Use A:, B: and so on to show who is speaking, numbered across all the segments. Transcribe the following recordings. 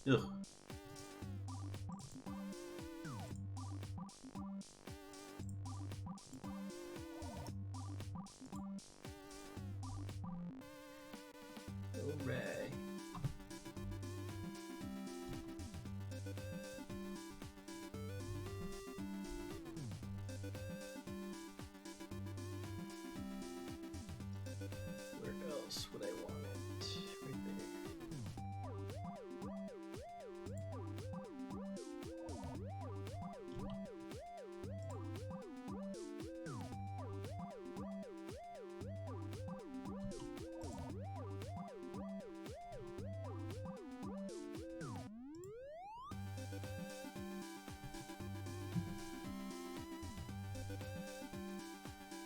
A: Ugh. Hooray. Where else would I want it? Right there.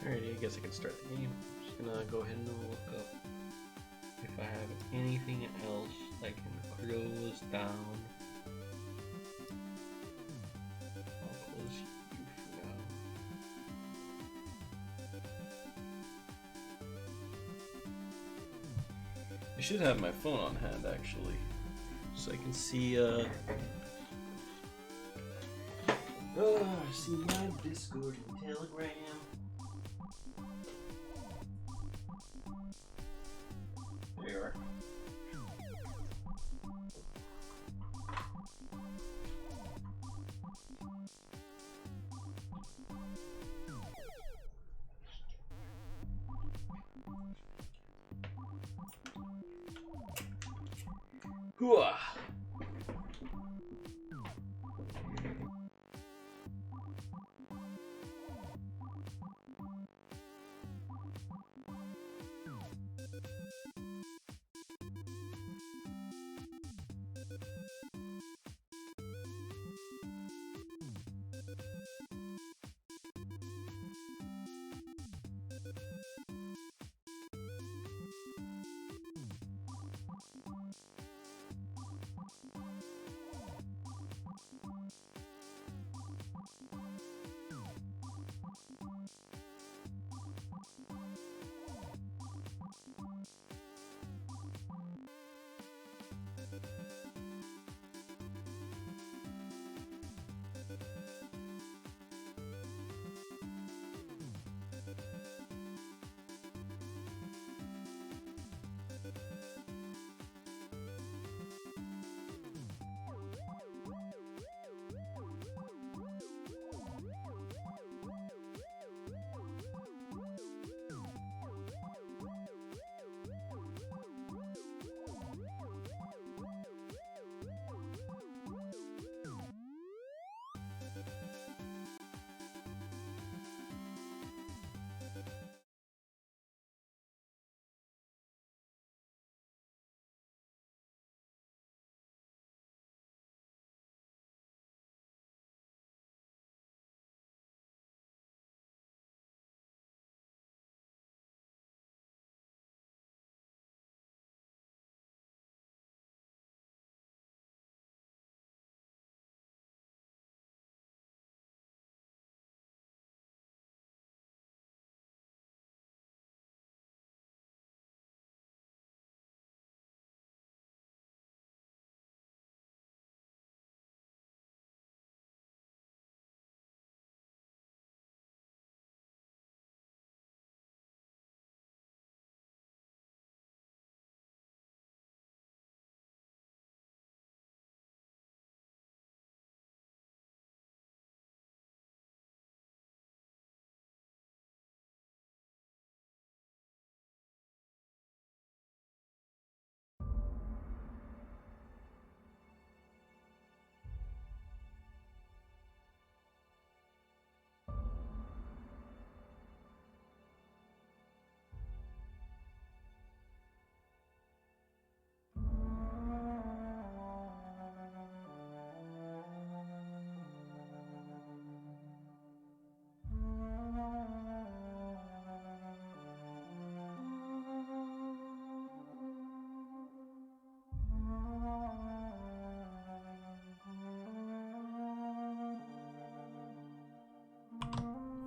A: Alrighty, I guess I can start the game. I'm just gonna go ahead and look up if I have anything else I can close down. I'll close you for now. I should have my phone on hand actually, so I can see see my Discord and Telegram. There you are. Hooah!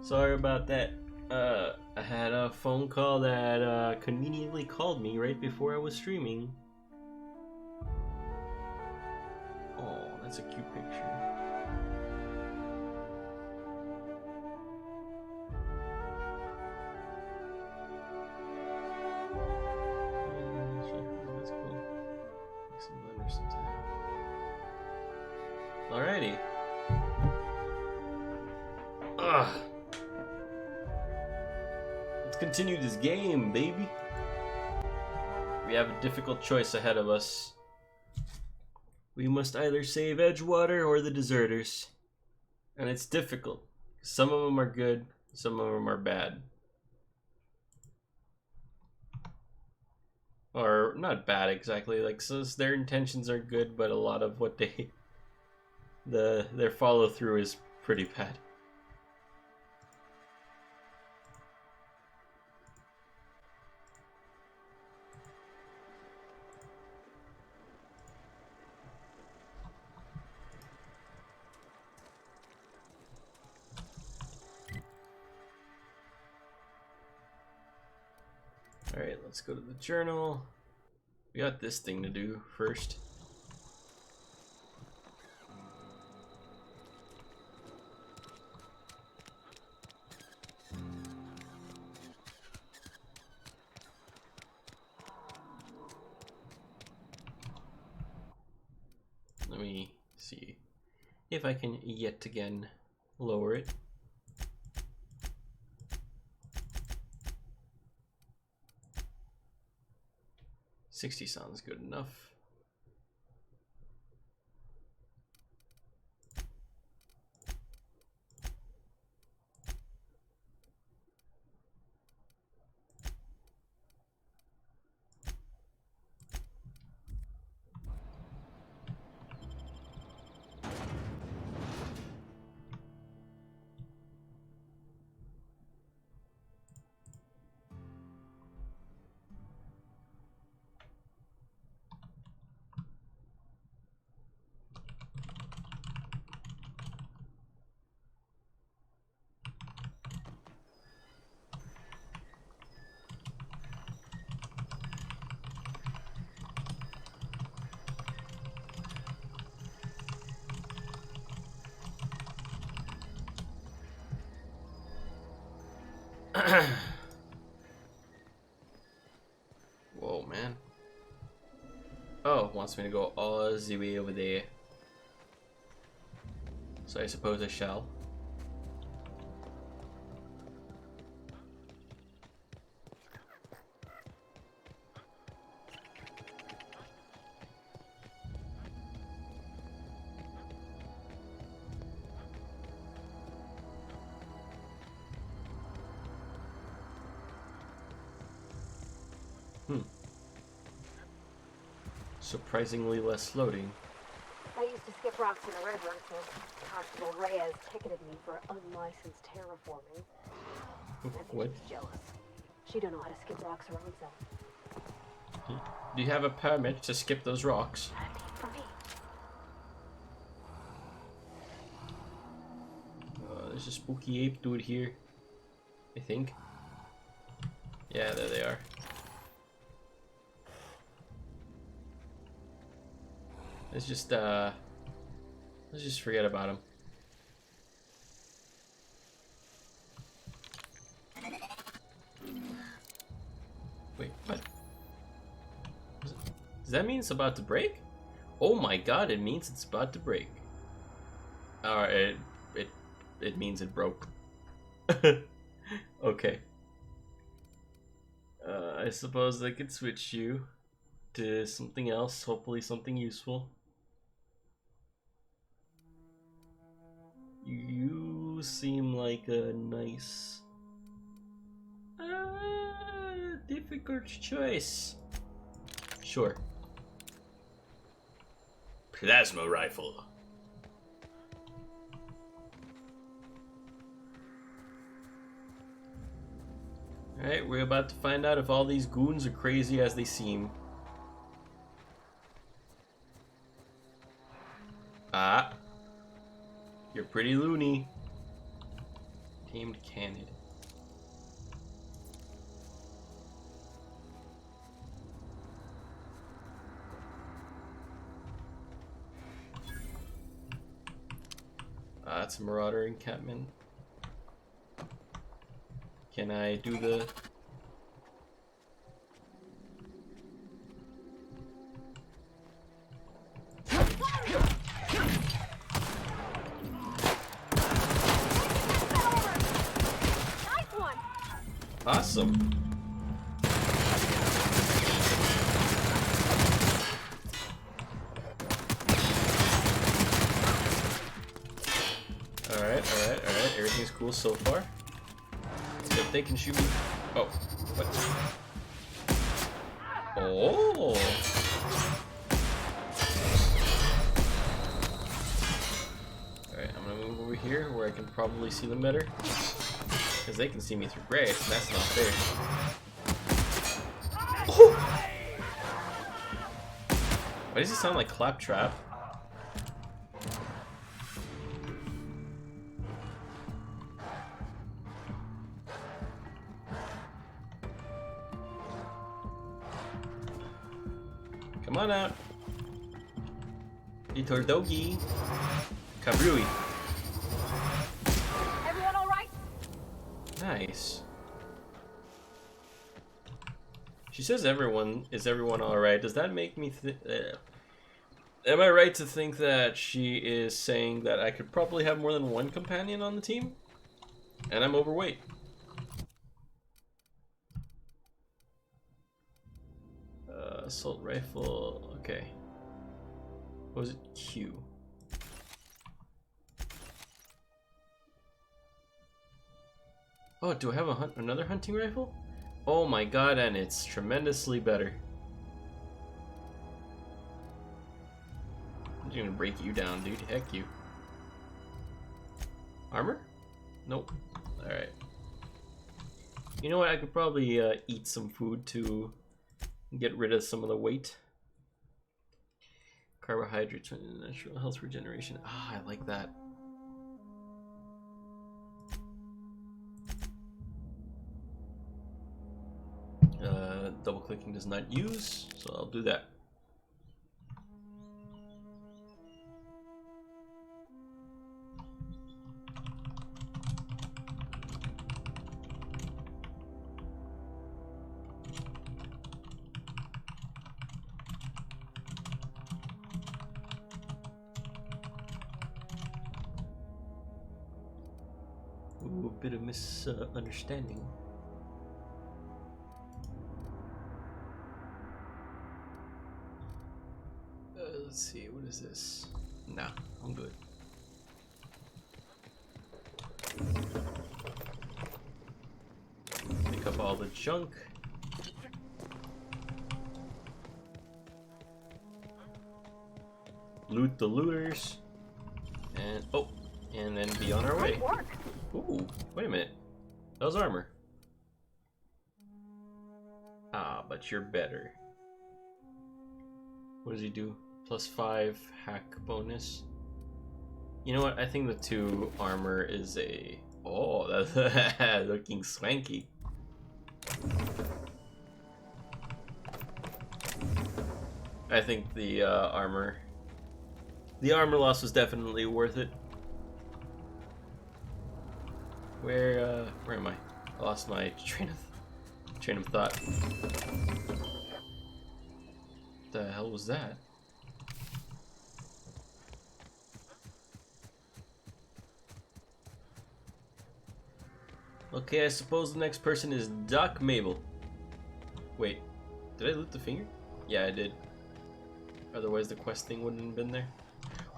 A: Sorry about that. I had a phone call that conveniently called me right before I was streaming. That's a cute picture. That's cool. Some blender sometime. Alrighty. Ugh. Let's continue this game, baby. We have a difficult choice ahead of us. We must either save Edgewater or the deserters. And it's difficult. Some of them are good, some of them are bad. Or not bad exactly, like so their intentions are good, but a lot of what their follow through is pretty bad. Alright, let's go to the journal. We got this thing to do first. Let me see if I can yet again lower it. $60 sounds good enough. Whoa, man. Oh, wants me to go all the way over there. So I suppose I shall. Surprisingly less loading.
B: I used to skip rocks in the river until Constable Reyes ticketed me for unlicensed terraforming. I think
A: What?
B: she's jealous. She don't know how to skip rocks her own self.
A: Do you have a permit to skip those rocks?
B: For me.
A: There's a spooky ape dude here, I think. Yeah, there they are. Let's just forget about him. Wait, what? Does that mean it's about to break? Oh my god, it means it's about to break. Alright, it means it broke. Okay. I suppose I could switch you to something else, hopefully something useful. You seem like a nice, difficult choice. Sure. Plasma rifle. Alright, we're about to find out if all these goons are crazy as they seem. Ah. You're pretty loony. Tamed Canid. That's a Marauder encampment. Can I do the... Awesome. Alright. Everything's cool so far. If they can shoot me. Oh, what? Oh. Alright, I'm gonna move over here where I can probably see them better. Because they can see me through graves, and that's not fair. Oh! Why does it sound like Claptrap? Come on out. Little doggy. Kabrui.
B: Everyone all right?
A: Nice. She says everyone alright. Does that make me am I right to think that she is saying that I could probably have more than one companion on the team? And I'm overweight. Assault rifle, okay. What was it? Q. Oh, do I have another hunting rifle? Oh my god, and it's tremendously better. I'm just gonna break you down, dude. Heck you. Armor? Nope. Alright. You know what? I could probably eat some food to get rid of some of the weight. Carbohydrates, natural health regeneration. Ah, I like that. Double clicking does not use, so I'll do that. Ooh, a bit of misunderstanding. Let's see, what is this? Nah, I'm good. Pick up all the junk. Loot the looters. And, oh, and then be on our way. Ooh, wait a minute. That was armor. Ah, but you're better. What does he do? +5 hack bonus. You know what? I think the 2 armor is a... Oh, that's looking swanky. I think the armor loss was definitely worth it. Where am I? I lost my train of thought. The hell was that? Okay, I suppose the next person is Doc Mabel. Wait, did I loot the finger? Yeah, I did. Otherwise the quest thing wouldn't have been there.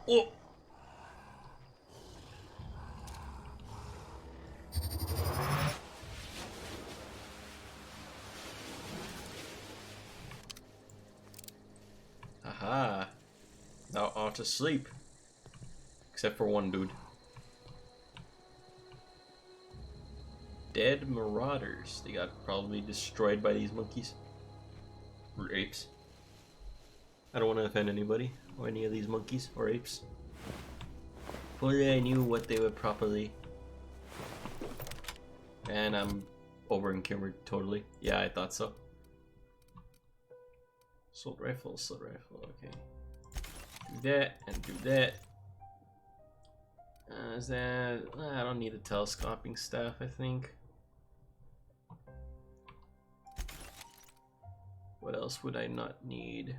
A: Oh! Aha! Thou art asleep. Except for one dude. Dead marauders. They got probably destroyed by these monkeys. Or apes. I don't want to offend anybody or any of these monkeys or apes. If only I knew what they would properly. And I'm over encumbered totally. Yeah, I thought so. Assault rifle, okay. Do that and do that. Is that... I don't need a telescoping staff, I think. What else would I not need?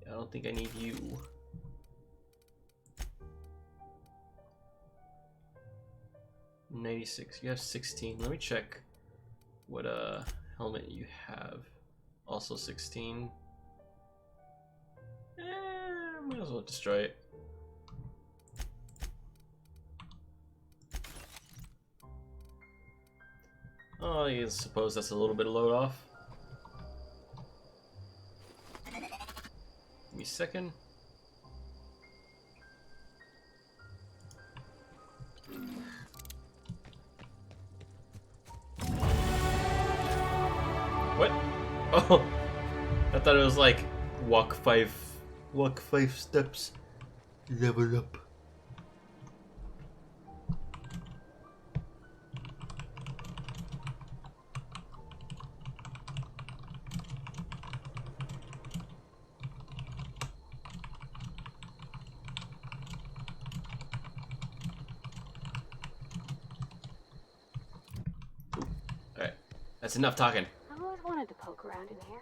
A: I don't think I need you. $96. You have 16. Let me check what helmet you have. Also 16. Might as well destroy it. Oh, I suppose that's a little bit of load off. Give me a second. What? Oh, I thought it was like walk five steps, level up. Alright, that's enough talking.
B: I've always wanted to poke around in here.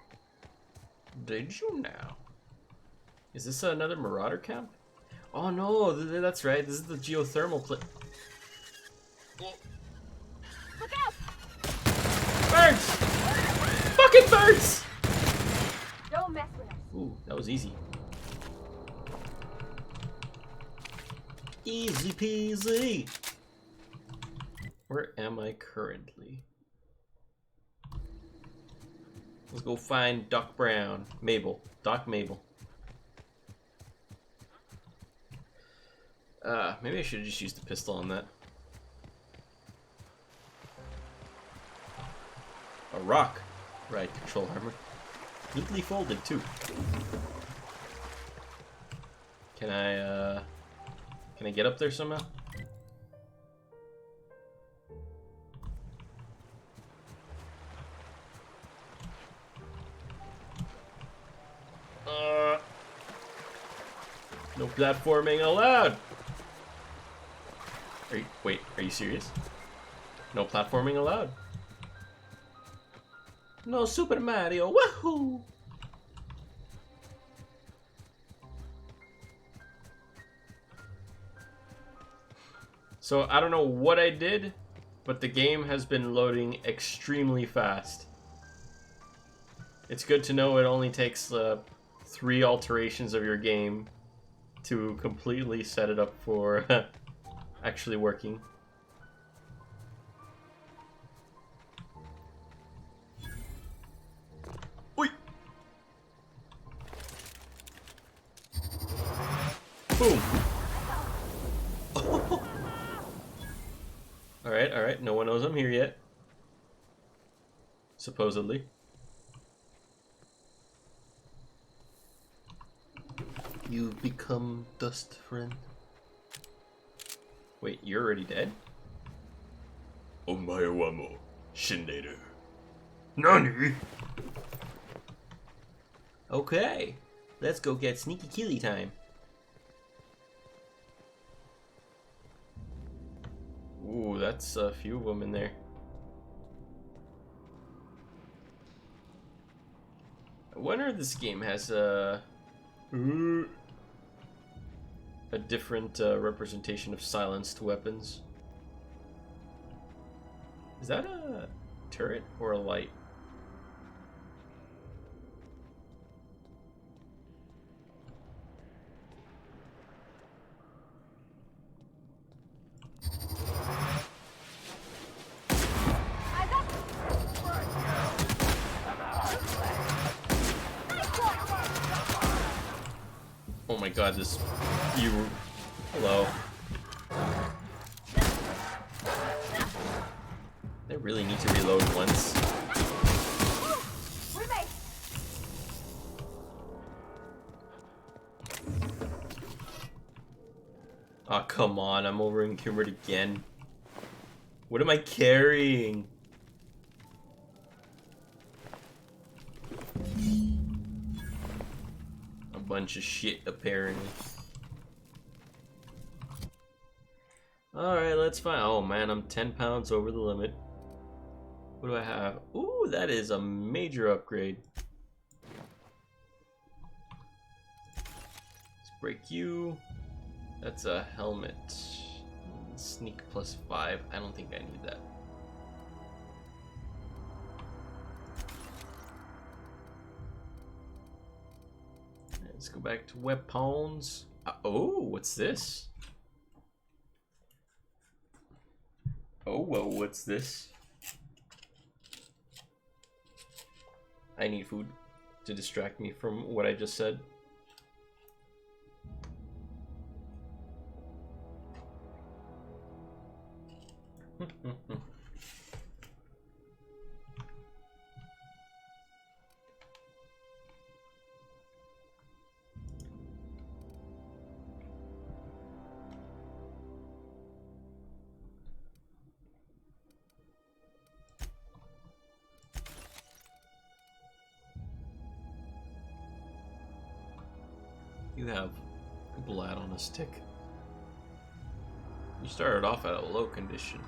A: Did you now? Is this another Marauder camp? Oh no, that's right. This is the geothermal plant.
B: Look out!
A: Birds! Fucking birds!
B: Don't mess with us.
A: Ooh, that was easy. Easy peasy. Where am I currently? Let's go find Doc Brown. Doc Mabel. Maybe I should have just used the pistol on that. A rock. Right, control armor. Neatly folded, too. Can I get up there somehow? No platforming allowed! Wait, are you serious? No platforming allowed. No Super Mario, woohoo! So I don't know what I did, but the game has been loading extremely fast. It's good to know it only takes 3 alterations of your game to completely set it up for actually working. Oi! Boom! Alright, no one knows I'm here yet. Supposedly. You've become dust, friend. Wait, you're already dead? Omae wa mo shinderu. Nani? Okay, let's go get sneaky killy time. Ooh, that's a few of them in there. I wonder if this game has a different representation of silenced weapons. Is that a turret or a light? Oh my god, this... Hello. I really need to reload once. Oh, come on, I'm over encumbered again. What am I carrying? A bunch of shit, apparently. Alright, let's find. Oh man, I'm 10 pounds over the limit. What do I have? Ooh, that is a major upgrade. Let's break you. That's a helmet. Sneak +5. I don't think I need that. Let's go back to weapons. Oh, what's this? Oh, whoa, what's this? I need food to distract me from what I just said. You have blood on a stick. You started off at a low condition.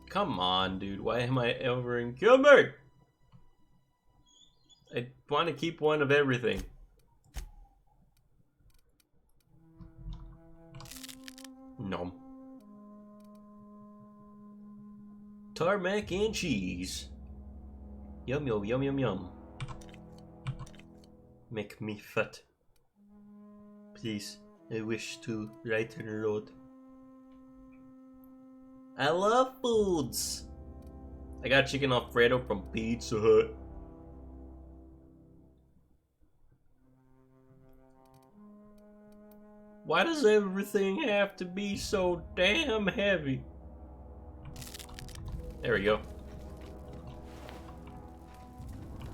A: Come on, dude. Why am I ever in Gilbert? I want to keep one of everything. Nom. Tarmac and cheese. Yum, yum, yum, yum, yum. Make me fat. Please, I wish to write on the road. I love foods. I got chicken Alfredo from Pizza Hut. Why does everything have to be so damn heavy? There we go.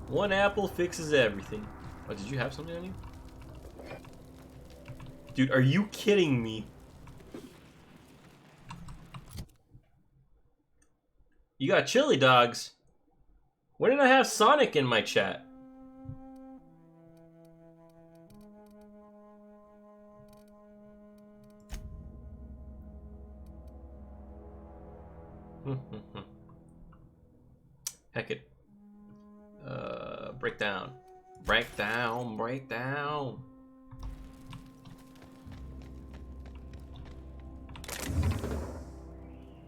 A: One apple fixes everything. Oh, did you have something on you? Dude, are you kidding me? You got chili dogs? When did I have Sonic in my chat? Heck it. Break down. Break down, break down.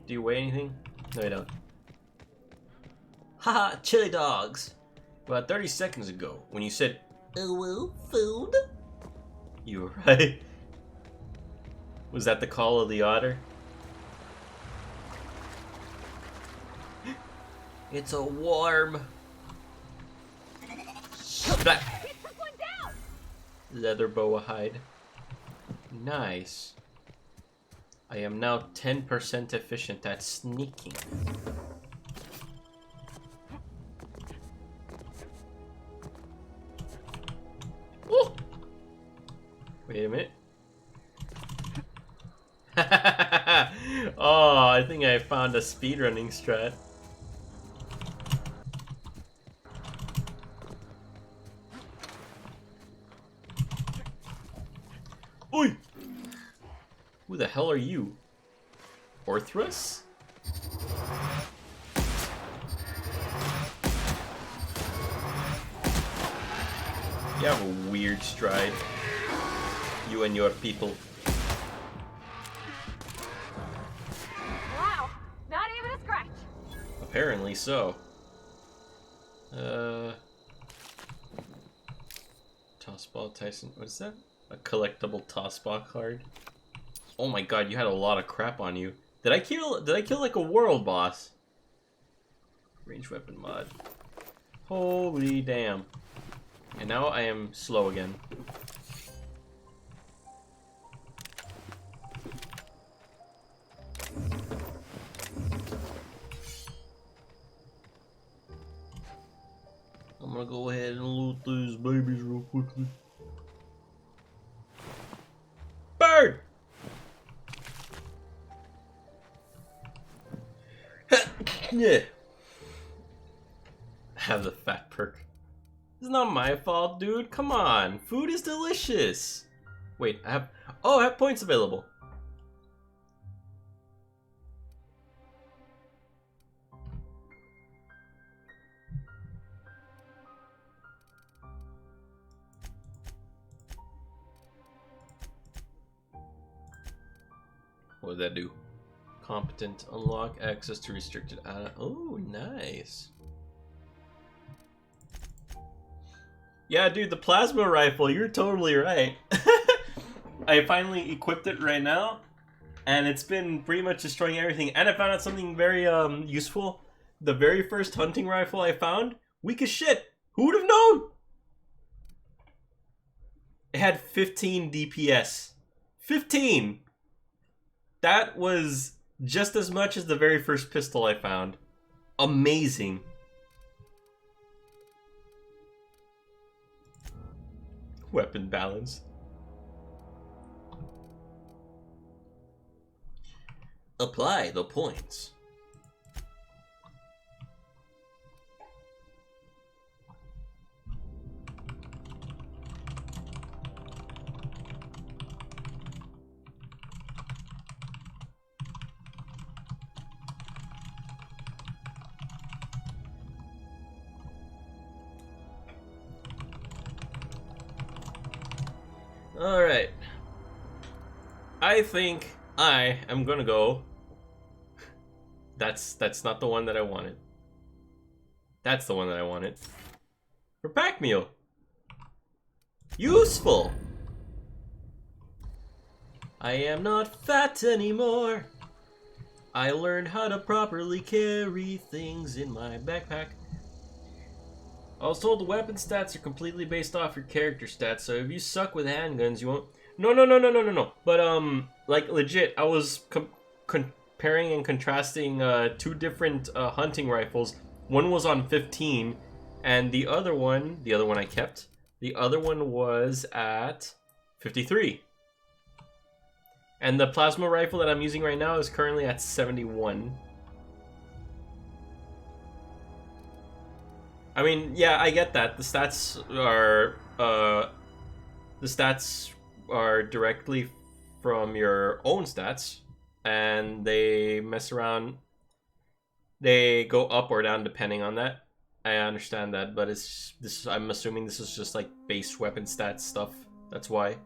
A: Do you weigh anything? No, you don't. Haha, chili dogs. About 30 seconds ago, when you said, "Oh, well, food," you were right. Was that the call of the otter? It's a worm. Splat. Leather boa hide. Nice. I am now 10% efficient at sneaking. Ooh. Wait a minute. Oh, I think I found a speedrunning strat. Oi! Who the hell are you? Orthrus? You have a weird stride. You and your people.
B: Wow, not even a scratch.
A: Apparently so. Tossball Tyson. What is that? A collectible tossball card. Oh my god, you had a lot of crap on you. Did I kill like a world boss? Range weapon mod. Holy damn. And now I am slow again. I'm gonna go ahead and loot these babies real quickly. Bird! Yeah. Have the fat perk. It's not my fault, dude. Come on. Food is delicious. Wait, I have... Oh, I have points available. What did that do? Competent. Unlock access to restricted... Oh, nice. Yeah, dude, the plasma rifle, you're totally right. I finally equipped it right now, and it's been pretty much destroying everything. And I found out something very useful. The very first hunting rifle I found, weak as shit. Who would have known? It had 15 DPS. 15! That was just as much as the very first pistol I found. Amazing. Weapon balance. Apply the points. Alright. I think I am gonna go. That's not the one that I wanted. That's the one that I wanted. For pack meal. Useful. I am not fat anymore. I learned how to properly carry things in my backpack. I was told the weapon stats are completely based off your character stats, so if you suck with handguns, you won't... No. But, like, legit, I was comparing and contrasting two different hunting rifles. One was on 15, and the other one I kept, the other one was at 53. And the plasma rifle that I'm using right now is currently at 71. I mean, yeah, I get that. The stats are directly from your own stats, and they mess around. They go up or down depending on that. I understand that, but I'm assuming this is just like base weapon stats stuff. That's why.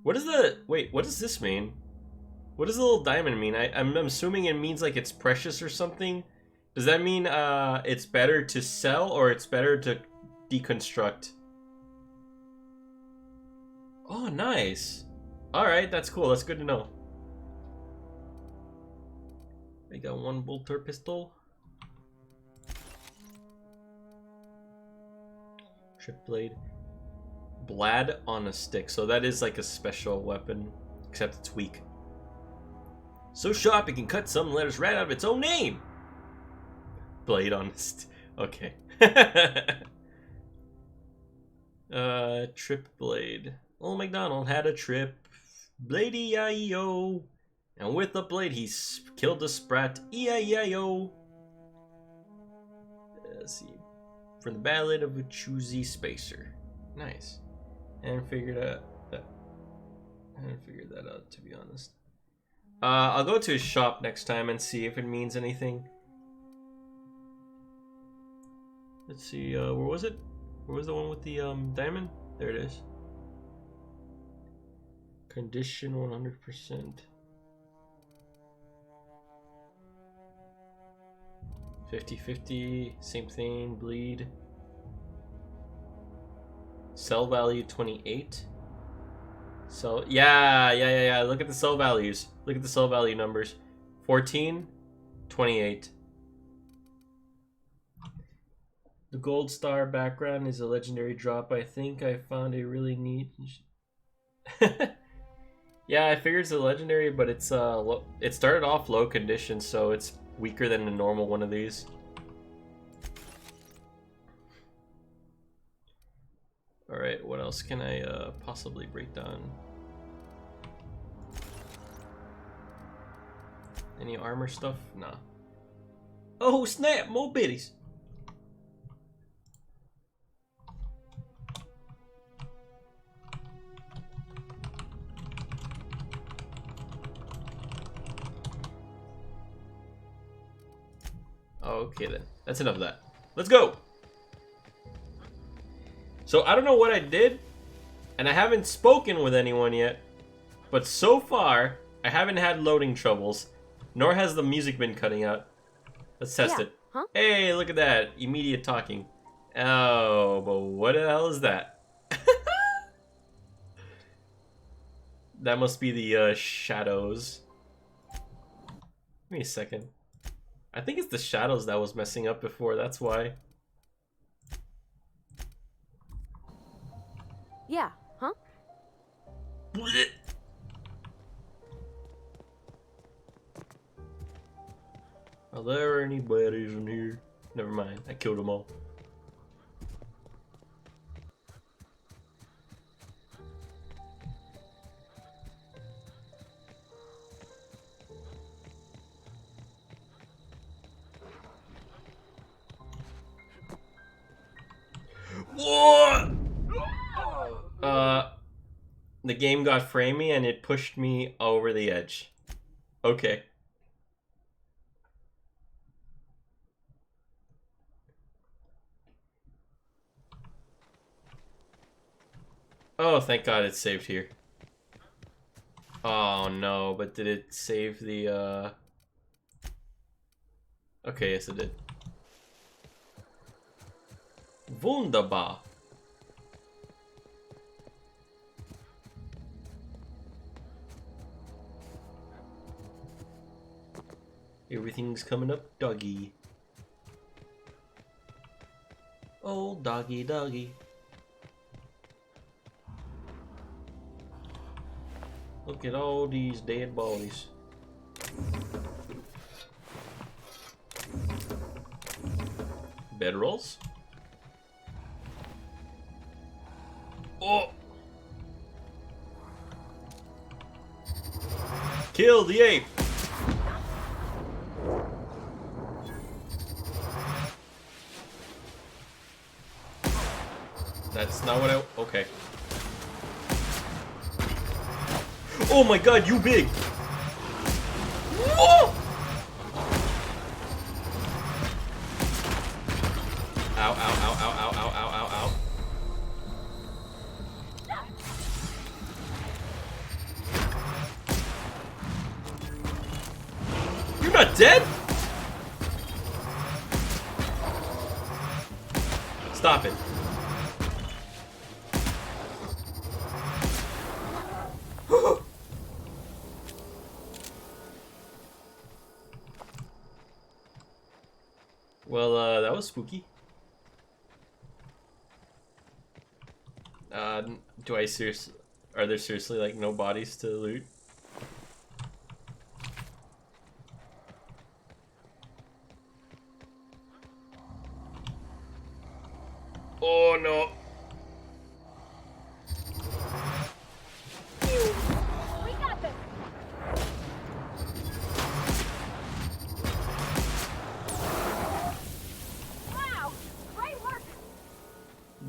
A: What does this mean? What does the little diamond mean? I'm assuming it means like it's precious or something. Does that mean it's better to sell or it's better to deconstruct? Oh, nice. Alright, that's cool. That's good to know. I got one bolter pistol. Trip blade. Blad on a stick. So that is like a special weapon, except it's weak. So sharp it can cut some letters right out of its own name. Blade on a stick. Okay. Trip blade. Old MacDonald had a trip. Blade E-I-E-O. And with the blade he killed a sprat. E-I-E-I-O. Let's see. From the Ballad of a Choosy Spacer. Nice. I haven't figured that out, to be honest. I'll go to his shop next time and see if it means anything. Let's see, where was it? Where was the one with the diamond? There it is. Condition 100%. 50-50, same thing, bleed. Sell value 28. So yeah. Look at the sell values. Look at the sell value numbers. 14, 28. The gold star background is a legendary drop. I think I found a really neat. Yeah, I figured it's a legendary, but it's it started off low condition, so it's weaker than a normal one of these. Alright, what else can I possibly break down? Any armor stuff? Nah. Oh snap, more biddies! Okay then. That's enough of that. Let's go! So I don't know what I did, and I haven't spoken with anyone yet, but so far, I haven't had loading troubles, nor has the music been cutting out. Let's test it.
B: Huh?
A: Hey, look at that. Immediate talking. Oh, but what the hell is that? That must be the shadows. Wait a second. I think it's the shadows that was messing up before, that's why.
B: Yeah, huh?
A: Are there any baddies in here? Never mind, I killed them all. What? The game got framey and it pushed me over the edge. Okay. Oh, thank God it saved here. Oh no, but did it save the Okay, yes it did. Wunderbar. Everything's coming up, doggy. Oh, doggy, doggy. Look at all these dead bodies. Bedrolls? Oh! Kill the ape! That's not what I... Okay. Oh my God, you big! Oh! Ow, ow, ow, ow, ow, ow, ow, ow, ow. You're not dead? Stop it. Well, that was spooky. Do I seriously... Are there seriously, like, no bodies to loot? Oh, no.
B: We got this. Wow, great work.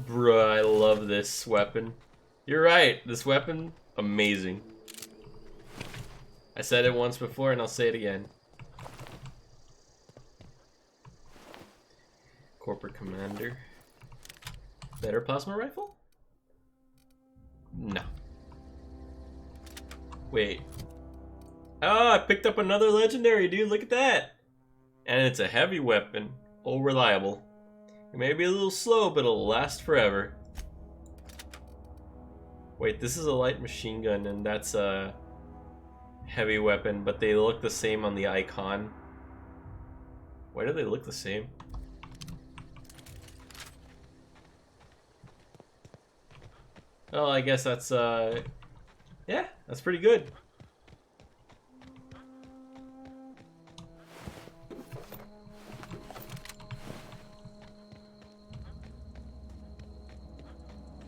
A: Bruh, I love this weapon. You're right, this weapon, amazing. I said it once before and I'll say it again. Corporate Commander. Better plasma rifle? No. Wait. Oh, I picked up another legendary, dude. Look at that. And it's a heavy weapon. Oh, reliable. It may be a little slow, but it'll last forever. Wait, this is a light machine gun, and that's a heavy weapon, but they look the same on the icon. Why do they look the same? Oh, I guess that's, yeah, that's pretty good.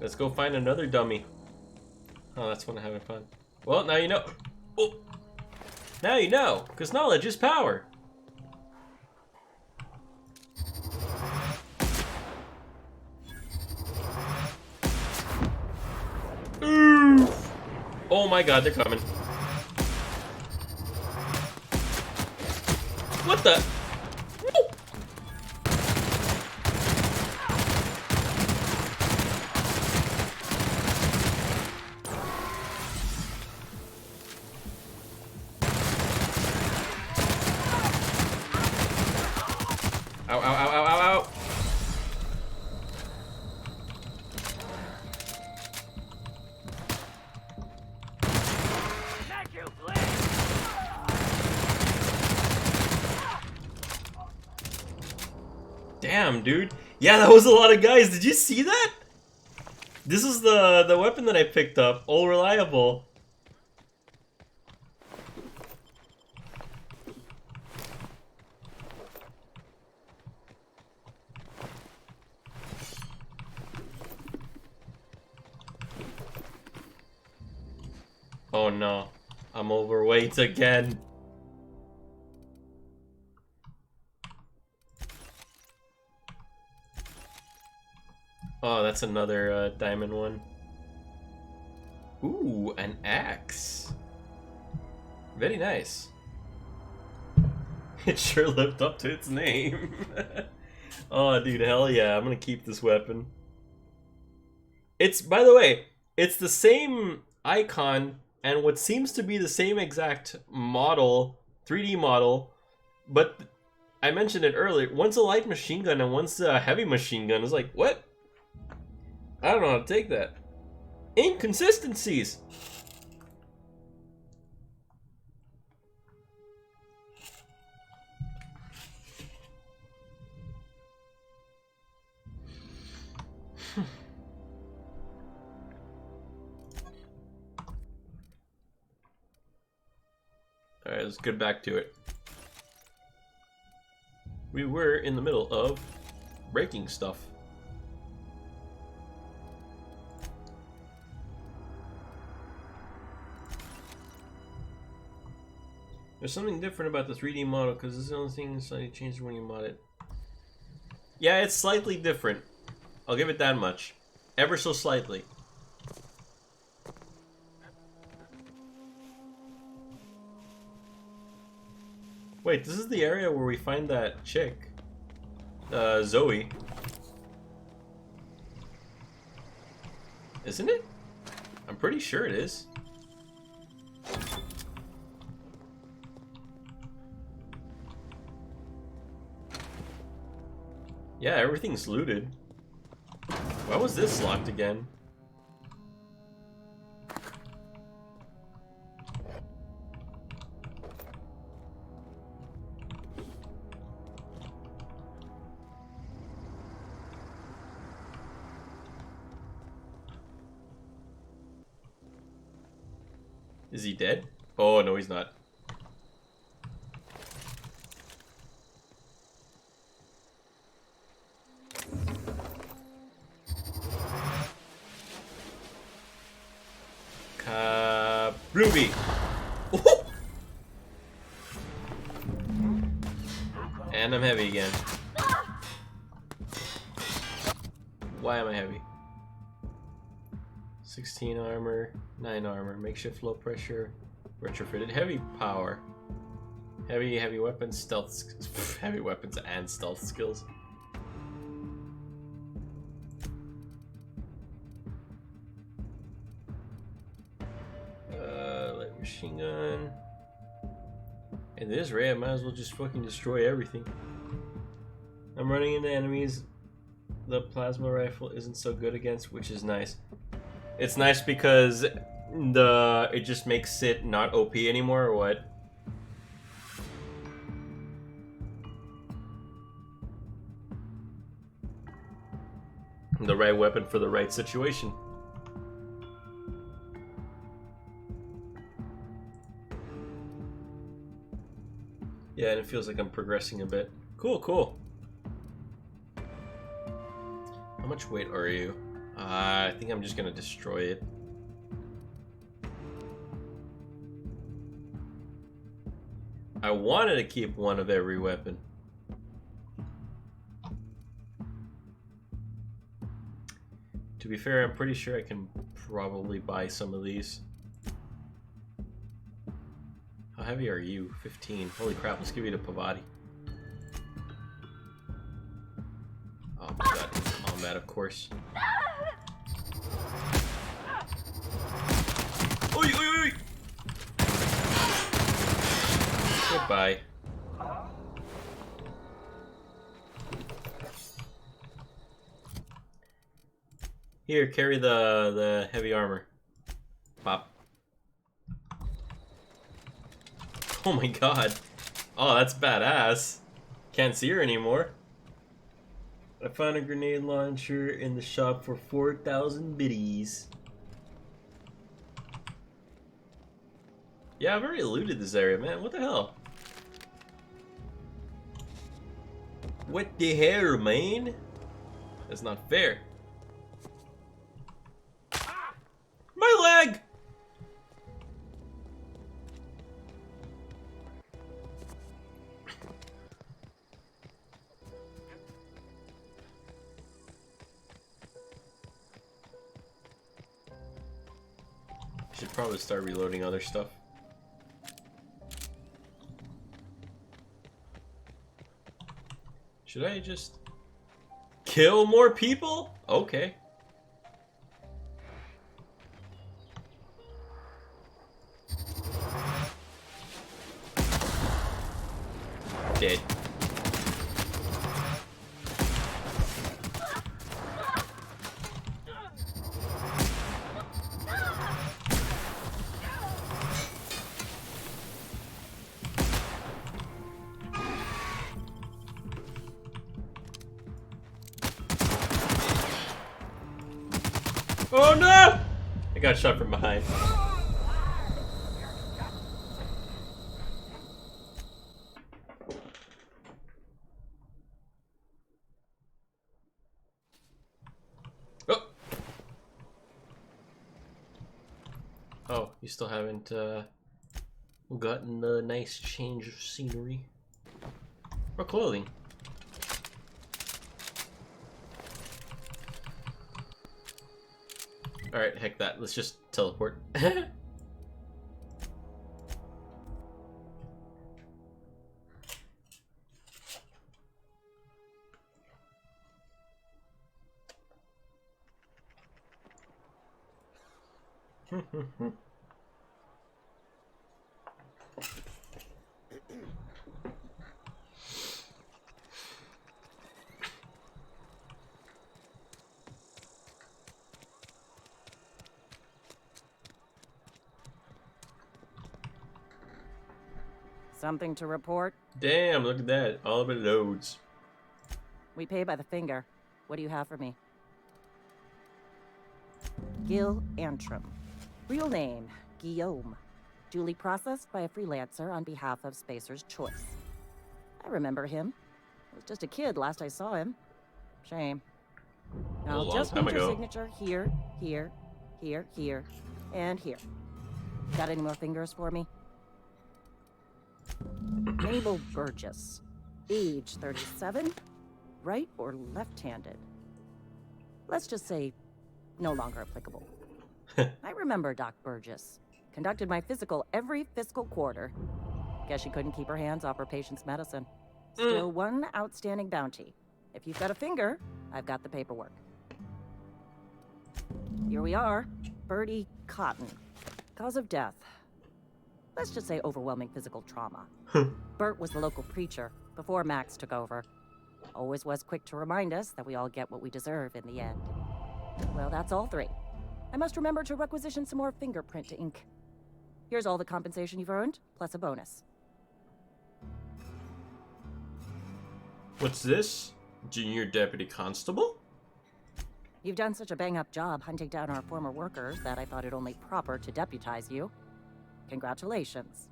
A: Let's go find another dummy. Oh, that's when I'm having fun. Well, now you know. Oh. Now you know, because knowledge is power. Oof. Oh my God, they're coming. What the? Ow, ow, ow, ow, ow, ow. Damn, dude. Yeah, that was a lot of guys. Did you see that? This is the weapon that I picked up. All reliable. Oh no. I'm overweight again. Oh, that's another diamond one. Ooh, an axe. Very nice. It sure lived up to its name. Oh, dude, hell yeah. I'm gonna keep this weapon. It's, by the way, it's the same icon and what seems to be the same exact model, 3D model, but I mentioned it earlier. One's a light machine gun and one's a heavy machine gun. It's like, what? I don't know how to take that. Inconsistencies. Alright, let's get back to it. We were in the middle of breaking stuff. There's something different about the 3D model because this is the only thing that's slightly changed when you mod it. Yeah, it's slightly different. I'll give it that much. Ever so slightly. Wait, this is the area where we find that chick. Zoe. Isn't it? I'm pretty sure it is. Yeah, everything's looted. Why was this locked again? Is he dead? Oh, no, he's not. Ruby. And I'm heavy again. Why am I heavy? 16 armor, 9 armor, makeshift low pressure, retrofitted heavy power, heavy weapons, stealth, heavy weapons and stealth skills. Light machine gun. And this ray, I might as well just fucking destroy everything. I'm running into enemies the plasma rifle isn't so good against, which is nice. It's nice because it just makes it not OP anymore, or what? The right weapon for the right situation. Yeah, and it feels like I'm progressing a bit. Cool, cool. How much weight are you? I think I'm just gonna destroy it. I wanted to keep one of every weapon. To be fair, I'm pretty sure I can probably buy some of these. How heavy are you? 15. Holy crap, let's give you the Pavati. Oh my god, on that, of course. Oi, oi, oi! Goodbye. Here, carry the heavy armor. Pop. Oh my god. Oh, that's badass. Can't see her anymore. I found a grenade launcher in the shop for 4,000 biddies. Yeah, I've already looted this area, man. What the hell? What the hell, man? That's not fair. My leg! Should probably start reloading other stuff. Should I just kill more people? Okay. Dead. Oh no! I got shot from behind. Oh! Oh, you still haven't gotten a nice change of scenery. Or clothing. Alright, heck that. Let's just teleport.
C: Something to report?
A: Damn, look at that. All of it loads.
C: We pay by the finger. What do you have for me? Gil Antrim. Real name, Guillaume. Duly processed by a freelancer on behalf of Spacer's Choice. I remember him. I was just a kid last I saw him. Shame. I'll
A: long
C: just
A: time
C: need your
A: ago.
C: signature here, here, here, here, and here. Got any more fingers for me? Mabel Burgess. Age 37. Right or left-handed? Let's just say no longer applicable. I remember Doc Burgess. Conducted my physical every fiscal quarter. Guess she couldn't keep her hands off her patient's medicine. Still one outstanding bounty. If you've got a finger, I've got the paperwork. Here we are. Bertie Cotton. Cause of death. Let's just say overwhelming physical trauma. Bert was the local preacher before Max took over. Always was quick to remind us that we all get what we deserve in the end. Well, that's all three. I must remember to requisition some more fingerprint to ink. Here's all the compensation you've earned, plus a bonus.
A: What's this? Junior Deputy Constable?
C: You've done such a bang-up job hunting down our former workers that I thought it only proper to deputize you. Congratulations.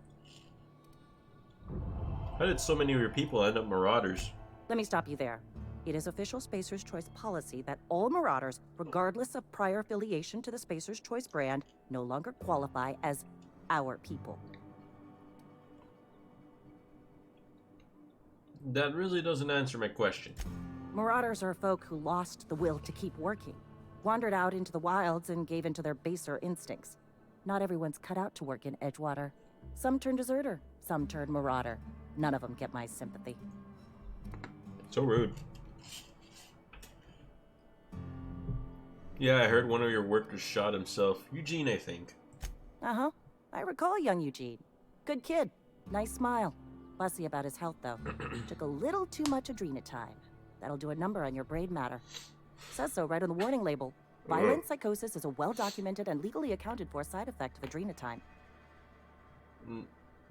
A: How did so many of your people end up marauders?
C: Let me stop you there. It is official Spacer's Choice policy that all marauders, regardless of prior affiliation to the Spacer's Choice brand, no longer qualify as our people.
A: That really doesn't answer my question.
C: Marauders are folk who lost the will to keep working, wandered out into the wilds and gave into their baser instincts. Not everyone's cut out to work in Edgewater. Some turn deserter, some turn marauder. None of them get my sympathy.
A: So rude. Yeah, I heard one of your workers shot himself. Eugene, I think.
C: Uh-huh. I recall young Eugene. Good kid. Nice smile. Fussy about his health, though. Took a little too much adrenatime. That'll do a number on your brain matter. Says so right on the warning label. Violent psychosis is a well-documented and legally accounted for side effect of adrenotime.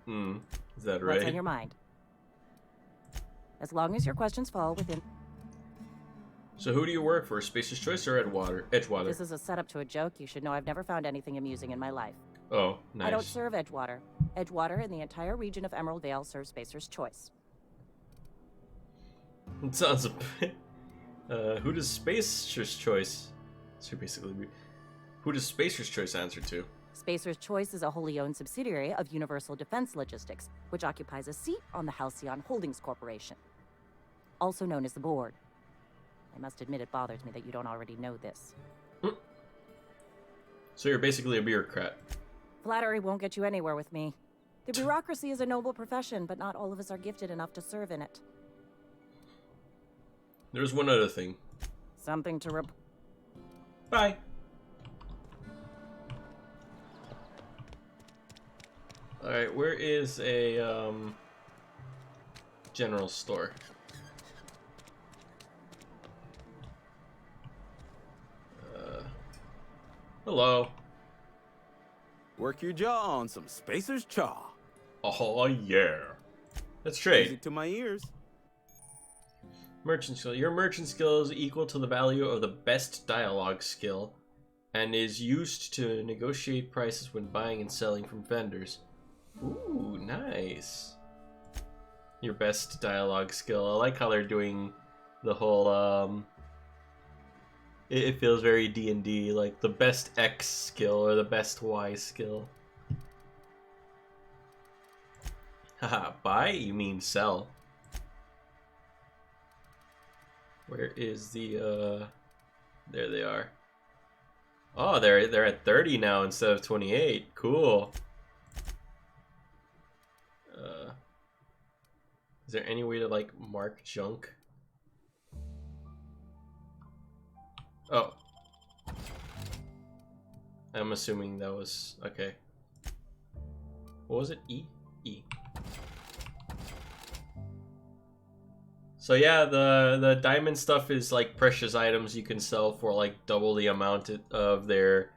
A: Is that right?
C: What's on your mind? As long as your questions fall within...
A: So who do you work for, Spacer's Choice or Edgewater?
C: This is a setup to a joke. You should know I've never found anything amusing in my life.
A: Oh, nice.
C: I don't serve Edgewater. Edgewater and the entire region of Emerald Vale serves Spacer's Choice.
A: It sounds a bit... who does Spacer's Choice... So basically, who does Spacer's Choice answer to?
C: Spacer's Choice is a wholly owned subsidiary of Universal Defense Logistics, which occupies a seat on the Halcyon Holdings Corporation, also known as the Board. I must admit it bothers me that you don't already know this.
A: So you're basically a bureaucrat.
C: Flattery won't get you anywhere with me. The bureaucracy is a noble profession, but not all of us are gifted enough to serve in it.
A: There's one other thing.
C: Something to
A: Bye. Alright, where is a general store? Hello.
D: Work your jaw on some Spacer's Chaw.
A: Oh yeah. Let's trade.
D: Music to my ears.
A: Merchant skill. Your merchant skill is equal to the value of the best dialogue skill and is used to negotiate prices when buying and selling from vendors. Ooh, nice. Your best dialogue skill. I like how they're doing the whole it feels very D&D, like the best X skill or the best Y skill. Haha, buy? You mean sell. Where is the there they are. Oh, they're at 30 now instead of 28. Cool. Is there any way to like mark junk? Oh. I'm assuming that was okay. What was it? E? E. So yeah, the diamond stuff is like precious items you can sell for like double the amount of their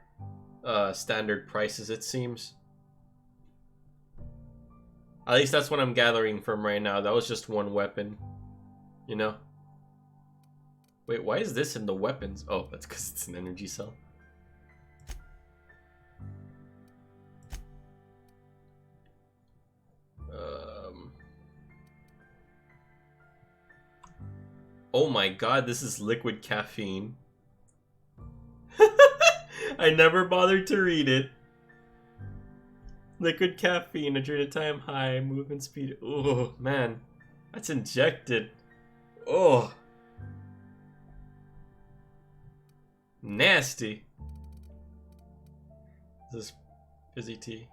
A: standard prices, it seems. At least that's what I'm gathering from right now. That was just one weapon, you know? Wait, why is this in the weapons? Oh, that's because it's an energy cell. Oh my god, this is liquid caffeine. I never bothered to read it. Liquid caffeine, adrenochrome high, movement speed. Oh man, that's injected. Oh, nasty. This is fizzy tea.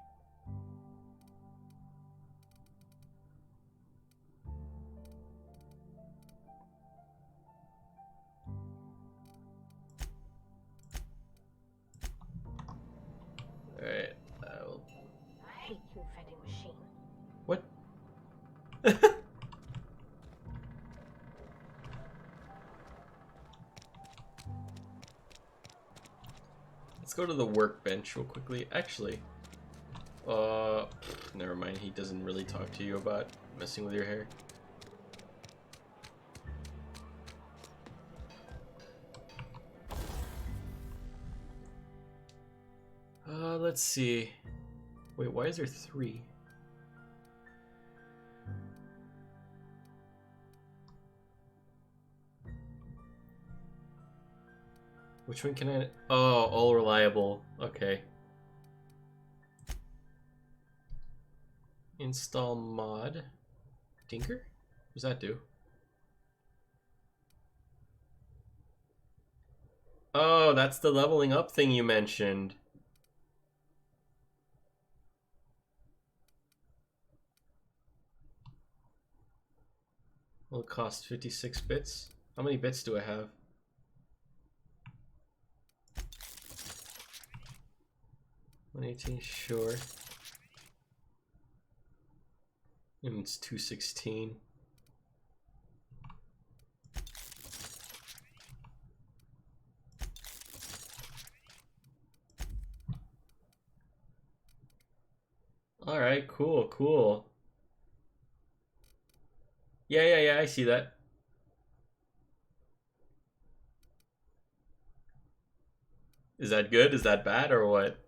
A: Alright, I will.
B: I hate you, vending machine.
A: What? Let's go to the workbench real quickly. Actually, never mind. He doesn't really talk to you about messing with your hair. Let's see. Wait, why is there 3? Which one can I... Oh, all reliable. Okay. Install mod. Tinker? What does that do? Oh, that's the leveling up thing you mentioned. Will cost 56 bits. How many bits do I have? $118, sure. And it's $216. Alright, cool, cool. Yeah, I see that. Is that good? Is that bad, or what?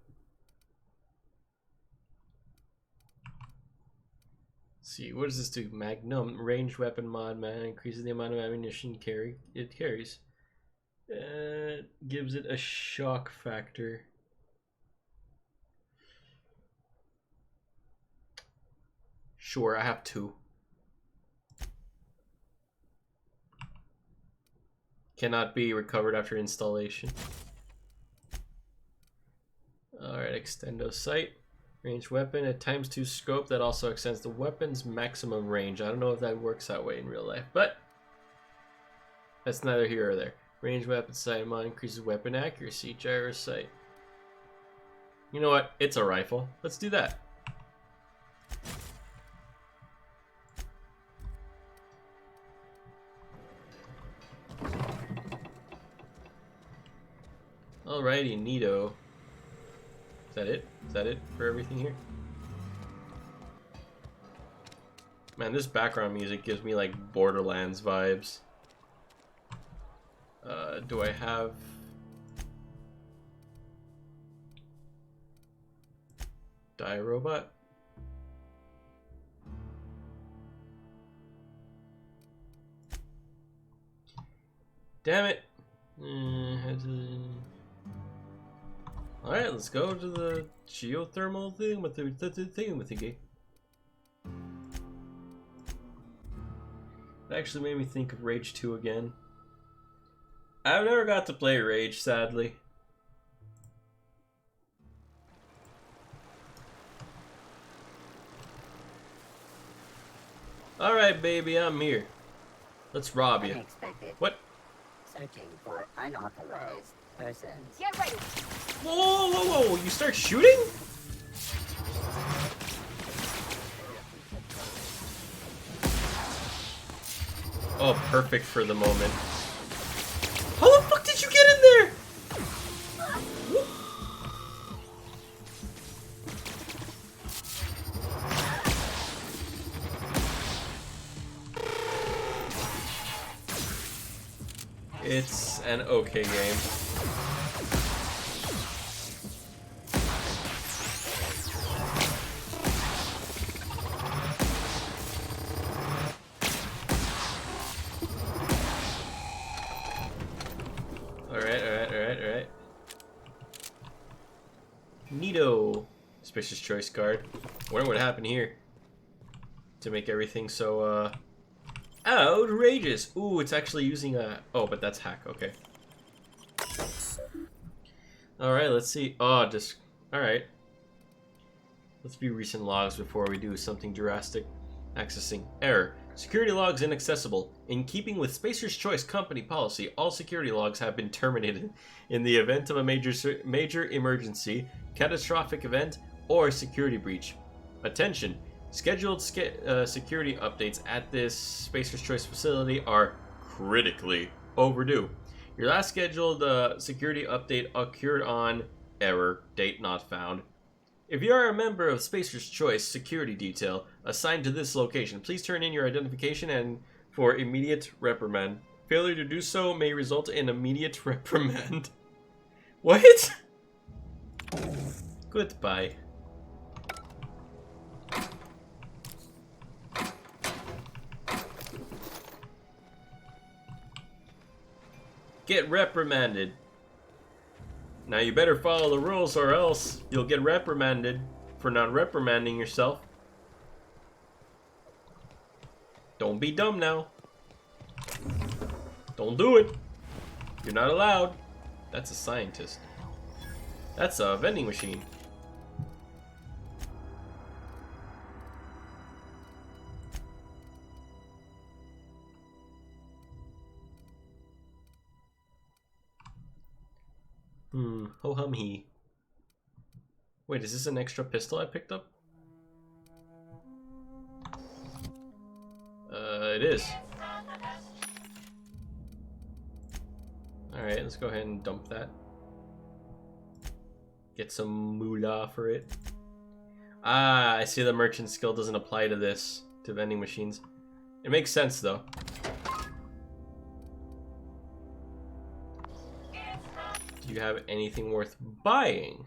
A: Let's see, what does this do? Magnum, ranged weapon mod, man, increases the amount of ammunition it carries. Gives it a shock factor. Sure, I have 2. Cannot be recovered after installation. Alright, extendo sight. Ranged weapon, a ×2 scope that also extends the weapon's maximum range. I don't know if that works that way in real life, but that's neither here or there. Ranged weapon sight mod increases weapon accuracy, gyro sight. You know what? It's a rifle. Let's do that. Alrighty, neato. Is that it? Is that it for everything here? Man, this background music gives me like Borderlands vibes. Do I have... Die robot? Damn it! Alright, let's go to the geothermal thing with the thingamajiggy. It actually made me think of Rage 2 again. I've never got to play Rage, sadly. Alright, baby, I'm here. Let's rob you.
E: Unexpected.
A: What?
E: Searching for unauthorized persons.
B: Get ready.
A: Whoa! You start shooting? Oh, perfect for the moment. How the fuck did you get in there? It's an okay game. Alright. Neato. Suspicious choice card. Wonder what happened here to make everything so, outrageous. Ooh, it's actually using a... Oh, but that's hack. Okay. Alright, let's see. Oh, just... Alright. Let's view recent logs before we do something drastic. Accessing. Error. Security logs inaccessible. In keeping with Spacer's Choice company policy, all security logs have been terminated in the event of a major emergency, catastrophic event, or security breach. Attention! Scheduled security updates at this Spacer's Choice facility are critically overdue. Your last scheduled security update occurred on error, date not found. If you are a member of Spacer's Choice security detail assigned to this location, please turn in your identification and for immediate reprimand. Failure to do so may result in immediate reprimand. What? Goodbye. Get reprimanded. Now you better follow the rules or else you'll get reprimanded for not reprimanding yourself. Don't be dumb now. Don't do it. You're not allowed. That's a scientist. That's a vending machine. Ho hum he. Wait, is this an extra pistol I picked up? It is. Alright, let's go ahead and dump that. Get some moolah for it. Ah, I see the merchant skill doesn't apply to this, to vending machines. It makes sense though. Do you have anything worth buying?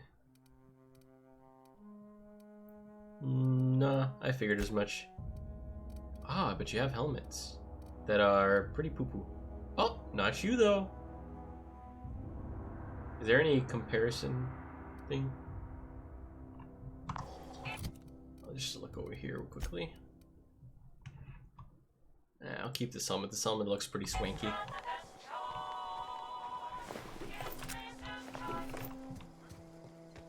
A: Nah, I figured as much. Ah, but you have helmets that are pretty poo-poo. Oh, not you though. Is there any comparison thing? I'll just look over here real quickly. I'll keep this helmet. This helmet looks pretty swanky.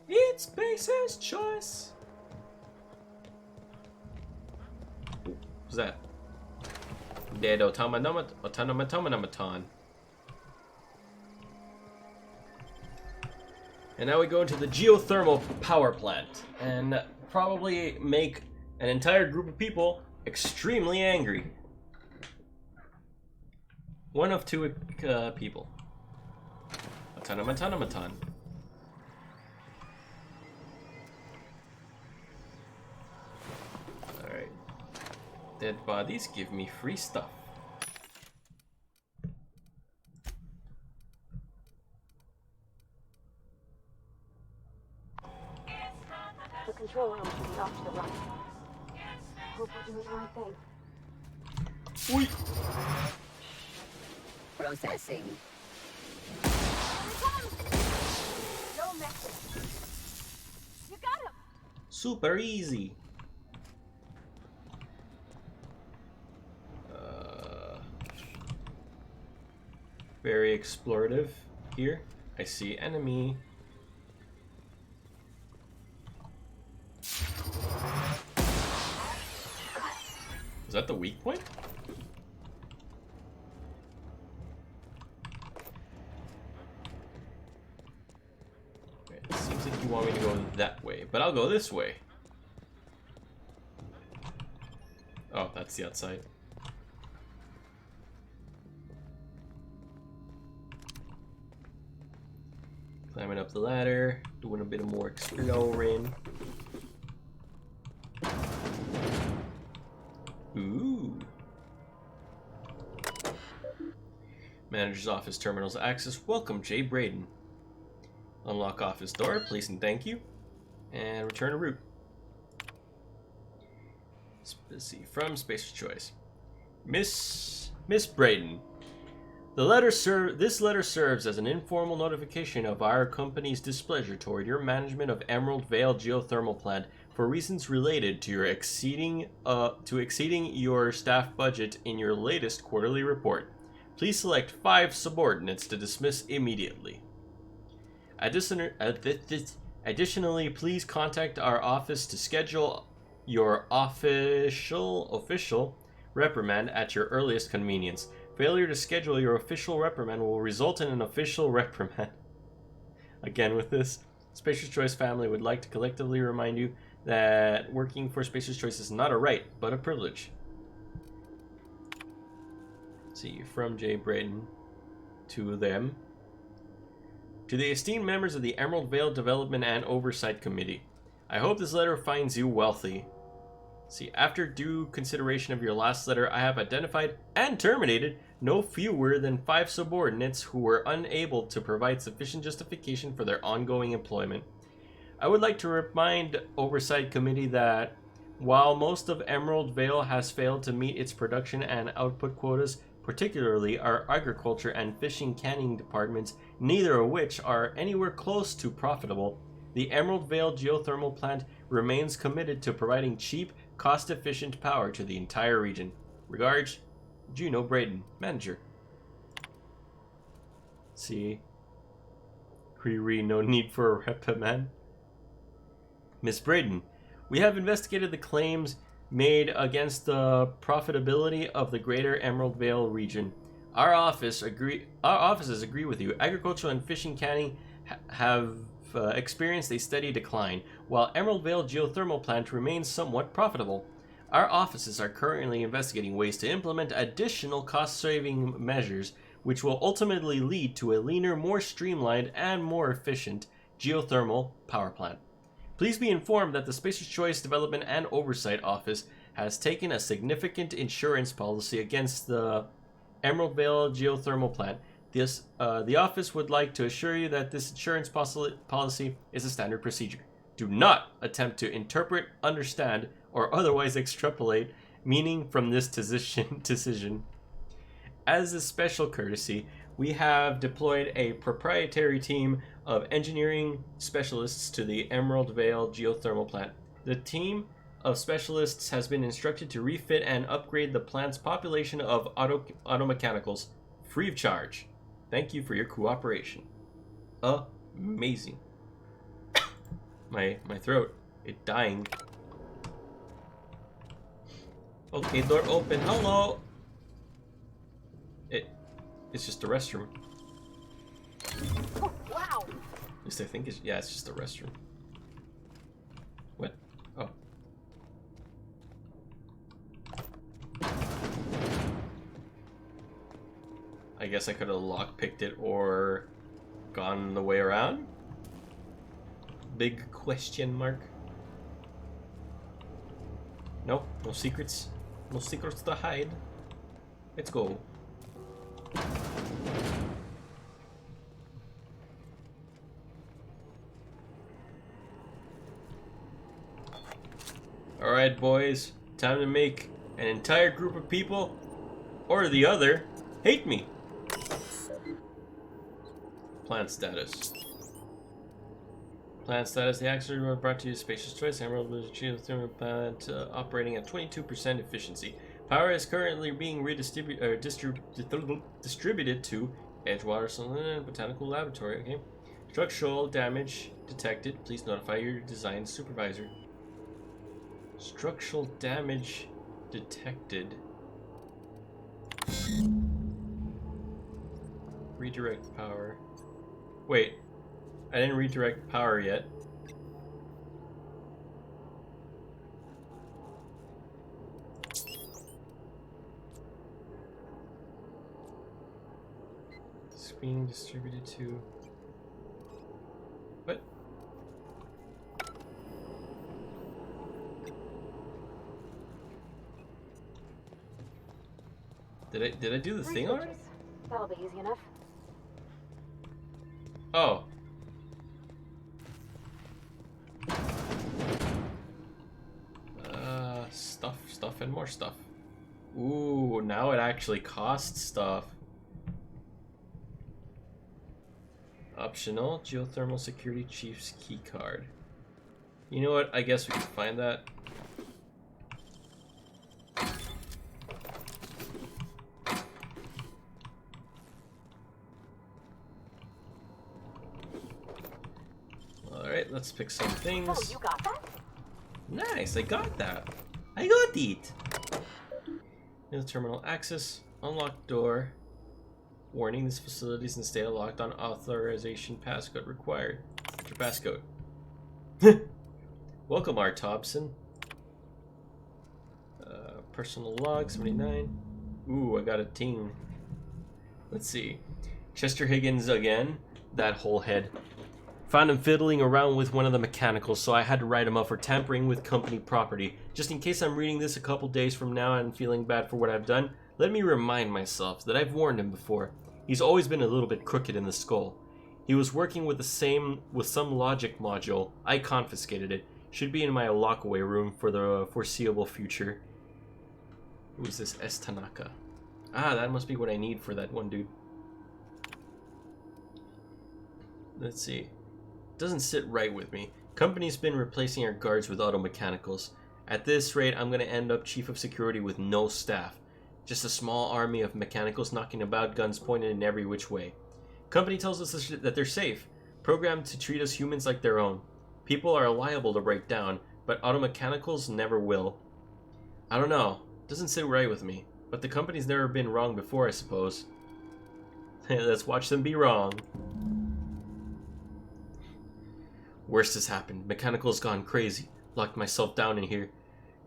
A: It's Spacer's choice. Ooh, what's that? Dead automaton. And now we go into the geothermal power plant and probably make an entire group of people extremely angry. One of two people. Automaton. Alright. Dead bodies give me free stuff.
B: The control room should be off to the right. Hope we're doing the right thing.
A: Oi!
E: Processing.
B: No message. You got him.
A: Super easy. Very explorative here. I see enemy. Is that the weak point? Okay, it seems like you want me to go that way, but I'll go this way. Oh, that's the outside. Climbing up the ladder, doing a bit of more exploring. Ooh. Manager's office terminals access. Welcome, Jay Braden. Unlock office door, please and thank you. And return to route. Let's see, from Spacer's Choice. Miss Braden. This letter serves as an informal notification of our company's displeasure toward your management of Emerald Vale Geothermal Plant for reasons related to your exceeding your staff budget in your latest quarterly report. Please select 5 subordinates to dismiss immediately. Additionally, please contact our office to schedule your official reprimand at your earliest convenience. Failure to schedule your official reprimand will result in an official reprimand. Again, with this, Spacer's Choice family would like to collectively remind you that working for Spacer's Choice is not a right, but a privilege. Let's see, from Jay Braden to them. To the esteemed members of the Emerald Vale Development and Oversight Committee, I hope this letter finds you wealthy. See, after due consideration of your last letter, I have identified and terminated no fewer than 5 subordinates who were unable to provide sufficient justification for their ongoing employment. I would like to remind Oversight Committee that while most of Emerald Vale has failed to meet its production and output quotas, particularly our agriculture and fishing canning departments, neither of which are anywhere close to profitable, the Emerald Vale Geothermal Plant remains committed to providing cheap, cost-efficient power to the entire region. Regards, Juno Braden, Manager. See? No need for a reprimand. Miss Braden, we have investigated the claims made against the profitability of the greater Emerald Vale region. Our offices agree with you. Agricultural and fishing canning have experienced a steady decline, while Emerald Vale Geothermal Plant remains somewhat profitable. Our offices are currently investigating ways to implement additional cost-saving measures, which will ultimately lead to a leaner, more streamlined, and more efficient geothermal power plant. Please be informed that the Spacer's Choice Development and Oversight Office has taken a significant insurance policy against the Emerald Vale geothermal plant. The office would like to assure you that this insurance policy is a standard procedure. Do not attempt to interpret, understand, or otherwise extrapolate meaning from this decision. As a special courtesy, we have deployed a proprietary team of engineering specialists to the Emerald Vale geothermal plant. The team of specialists has been instructed to refit and upgrade the plant's population of auto mechanicals free of charge. Thank you for your cooperation. Amazing. My throat, it dying. Okay, door open. Hello. It's just a restroom.
B: Oh, wow.
A: At least I think it's just a restroom. What? Oh. I guess I could have lockpicked it or gone the way around? Big question mark. No, no secrets. No secrets to hide. Let's go. Alright, boys. Time to make an entire group of people, or the other, hate me. Plant status. Plant status. The accident was brought to you Spacious Choice. Emerald geothermal plant operating at 22% efficiency. Power is currently being distributed to Edgewater Solid Botanical Laboratory. Okay. Structural damage detected. Please notify your design supervisor. Structural damage detected. Redirect power. Wait, I didn't redirect power yet. It's being distributed to... What? Did I do the thing already?
B: That'll be easy enough.
A: Oh. Stuff and more stuff. Ooh, now it actually costs stuff. Optional geothermal security chief's key card. You know what? I guess we can find that. Alright, let's pick some things.
B: Oh, you got that?
A: Nice, I got that. I got it. New terminal access. Unlocked door. Warning, this facility is in state of lockdown. Authorization passcode required. Your passcode. Welcome, R. Thompson. Personal log, 79. Ooh, I got a ting. Let's see. Chester Higgins again. That whole head. Found him fiddling around with one of the mechanicals, so I had to write him up for tampering with company property. Just in case I'm reading this a couple days from now and feeling bad for what I've done, let me remind myself that I've warned him before. He's always been a little bit crooked in the skull. He was working with some logic module. I confiscated it. Should be in my lockaway room for the foreseeable future. Who is this? S. Tanaka. Ah, that must be what I need for that one dude. Let's see. Doesn't sit right with me. Company's been replacing our guards with auto mechanicals. At this rate, I'm gonna end up chief of security with no staff. Just a small army of mechanicals knocking about, guns pointed in every which way. Company tells us that they're safe, programmed to treat us humans like their own. People are liable to break down, but auto mechanicals never will. I don't know. Doesn't sit right with me. But the company's never been wrong before, I suppose. Let's watch them be wrong. Worst has happened. Mechanical's gone crazy. Locked myself down in here.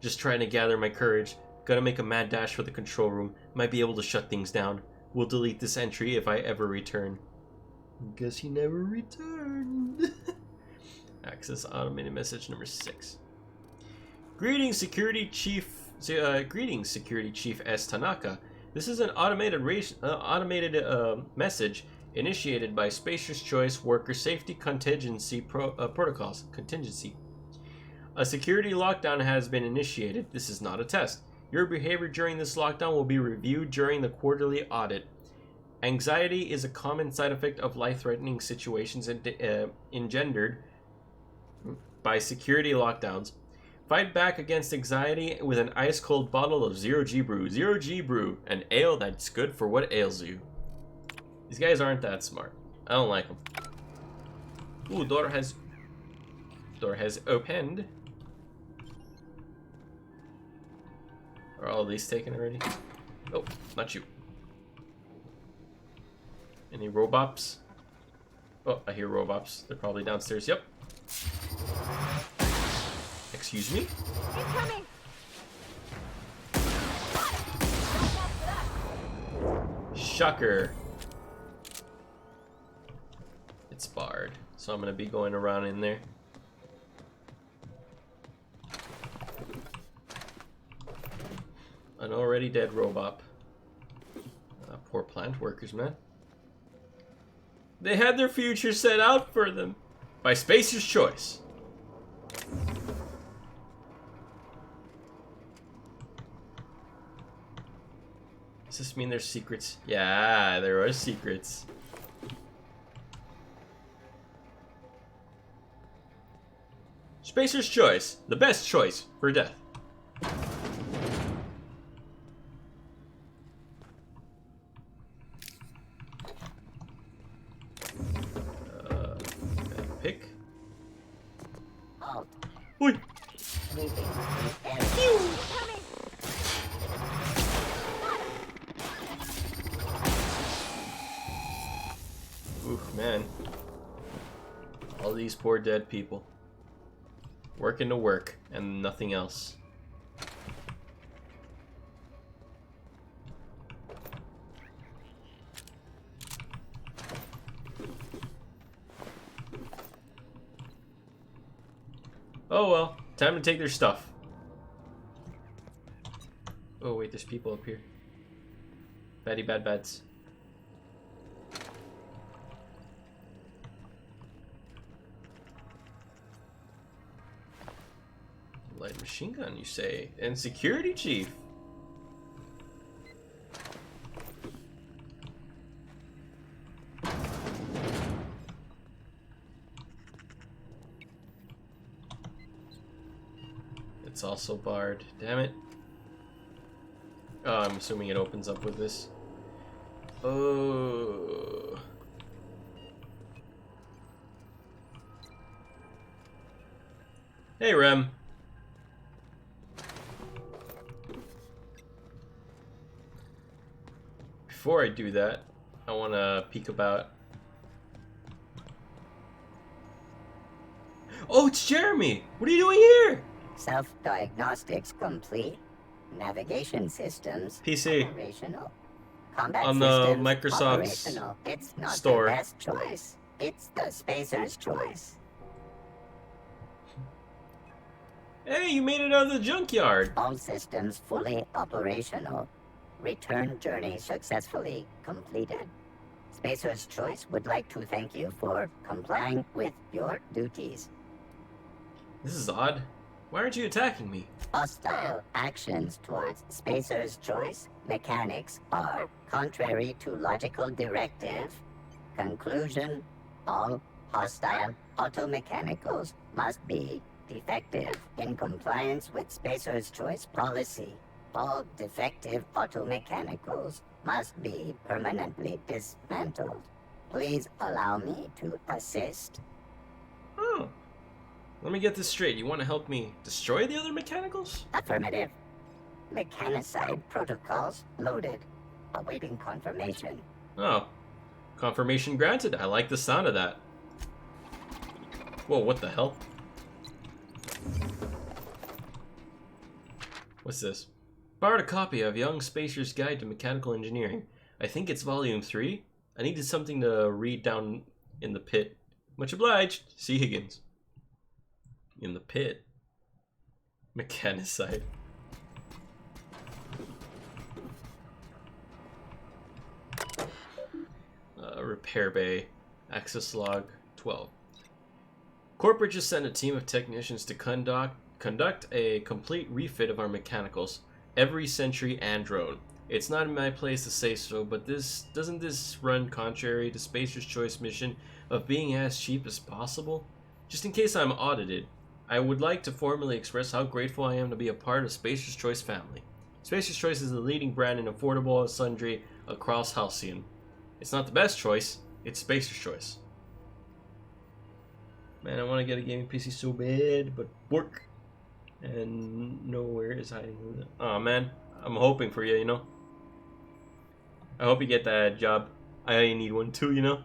A: Just trying to gather my courage. Gotta make a mad dash for the control room. Might be able to shut things down. We'll delete this entry if I ever return. Guess he never returned. Access automated message number 6. Greetings, Security Chief. Greetings, Security Chief S. Tanaka. This is an automated message initiated by Spacer's Choice Worker Safety Contingency Protocols. Contingency. A security lockdown has been initiated. This is not a test. Your behavior during this lockdown will be reviewed during the quarterly audit. Anxiety is a common side effect of life-threatening situations engendered by security lockdowns. Fight back against anxiety with an ice-cold bottle of Zero G Brew. Zero G Brew, an ale that's good for what ails you. These guys aren't that smart. I don't like them. Ooh, door has opened. Are all these taken already? Oh, not you. Any robots? Oh, I hear robots. They're probably downstairs. Yep. Excuse me?
B: Incoming!
A: Shocker. It's barred, so I'm gonna be going around in there. An already dead robot. Poor plant workers, man. They had their future set out for them by Spacer's Choice. Does this mean there's secrets? Yeah, there are secrets. Spacer's Choice, the best choice for death. Pick.
E: Halt.
A: Oi.
E: Leaving the area.
B: Incoming!
A: Oof, man. All these poor dead people. Working to work and nothing else. Oh well, time to take their stuff. Oh wait, there's people up here. Fatty bad bads. Light machine gun, you say? And security chief. It's also barred. Damn it. Oh, I'm assuming it opens up with this. Oh. Hey, Rem. Before I do that, I want to peek about. Oh, it's Jeremy! What are you doing here?
E: Self-diagnostics complete. Navigation systems
A: PC.
E: operational. Combat
A: On the
E: systems
A: Microsoft's
E: operational. It's not
A: store.
E: the best choice. It's the Spacer's Choice.
A: Hey, you made it out of the junkyard.
E: All systems fully operational. Return journey successfully completed. Spacer's Choice would like to thank you for complying with your duties.
A: This is odd. Why aren't you attacking me?
E: Hostile actions towards Spacer's Choice mechanics are contrary to logical directive. Conclusion: all hostile automechanicals must be defective in compliance with Spacer's Choice policy. All defective automechanicals must be permanently dismantled. Please allow me to assist.
A: Oh. Let me get this straight. You want to help me destroy the other mechanicals?
E: Affirmative. Mechanicide protocols loaded. Awaiting confirmation.
A: Oh. Confirmation granted. I like the sound of that. Whoa, what the hell? What's this? Borrowed a copy of Young Spacer's Guide to Mechanical Engineering. I think it's volume 3. I needed something to read down in the pit. Much obliged. C. Higgins. In the pit. Mechanicide. Repair bay. Access log 12. Corporate just sent a team of technicians to conduct a complete refit of our mechanicals. Every sentry and drone. It's not in my place to say so, but doesn't this run contrary to Spacer's Choice mission of being as cheap as possible? Just in case I'm audited, I would like to formally express how grateful I am to be a part of Spacer's Choice family. Spacer's Choice is the leading brand in affordable sundry across Halcyon. It's not the best choice, it's Spacer's Choice. Man, I want to get a gaming PC so bad, but work and nowhere is hiding. Oh man, I'm hoping for you, you know. I hope you get that job. I need one too, you know.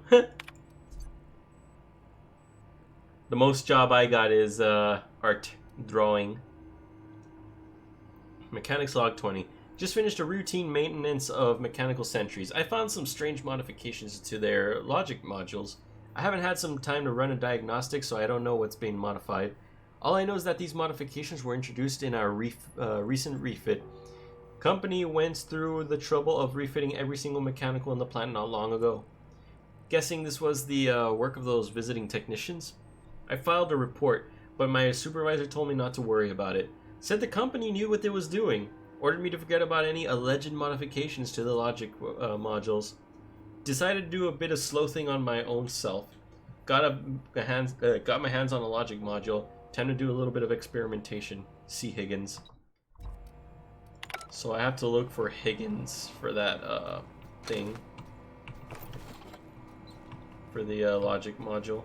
A: The most job I got is art drawing. Mechanics log 20. Just finished a routine maintenance of mechanical sentries. I found some strange modifications to their logic modules. I haven't had some time to run a diagnostic, so I don't know what's being modified. All I know is that these modifications were introduced in our recent refit. Company went through the trouble of refitting every single mechanical in the plant not long ago. Guessing this was the work of those visiting technicians? I filed a report, but my supervisor told me not to worry about it. Said the company knew what it was doing. Ordered me to forget about any alleged modifications to the logic modules. Decided to do a bit of slothing on my own self. Got my hands on a logic module. Time to do a little bit of experimentation. See Higgins. So I have to look for Higgins for that thing. For the logic module.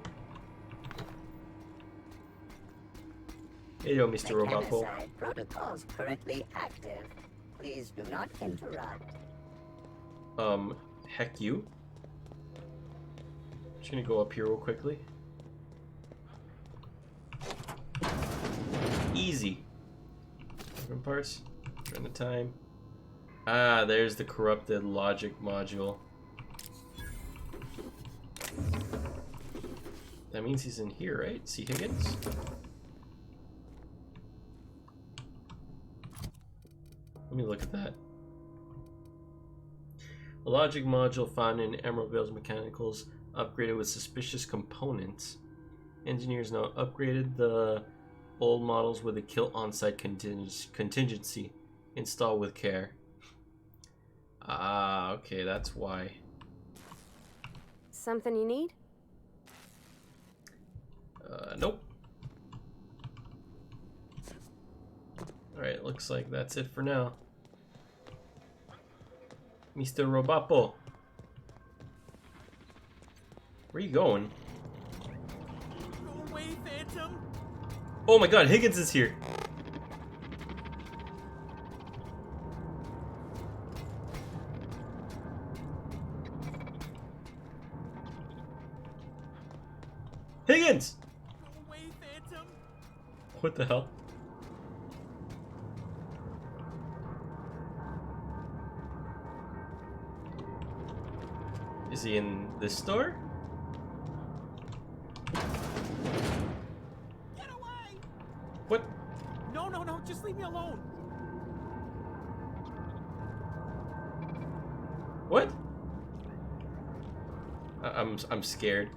A: Hey yo, Mr. Robot Pole.
E: Mechanicide protocols currently active. Please do not interrupt.
A: Heck you. Just gonna go up here real quickly. Easy. Open parts. Turn the time. Ah, there's the corrupted logic module. That means he's in here, right? See Higgins? Let me look at that. A logic module found in Emeraldville's mechanicals, upgraded with suspicious components. Engineers now upgraded the old models with a kill on-site contingency. Install with care. Ah, okay, that's why.
B: Something you need?
A: Nope. Alright, looks like that's it for now. Mr. Robapo. Where are you going?
D: Go away, Phantom!
A: Oh my god, Higgins is here! Higgins!
D: Go away, Phantom!
A: What the hell? Is he in this store?
D: Get away!
A: What?
D: No, no, no, just leave me alone!
A: What? I'm scared.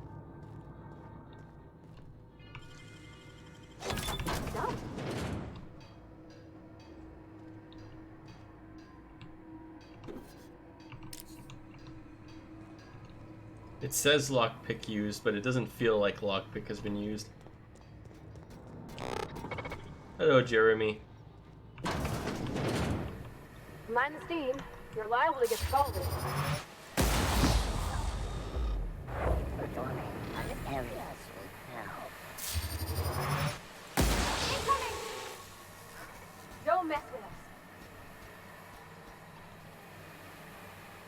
B: No.
A: It says lockpick used, but it doesn't feel like lockpick has been used. Hello, Jeremy.
B: Mind the steam. You're liable to get scalded.
E: Performing an area sweep now.
B: Incoming! Don't mess with us.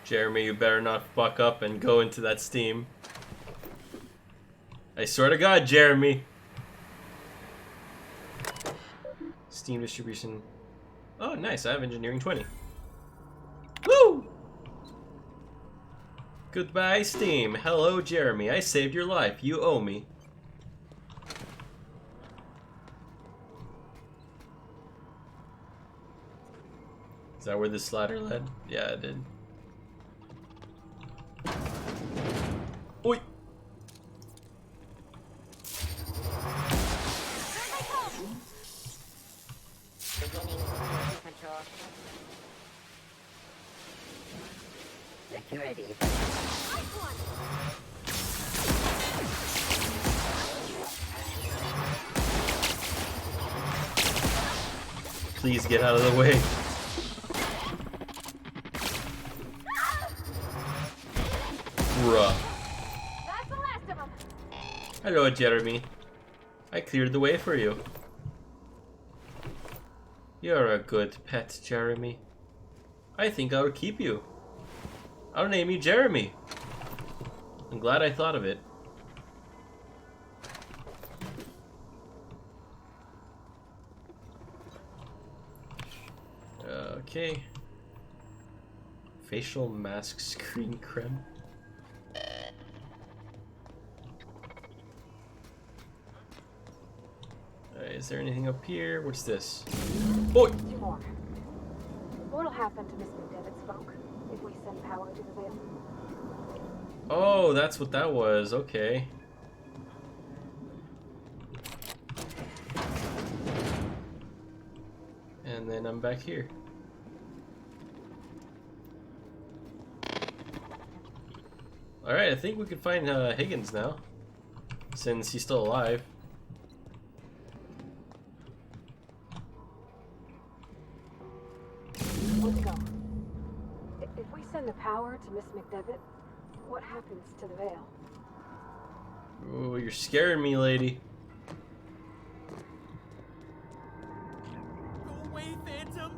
A: Jeremy, you better not fuck up and go into that steam. I swear to God, Jeremy. Steam distribution. Oh, nice. I have engineering 20. Woo! Goodbye, Steam. Hello, Jeremy. I saved your life. You owe me. Is that where this ladder led? Yeah, it did. Oi!
E: Beginning control. Security.
A: Please get out of the way. Bruh.
B: That's the last of them.
A: Hello, Jeremy. I cleared the way for you. You're a good pet, Jeremy. I think I'll keep you. I'll name you Jeremy. I'm glad I thought of it. Okay. Facial mask screen creme. Is there anything up here? What's this? Boy!
B: 2 more. What'll happen to Miss McDevitt's folk if we send power to the Veil?
A: Oh, that's what that was. Okay. And then I'm back here. Alright, I think we can find Higgins now. Since he's still alive.
B: Let's go. If we send the power to Miss McDevitt, what happens to the Veil?
A: Oh, you're scaring me, lady.
D: Go away, Phantom!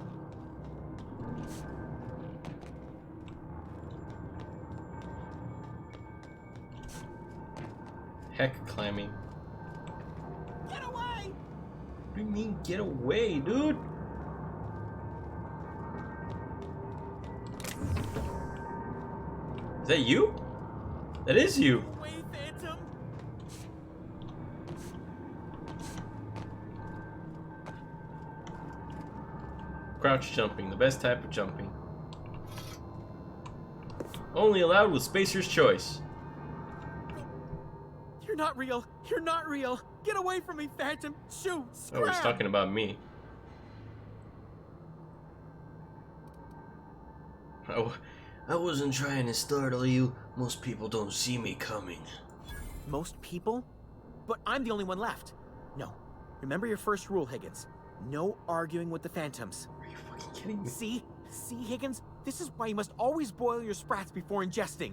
A: Heck climbing.
D: Get away!
A: What do you mean, get away, dude? Is that you? That is you.
D: Go away, Phantom!
A: Crouch jumping, the best type of jumping. Only allowed with Spacer's Choice.
D: You're not real! You're not real! Get away from me, Phantom! Shoot!
A: Oh, he's
D: Scram!
A: talking about me. Oh, I wasn't trying to startle you. Most people don't see me coming.
D: Most people? But I'm the only one left. No. Remember your first rule, Higgins. No arguing with the Phantoms.
A: Are you fucking kidding me?
D: See? See, Higgins? This is why you must always boil your sprats before ingesting.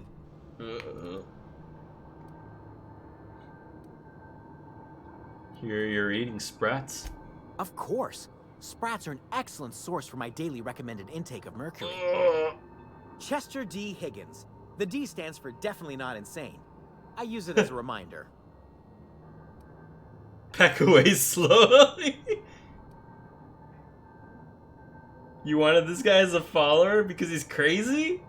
A: You're eating sprats?
D: Of course. Sprats are an excellent source for my daily recommended intake of mercury. Chester D. Higgins. The D stands for definitely not insane. I use it as a reminder.
A: Back away slowly. You wanted this guy as a follower because he's crazy?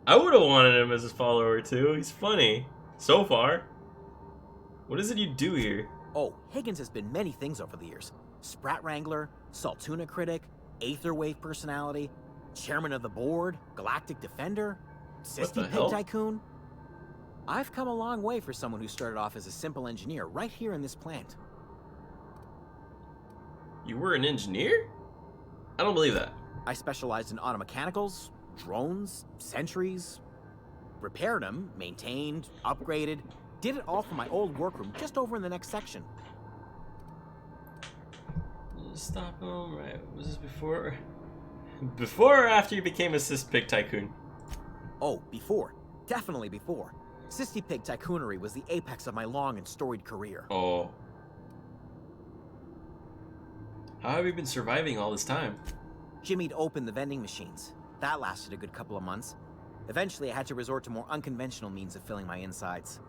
A: I would have wanted him as a follower too. He's funny. So far. What is it you do here?
D: Oh, Higgins has been many things over the years. Sprat Wrangler, Saltuna Critic, Aetherwave Personality, Chairman of the Board, Galactic Defender, Sisty Pig
A: hell?
D: Tycoon. I've come a long way for someone who started off as a simple engineer right here in this plant.
A: You were an engineer? I don't believe that.
D: I specialized in automechanicals, drones, sentries, repaired them, maintained, upgraded, did it all from my old workroom just over in the next section.
A: Stop him, right? Was this before? Before or after you became a Cis Pig Tycoon?
D: Oh, before. Definitely before. Sisty Pig Tycoonery was the apex of my long and storied career.
A: Oh. How have you been surviving all this time?
D: Jimmy'd opened the vending machines. That lasted a good couple of months. Eventually, I had to resort to more unconventional means of filling my insides.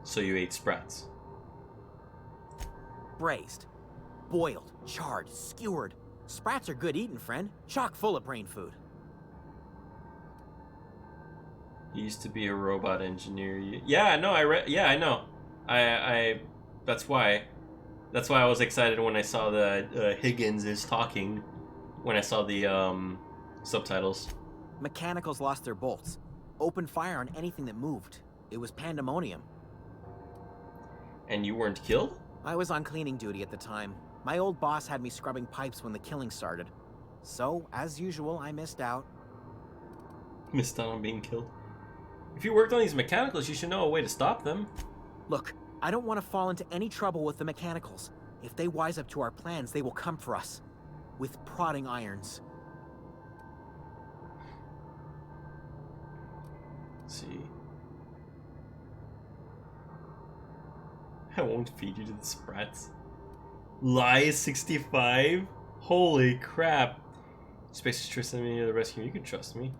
A: So you ate sprats.
D: Braised, boiled, charred, skewered. Sprats are good eating, friend. Chock full of brain food.
A: You used to be a robot engineer. Yeah, no, I know. I. That's why. That's why I was excited when I saw that Higgins is talking. When I saw the subtitles.
D: Mechanicals lost their bolts. Opened fire on anything that moved. It was pandemonium.
A: And you weren't killed?
D: I was on cleaning duty at the time. My old boss had me scrubbing pipes when the killing started. So, as usual, I missed out.
A: Missed out on being killed. If you worked on these mechanicals, you should know a way to stop them.
D: Look, I don't want to fall into any trouble with the mechanicals. If they wise up to our plans, they will come for us. With prodding irons.
A: Let's see. I won't feed you to the sprats. Lie 65? Holy crap. Space is trusting me to the rescue. You can trust me.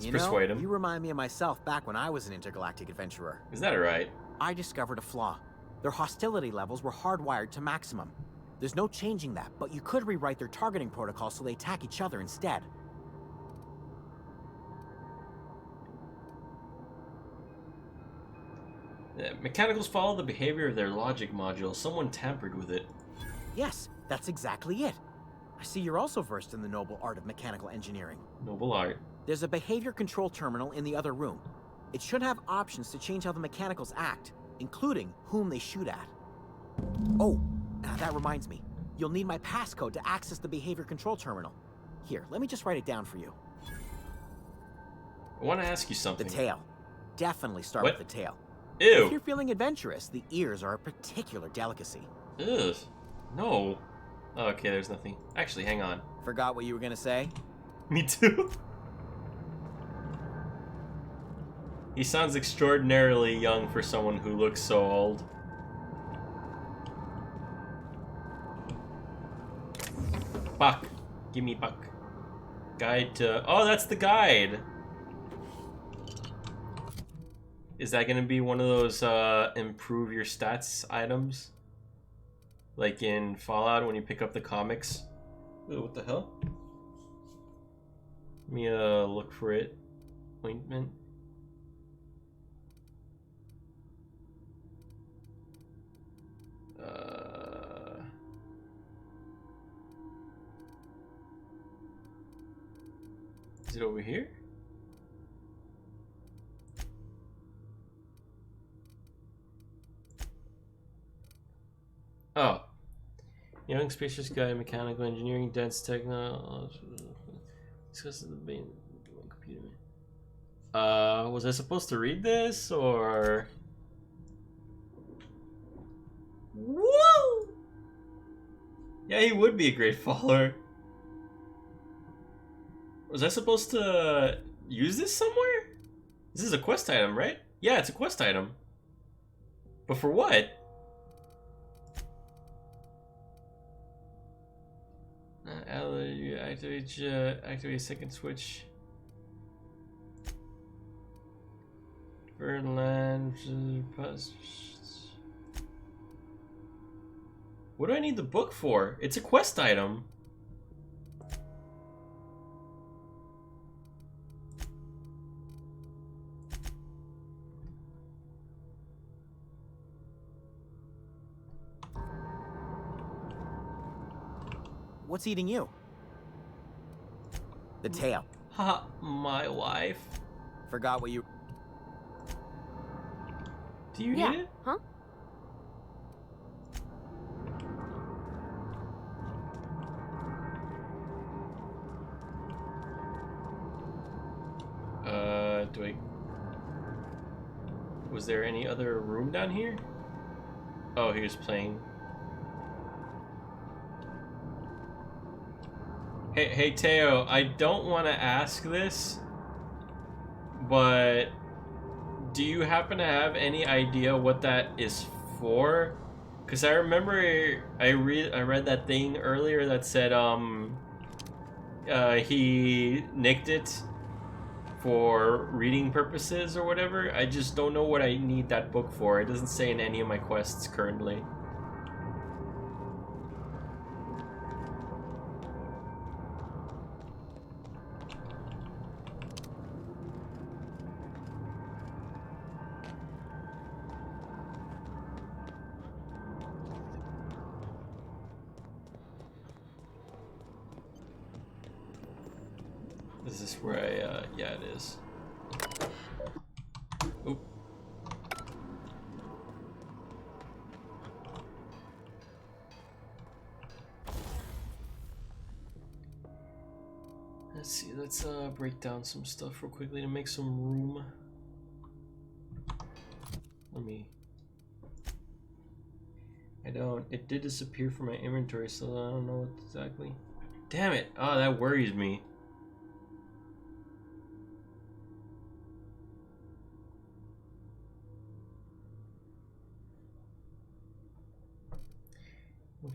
A: Let's persuade him.
D: You remind me of myself back when I was an intergalactic adventurer.
A: Is that right?
D: I discovered a flaw. Their hostility levels were hardwired to maximum. There's no changing that, but you could rewrite their targeting protocol so they attack each other instead.
A: Yeah, mechanicals follow the behavior of their logic module. Someone tampered with it.
D: Yes, that's exactly it. I see you're also versed in the noble art of mechanical engineering.
A: Noble art.
D: There's a behavior control terminal in the other room. It should have options to change how the mechanicals act, including whom they shoot at. Oh, that reminds me. You'll need my passcode to access the behavior control terminal. Here, let me just write it down for you.
A: I want to ask you something.
D: The tail. Definitely start
A: What?
D: with the tail.
A: Ew.
D: If you're feeling adventurous, the ears are a particular delicacy.
A: Ugh. No. Oh, okay, there's nothing. Actually, hang on.
D: Forgot what you were gonna say?
A: Me too. He sounds extraordinarily young for someone who looks so old. Buck. Give me Buck. Guide to... Oh, that's the guide! Is that gonna be one of those improve your stats items? Like in Fallout when you pick up the comics? Ooh, what the hell? Let me look for it. Ointment. Is it over here? Oh. Young, spacious guy, mechanical engineering, dense technology. Discusses the main computer. Was I supposed to read this or? Woo! Yeah, he would be a great follower. Was I supposed to use this somewhere? This is a quest item, right? Yeah, it's a quest item. But for what? Activate second switch. Fernland. What do I need the book for? It's a quest item.
D: What's eating you? The tail.
A: Ha, my wife.
D: Forgot what you...
A: Do you
B: Yeah.
A: need it?
B: Huh?
A: Do I... Was there any other room down here? Oh, he was playing. Hey, Teo, I don't want to ask this, but do you happen to have any idea what that is for? Because I remember I read that thing earlier that said he nicked it for reading purposes or whatever. I just don't know what I need that book for. It doesn't say in any of my quests currently. Is this where I, yeah, it is. Oop. Let's see, let's break down some stuff real quickly to make some room. Let me... it did disappear from my inventory, so I don't know what exactly. Damn it! Oh, that worries me.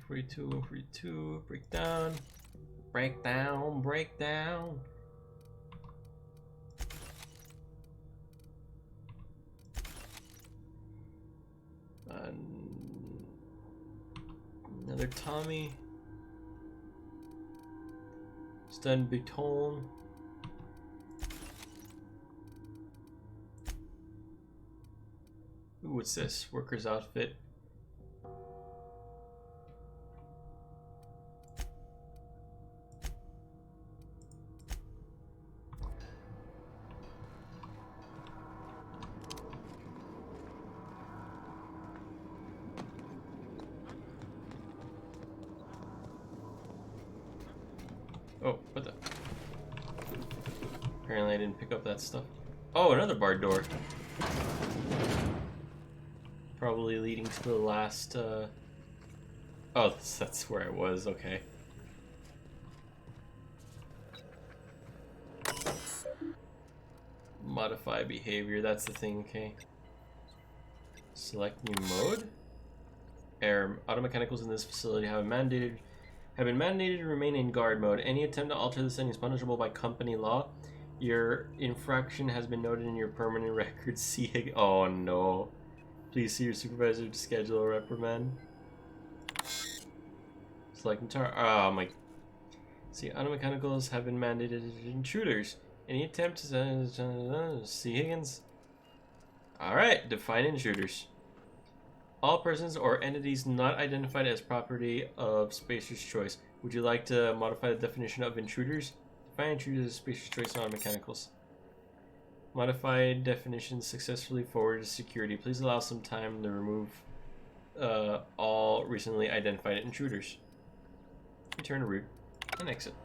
A: $142, $142, break down. Break down, break down. Another Tommy. Stun Baton. Ooh, what's this? Worker's outfit. Oh, what the? Apparently I didn't pick up that stuff. Oh, another barred door. Probably leading to the last, Oh, that's where I was, okay. Modify behavior, that's the thing, okay. Select new mode. Auto mechanicals in this facility have been mandated to remain in guard mode. Any attempt to alter the setting is punishable by company law. Your infraction has been noted in your permanent record. See, oh no. Please see your supervisor to schedule a reprimand. Select entire. Oh my. See, auto mechanicals have been mandated as intruders. Any attempt to see Higgins. Alright, define intruders. All persons or entities not identified as property of Spacer's choice. Would you like to modify the definition of intruders? Define intruders as Spacer's choice on mechanicals. Modified definition successfully forwarded to security. Please allow some time to remove all recently identified intruders. Return to route and exit.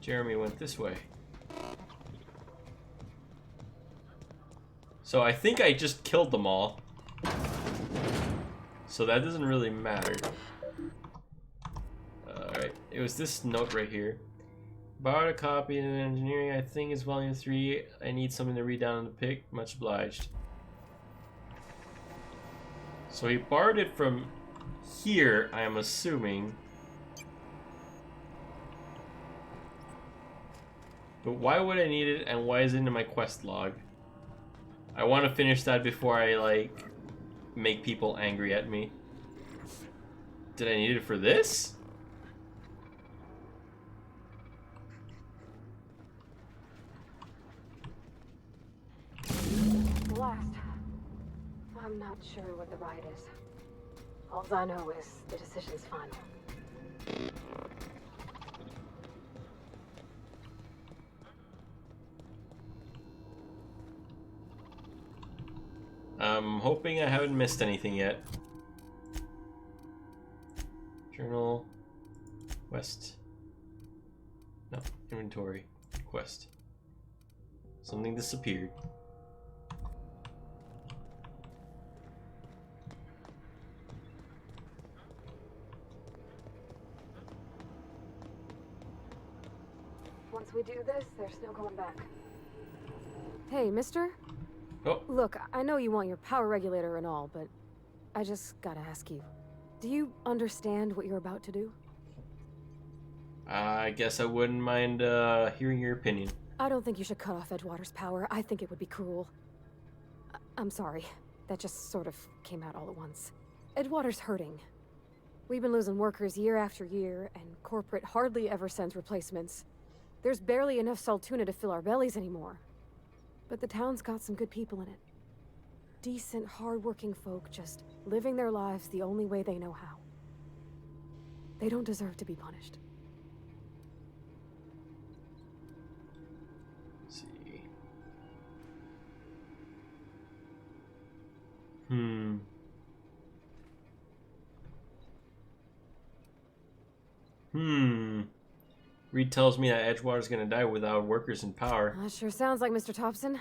A: Jeremy went this way. So I think I just killed them all. So that doesn't really matter. Alright, it was this note right here. Borrowed a copy in engineering, I think it's volume 3. I need something to read down in the pic. Much obliged. So he borrowed it from here, I am assuming. But why would I need it, and why is it in my quest log? I want to finish that before I, like, make people angry at me. Did I need it for this?
B: Blast. I'm not sure what the ride is. All I know is the decision's final.
A: I'm hoping I haven't missed anything yet. Journal. Quest. No. Inventory. Quest. Something disappeared.
B: Once we do this, there's no going back. Hey, mister?
A: Oh.
B: Look, I know you want your power regulator and all, but I just gotta ask you. Do you understand what you're about to do?
A: I guess I wouldn't mind hearing your opinion.
B: I don't think you should cut off Edgewater's power. I think it would be cruel. I'm sorry. That just sort of came out all at once. Edgewater's hurting. We've been losing workers year after year, and corporate hardly ever sends replacements. There's barely enough Saltuna to fill our bellies anymore. But the town's got some good people in it. decent, hard-working folk just living their lives the only way they know how. They don't deserve to be punished.
A: Let's see. Reed tells me that Edgewater's gonna die without workers in power.
B: That sure sounds like Mr. Thompson.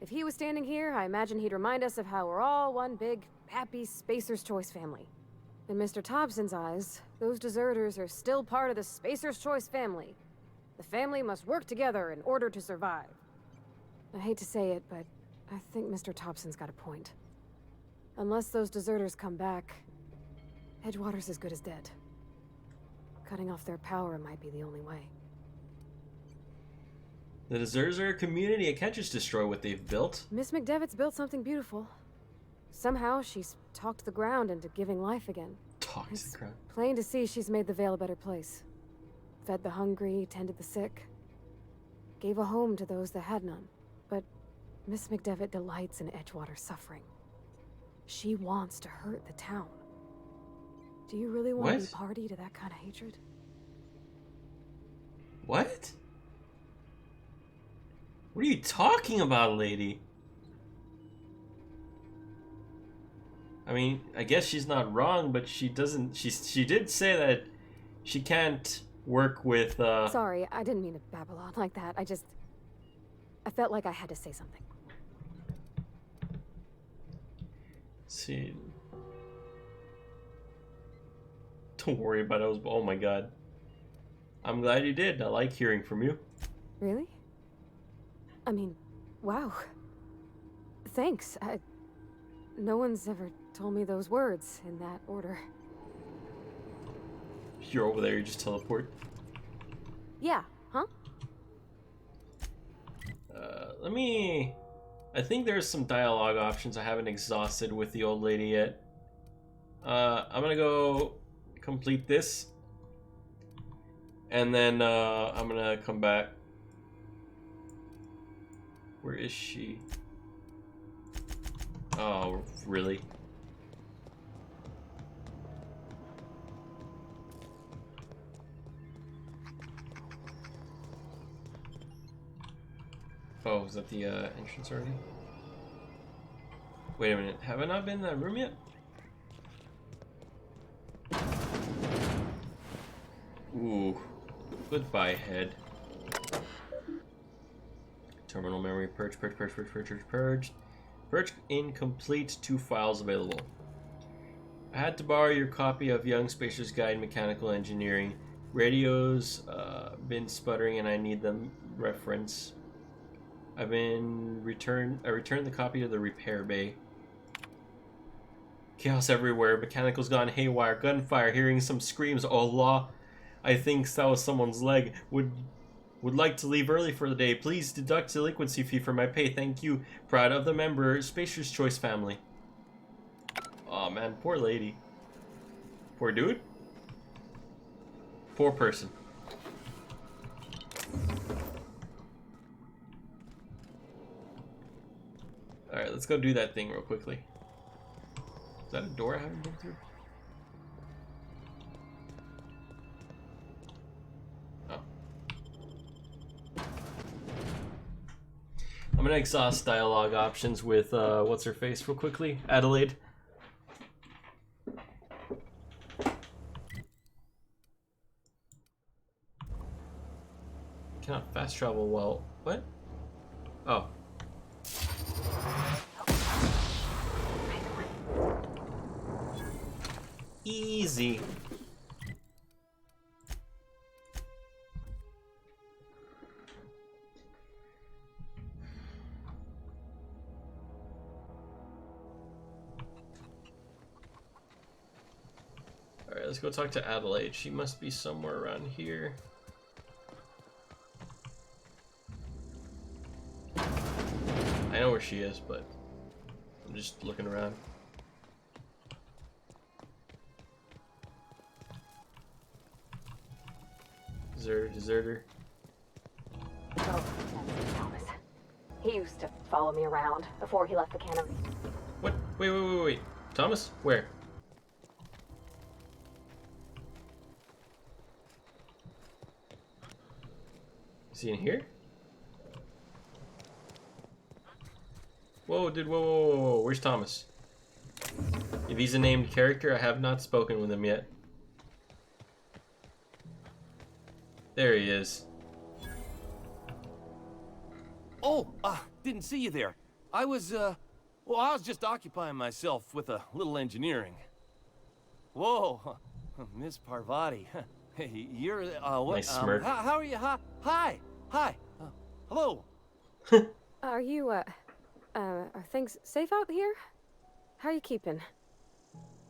B: If he was standing here, I imagine he'd remind us of how we're all one big, happy Spacer's Choice family. In Mr. Thompson's eyes, those deserters are still part of the Spacer's Choice family. The family must work together in order to survive. I hate to say it, but I think Mr. Thompson's got a point. Unless those deserters come back, Edgewater's as good as dead. Cutting off their power might be the only way.
A: The deserters are a community. I can't just destroy what they've built.
B: Miss McDevitt's built something beautiful. Somehow she's talked the ground into giving life again.
A: Toxic ground.
B: Plain to see she's made the Vale a better place. Fed the hungry, tended the sick. Gave a home to those that had none. But Miss McDevitt delights in Edgewater's suffering. She wants to hurt the town. Do you really want to be party to that kind of hatred?
A: What? What are you talking about, lady? I mean, I guess she's not wrong, but she doesn't. She did say that she can't work with.
B: Sorry, I didn't mean to babble on like that. I felt like I had to say something.
A: Let's see. Don't worry about it. Oh my god. I'm glad you did. I like hearing from you.
B: Really? I mean, wow. Thanks. No one's ever told me those words in that order.
A: You're over there, you just teleport.
B: Yeah, huh?
A: I think there's some dialogue options I haven't exhausted with the old lady yet. I'm gonna go complete this. And then I'm gonna come back. Where is she? Oh, really? Oh, is that the entrance already? Wait a minute, have I not been in that room yet? Ooh, goodbye, head. Terminal memory purge. Purge incomplete. 2 files available. I had to borrow your copy of Young Spacer's Guide Mechanical Engineering. Radio's been sputtering and I need them reference. I returned the copy to the repair bay. Chaos everywhere. Mechanical's gone haywire. Gunfire. Hearing some screams. Oh, Allah. I think that was someone's leg. Would like to leave early for the day. Please deduct delinquency fee from my pay. Thank you. Proud of the member. Spacer's Choice family. Aw, man. Poor lady. Poor dude. Poor person. Alright, let's go do that thing real quickly. Is that a door I haven't been through? Oh. I'm gonna exhaust dialogue options with, what's her face real quickly? Adelaide. Cannot fast travel while... What? Oh. Easy. Alright, let's go talk to Adelaide. She must be somewhere around here. I know where she is, but I'm just looking around.
B: Oh, Thomas. He used to follow me around before he left the cannery.
A: What? Wait. Thomas? Where? Is he in here? Whoa, dude, whoa. Where's Thomas? If he's a named character, I have not spoken with him yet. There he is.
F: Oh, didn't see you there. I was just occupying myself with a little engineering. Whoa, Miss Parvati. Hey, you're, what?
A: Nice smirk.
F: How are you? Hi. Hello.
B: Are you, are things safe out here? How are you keeping?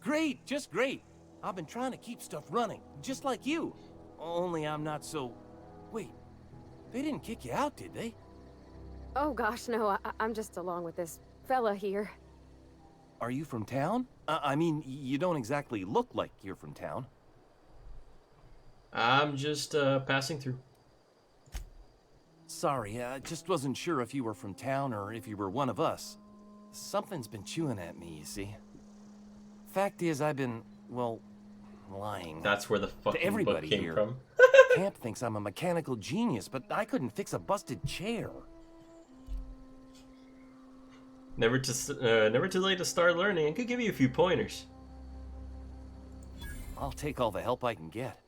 F: Great, just great. I've been trying to keep stuff running, just like you. Only I'm not so... Wait, they didn't kick you out, did they?
B: Oh gosh, no, I'm just along with this fella here.
F: Are you from town? I mean, you don't exactly look like you're from town.
A: I'm just, passing through.
F: Sorry, I just wasn't sure if you were from town or if you were one of us. Something's been chewing at me, you see. Fact is, I've been, well, lying.
A: That's where the fucking book came
F: here.
A: from.
F: Camp thinks I'm a mechanical genius, but I couldn't fix a busted chair.
A: Never too late to start learning. I could give you a few pointers.
F: I'll take all the help I can get.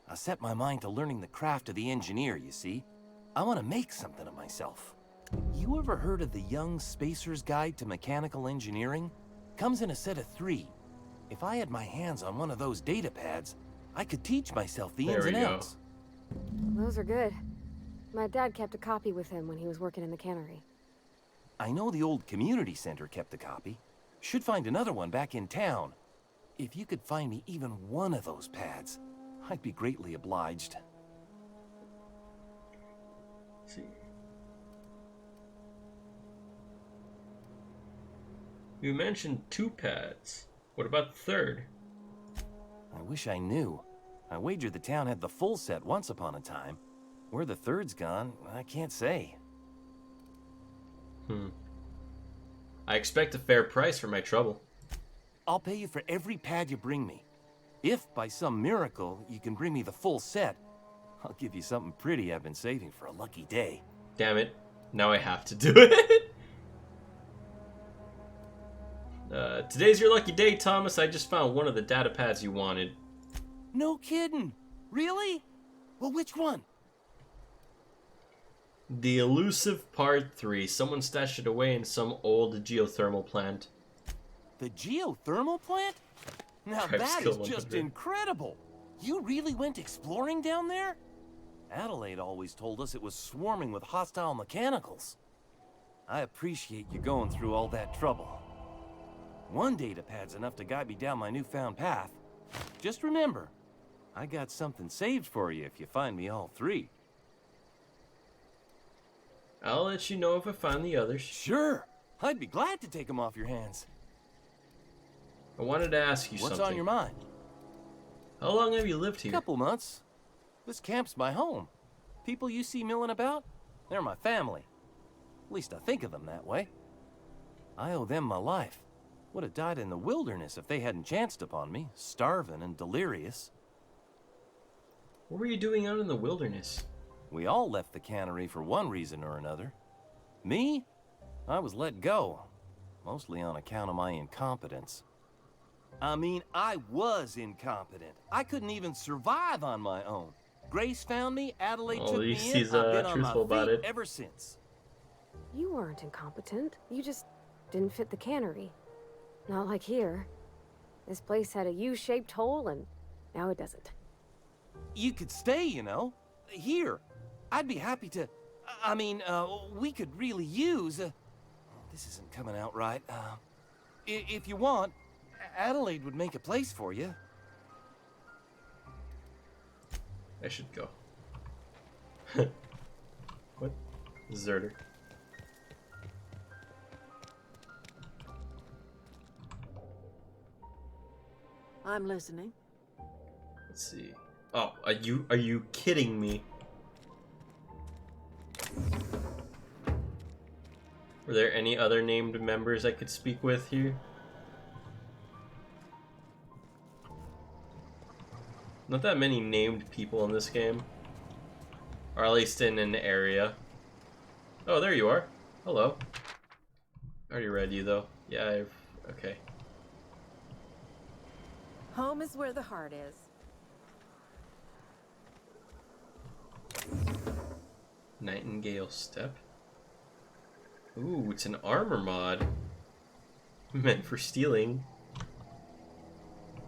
F: I set my mind to learning the craft of the engineer, you see. I want to make something of myself. You ever heard of the Young Spacer's Guide to Mechanical Engineering? Comes in a set of 3. If I had my hands on one of those data pads, I could teach myself the ins and outs.
B: Those are good. My dad kept a copy with him when he was working in the cannery.
F: I know the old community center kept a copy. Should find another one back in town. If you could find me even one of those pads, I'd be greatly obliged.
A: Let's see. You mentioned 2 pads. What about the third?
F: I wish I knew. I wager the town had the full set once upon a time. Where the third's gone, I can't say.
A: I expect a fair price for my trouble.
F: I'll pay you for every pad you bring me. If, by some miracle, you can bring me the full set, I'll give you something pretty I've been saving for a lucky day.
A: Damn it. Now I have to do it. Today's your lucky day, Thomas. I just found one of the data pads you wanted.
F: No kidding. Really? Well, which one?
A: The elusive part 3. Someone stashed it away in some old geothermal plant.
F: The geothermal plant? Now
A: Prep
F: that
A: skill
F: is just
A: 100.
F: incredible. You really went exploring down there? Adelaide always told us it was swarming with hostile mechanicals. I appreciate you going through all that trouble. One data pad's enough to guide me down my newfound path. Just remember, I got something saved for you if you find me all 3.
A: I'll let you know if I find the others.
F: Sure. I'd be glad to take them off your hands.
A: I wanted to ask you
F: What's
A: something.
F: on your mind?
A: How long have you lived here?
F: Couple months. This camp's my home. People you see milling about, they're my family. At least I think of them that way. I owe them my life. Would have died in the wilderness if they hadn't chanced upon me, starving and delirious.
A: What were you doing out in the wilderness?
F: We all left the cannery for one reason or another. Me? I was let go, mostly on account of my incompetence. I mean, I was incompetent. I couldn't even survive on my own. Grace found me, Adelaide
A: Well,
F: took
A: at
F: me
A: least
F: in,
A: he's,
F: I've been on my
A: truthful about
F: feet
A: it.
F: ever since.
B: You weren't incompetent. You just didn't fit the cannery. Not like here. This place had a U-shaped hole, and now it doesn't.
F: You could stay, you know. Here. I'd be happy to... I mean, we could really use... this isn't coming out right. If you want, Adelaide would make a place for you.
A: I should go. What? Deserter.
G: I'm listening.
A: Let's see. Oh, are you kidding me? Were there any other named members I could speak with here? Not that many named people in this game. Or at least in an area. Oh, there you are. Hello. I already read you, though. Yeah, okay.
G: Home is where the heart is.
A: Nightingale Step. Ooh, it's an armor mod. Meant for stealing.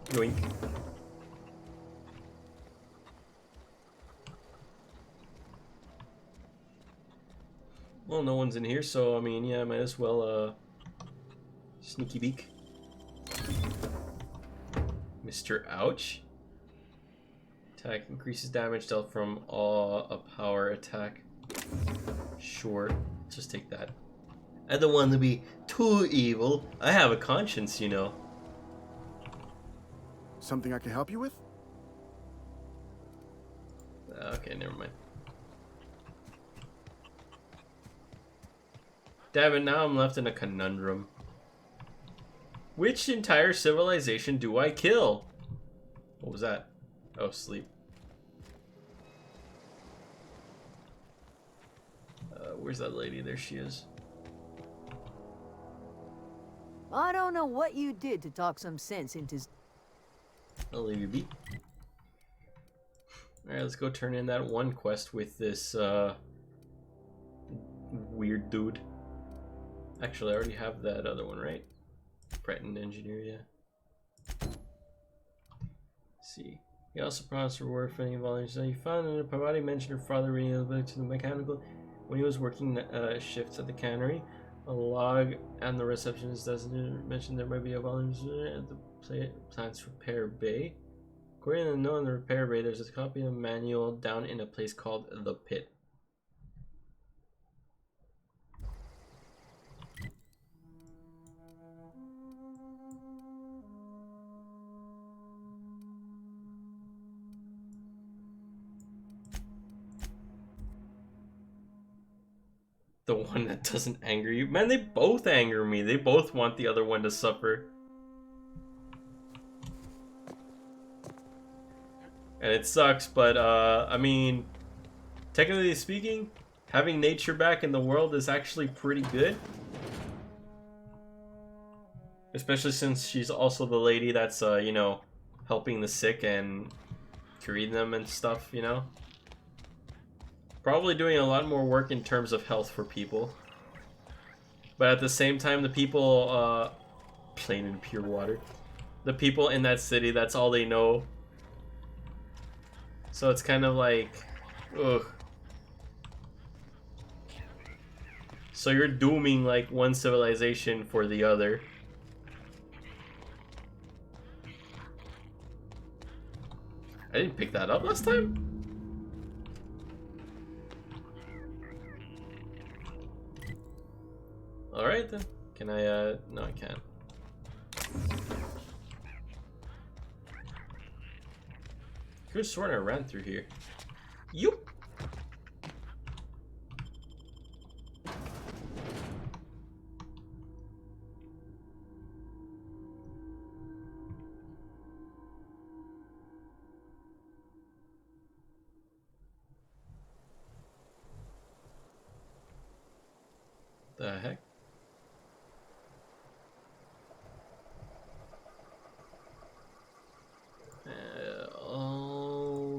A: Yoink. Well, no one's in here, so I mean, yeah, I might as well, sneaky beak. Mr. Ouch. Attack increases damage dealt from a power attack. Sure, just take that. I don't want to be too evil. I have a conscience, you know.
H: Something I can help you with?
A: Okay, never mind. Damn it, now I'm left in a conundrum. Which entire civilization do I kill? What was that? Oh, sleep. Where's that lady? There she is.
I: I don't know what you did to talk some sense into...
A: I'll leave you be. Alright, let's go turn in that one quest with this, weird dude. Actually, I already have that other one, right? Breton engineer, yeah. Let's see. He also promised reward for any volumes. Now, you found that Parvati mentioned her father reading a book to the mechanical when he was working shifts at the cannery. A log and the receptionist doesn't mention there might be a volume at the plant's repair bay. According to the note in the repair bay, there's a copy of a manual down in a place called the Pit. The one that doesn't anger you? Man, they both anger me. They both want the other one to suffer. And it sucks, but, I mean, technically speaking, having nature back in the world is actually pretty good. Especially since she's also the lady that's, you know, helping the sick and curing them and stuff, you know? Probably doing a lot more work in terms of health for people. But at the same time, the people, plain and pure water. The people in that city, that's all they know. So it's kind of like, ugh. So you're dooming, like, one civilization for the other. I didn't pick that up last time? Alright then. Can I, no I can't. Could have sworn I ran through here. Yoop! The heck?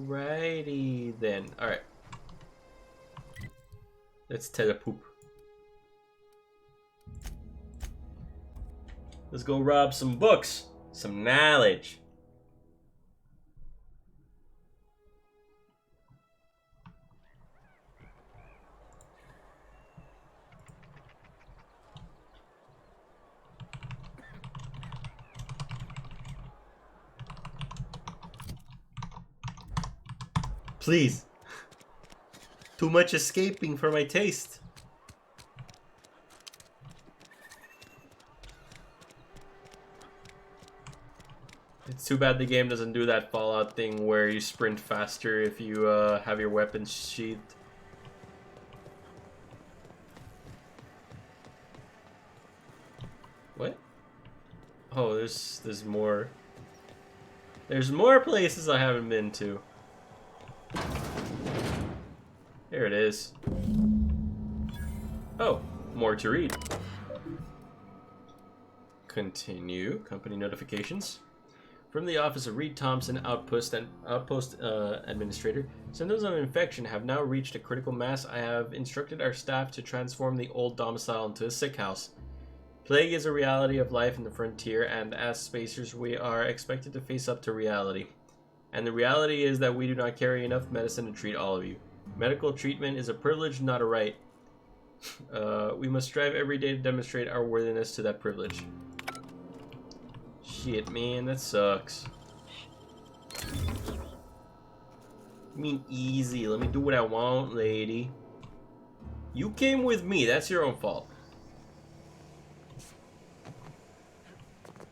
A: Alrighty then. Alright. Let's telepoop. Let's go rob some books. Some knowledge. Please. Too much escaping for my taste. It's too bad the game doesn't do that Fallout thing where you sprint faster if you have your weapons sheathed. What? Oh, there's more. There's more places I haven't been to. There it is. Oh, more to read. Continue. Company notifications. From the office of Reed Thompson, Outpost Administrator. Symptoms of infection have now reached a critical mass. I have instructed our staff to transform the old domicile into a sick house. Plague is a reality of life in the frontier, and as spacers, we are expected to face up to reality. And the reality is that we do not carry enough medicine to treat all of you. Medical treatment is a privilege, not a right. We must strive every day to demonstrate our worthiness to that privilege. Shit, man, that sucks. I mean, easy. Let me do what I want, lady. You came with me. That's your own fault.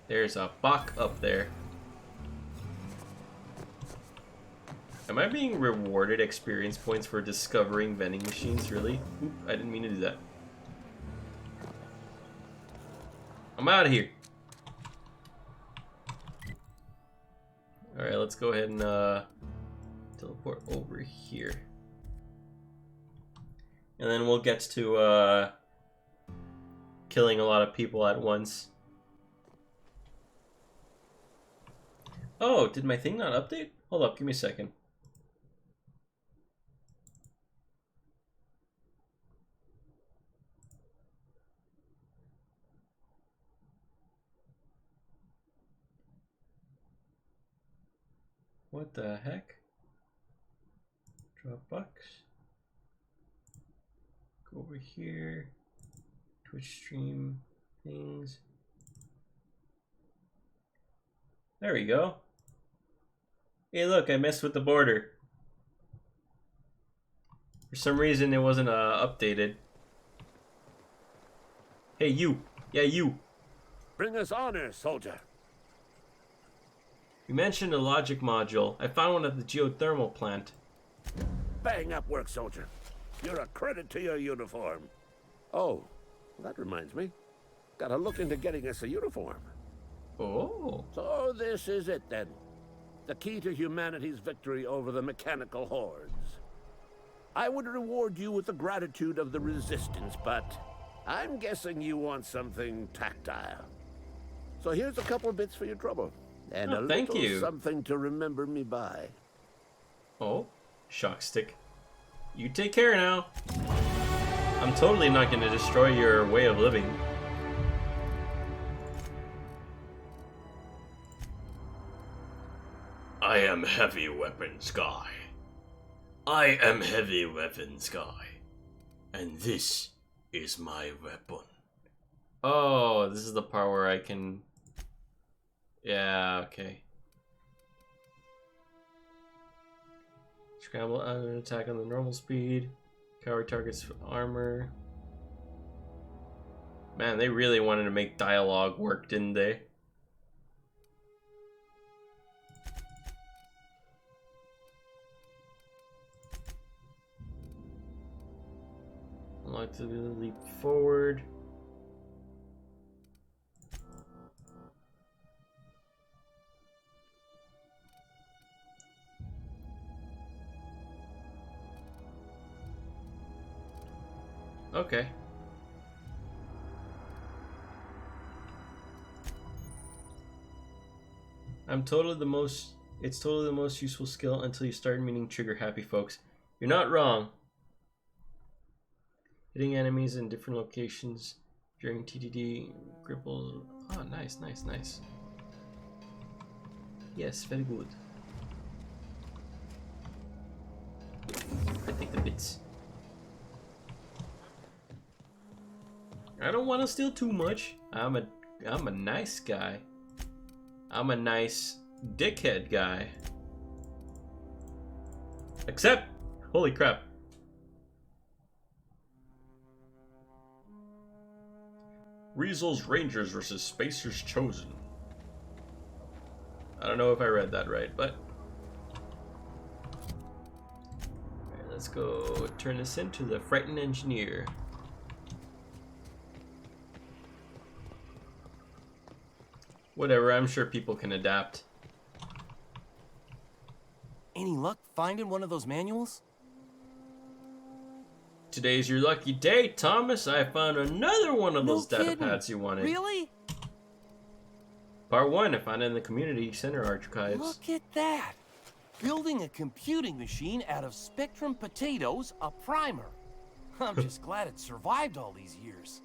A: There's a buck up there. Am I being rewarded experience points for discovering vending machines, really? Oop, I didn't mean to do that. I'm out of here. Alright, let's go ahead and teleport over here. And then we'll get to killing a lot of people at once. Oh, did my thing not update? Hold up, give me a second. What the heck? Dropbox. Go over here. Twitch stream things. There we go. Hey, look, I messed with the border. For some reason, it wasn't updated. Hey, you. Yeah, you.
H: Bring us honor, soldier.
A: You mentioned a logic module. I found one at the geothermal plant.
H: Bang up work, soldier. You're a credit to your uniform. Oh, that reminds me. Gotta look into getting us a uniform.
A: Oh.
H: So this is it then. The key to humanity's victory over the mechanical hordes. I would reward you with the gratitude of the resistance, but I'm guessing you want something tactile. So here's a couple of bits for your trouble. And a little something to remember me by.
A: Oh, shock stick. You take care now. I'm totally not going to destroy your way of living. I am heavy weapons guy. I am heavy weapons guy. And this is my weapon. Oh, this is the part where I can... Yeah, okay. Scramble out an attack on the normal speed. Cover targets armor. Man, they really wanted to make dialogue work, didn't they? Unlock to leap forward. Okay. It's totally the most useful skill until you start meeting trigger happy folks. You're not wrong. Hitting enemies in different locations during TTD gripple. Oh, nice, nice, nice. Yes, very good. I take the bits. I don't want to steal too much. I'm a nice guy. I'm a nice dickhead guy. Except, holy crap. Riesel's Rangers versus Spacer's Chosen. I don't know if I read that right, but... Alright, let's go turn this into the Frightened Engineer. Whatever, I'm sure people can adapt.
F: Any luck finding one of those manuals?
A: Today's your lucky day, Thomas. I found another one of those data
F: kidding.
A: pads you wanted.
F: Really?
A: Part 1, I found it in the community center archives.
F: Look at that! Building a computing machine out of Spectrum potatoes, a primer. I'm just glad it survived all these years.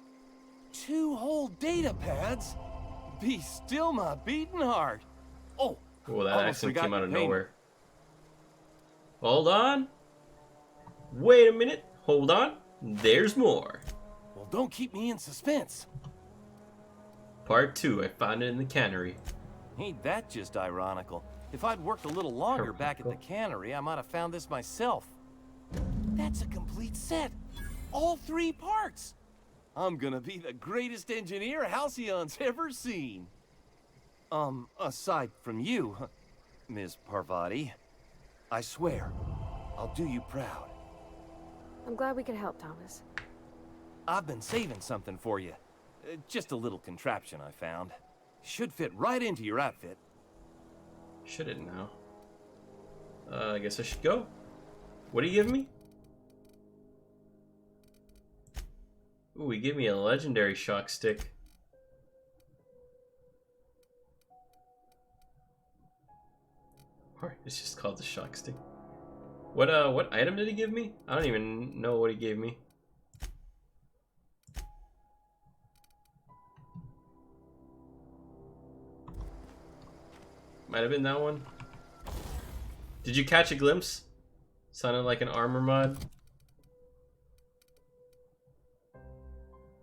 F: 2 whole data pads? Be still my beating heart. Oh,
A: Oh, that
F: almost
A: accent
F: forgot
A: came out
F: your
A: of
F: payment.
A: nowhere. Hold on. Wait a minute. Hold on. There's more.
F: Well, don't keep me in suspense.
A: Part 2, I found it in the cannery.
F: Ain't that just ironical? If I'd worked a little longer back at the cannery, I might have found this myself. That's a complete set. All 3 parts. I'm gonna be the greatest engineer Halcyon's ever seen. Aside from you, Ms. Parvati, I swear, I'll do you proud.
B: I'm glad we could help, Thomas.
F: I've been saving something for you. Just a little contraption I found. Should fit right into your outfit.
A: Should it now? I guess I should go. What do you give me? Ooh, he gave me a legendary shock stick. Or it's just called the shock stick. What item did he give me? I don't even know what he gave me. Might have been that one. Did you catch a glimpse? Sounded like an armor mod.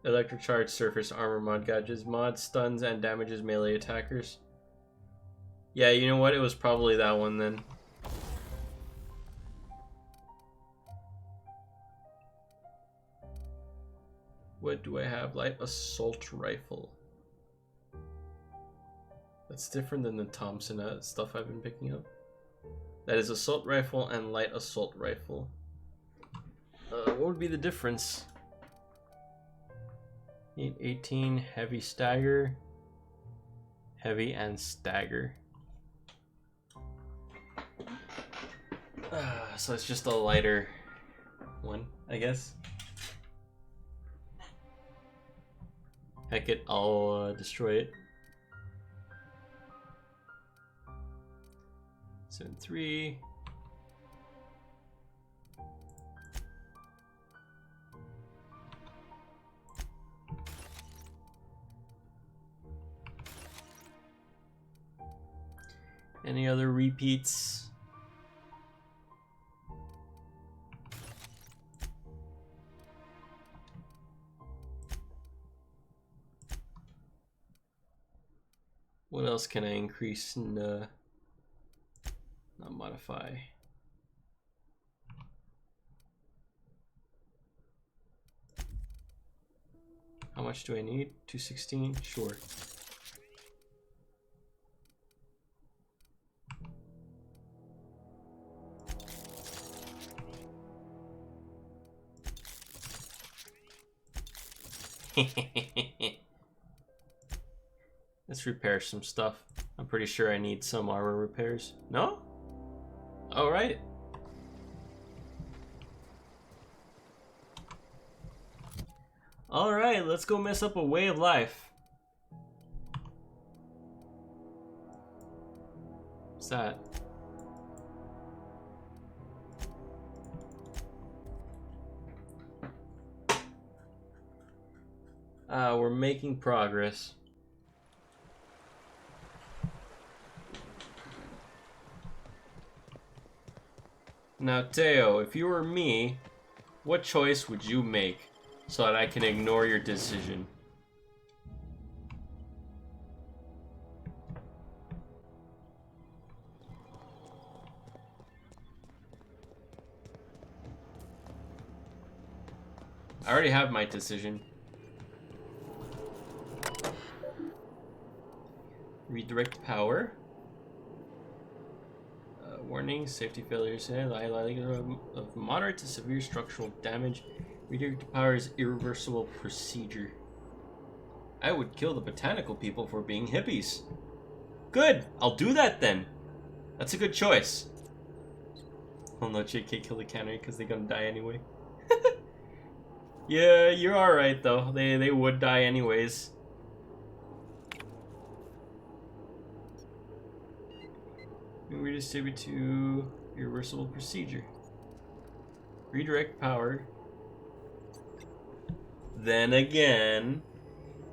A: Electric charge surface armor mod gadgets. Mod stuns and damages melee attackers. Yeah, you know what? It was probably that one then. What do I have? Light assault rifle. That's different than the Thompson stuff I've been picking up. That is assault rifle and light assault rifle. What would be the difference? 18 heavy stagger, heavy and stagger. So it's just a lighter one, I guess. Heck it, I'll destroy it. 7-3. Any other repeats? What else can I increase and not modify? How much do I need? 216? Sure. Let's repair some stuff. I'm pretty sure I need some armor repairs. No? Alright. Alright, let's go mess up a way of life. What's that? We're making progress. Now, Teo, if you were me, what choice would you make so that I can ignore your decision? I already have my decision. Redirect power. Warning, safety failures. Of moderate to severe structural damage. Redirect power is irreversible procedure. I would kill the botanical people for being hippies. Good, I'll do that then. That's a good choice. Oh no, JK, kill the cannery because they're gonna die anyway. Yeah, you're alright though. They would die anyways. Redistribute to irreversible procedure. Redirect power. Then again,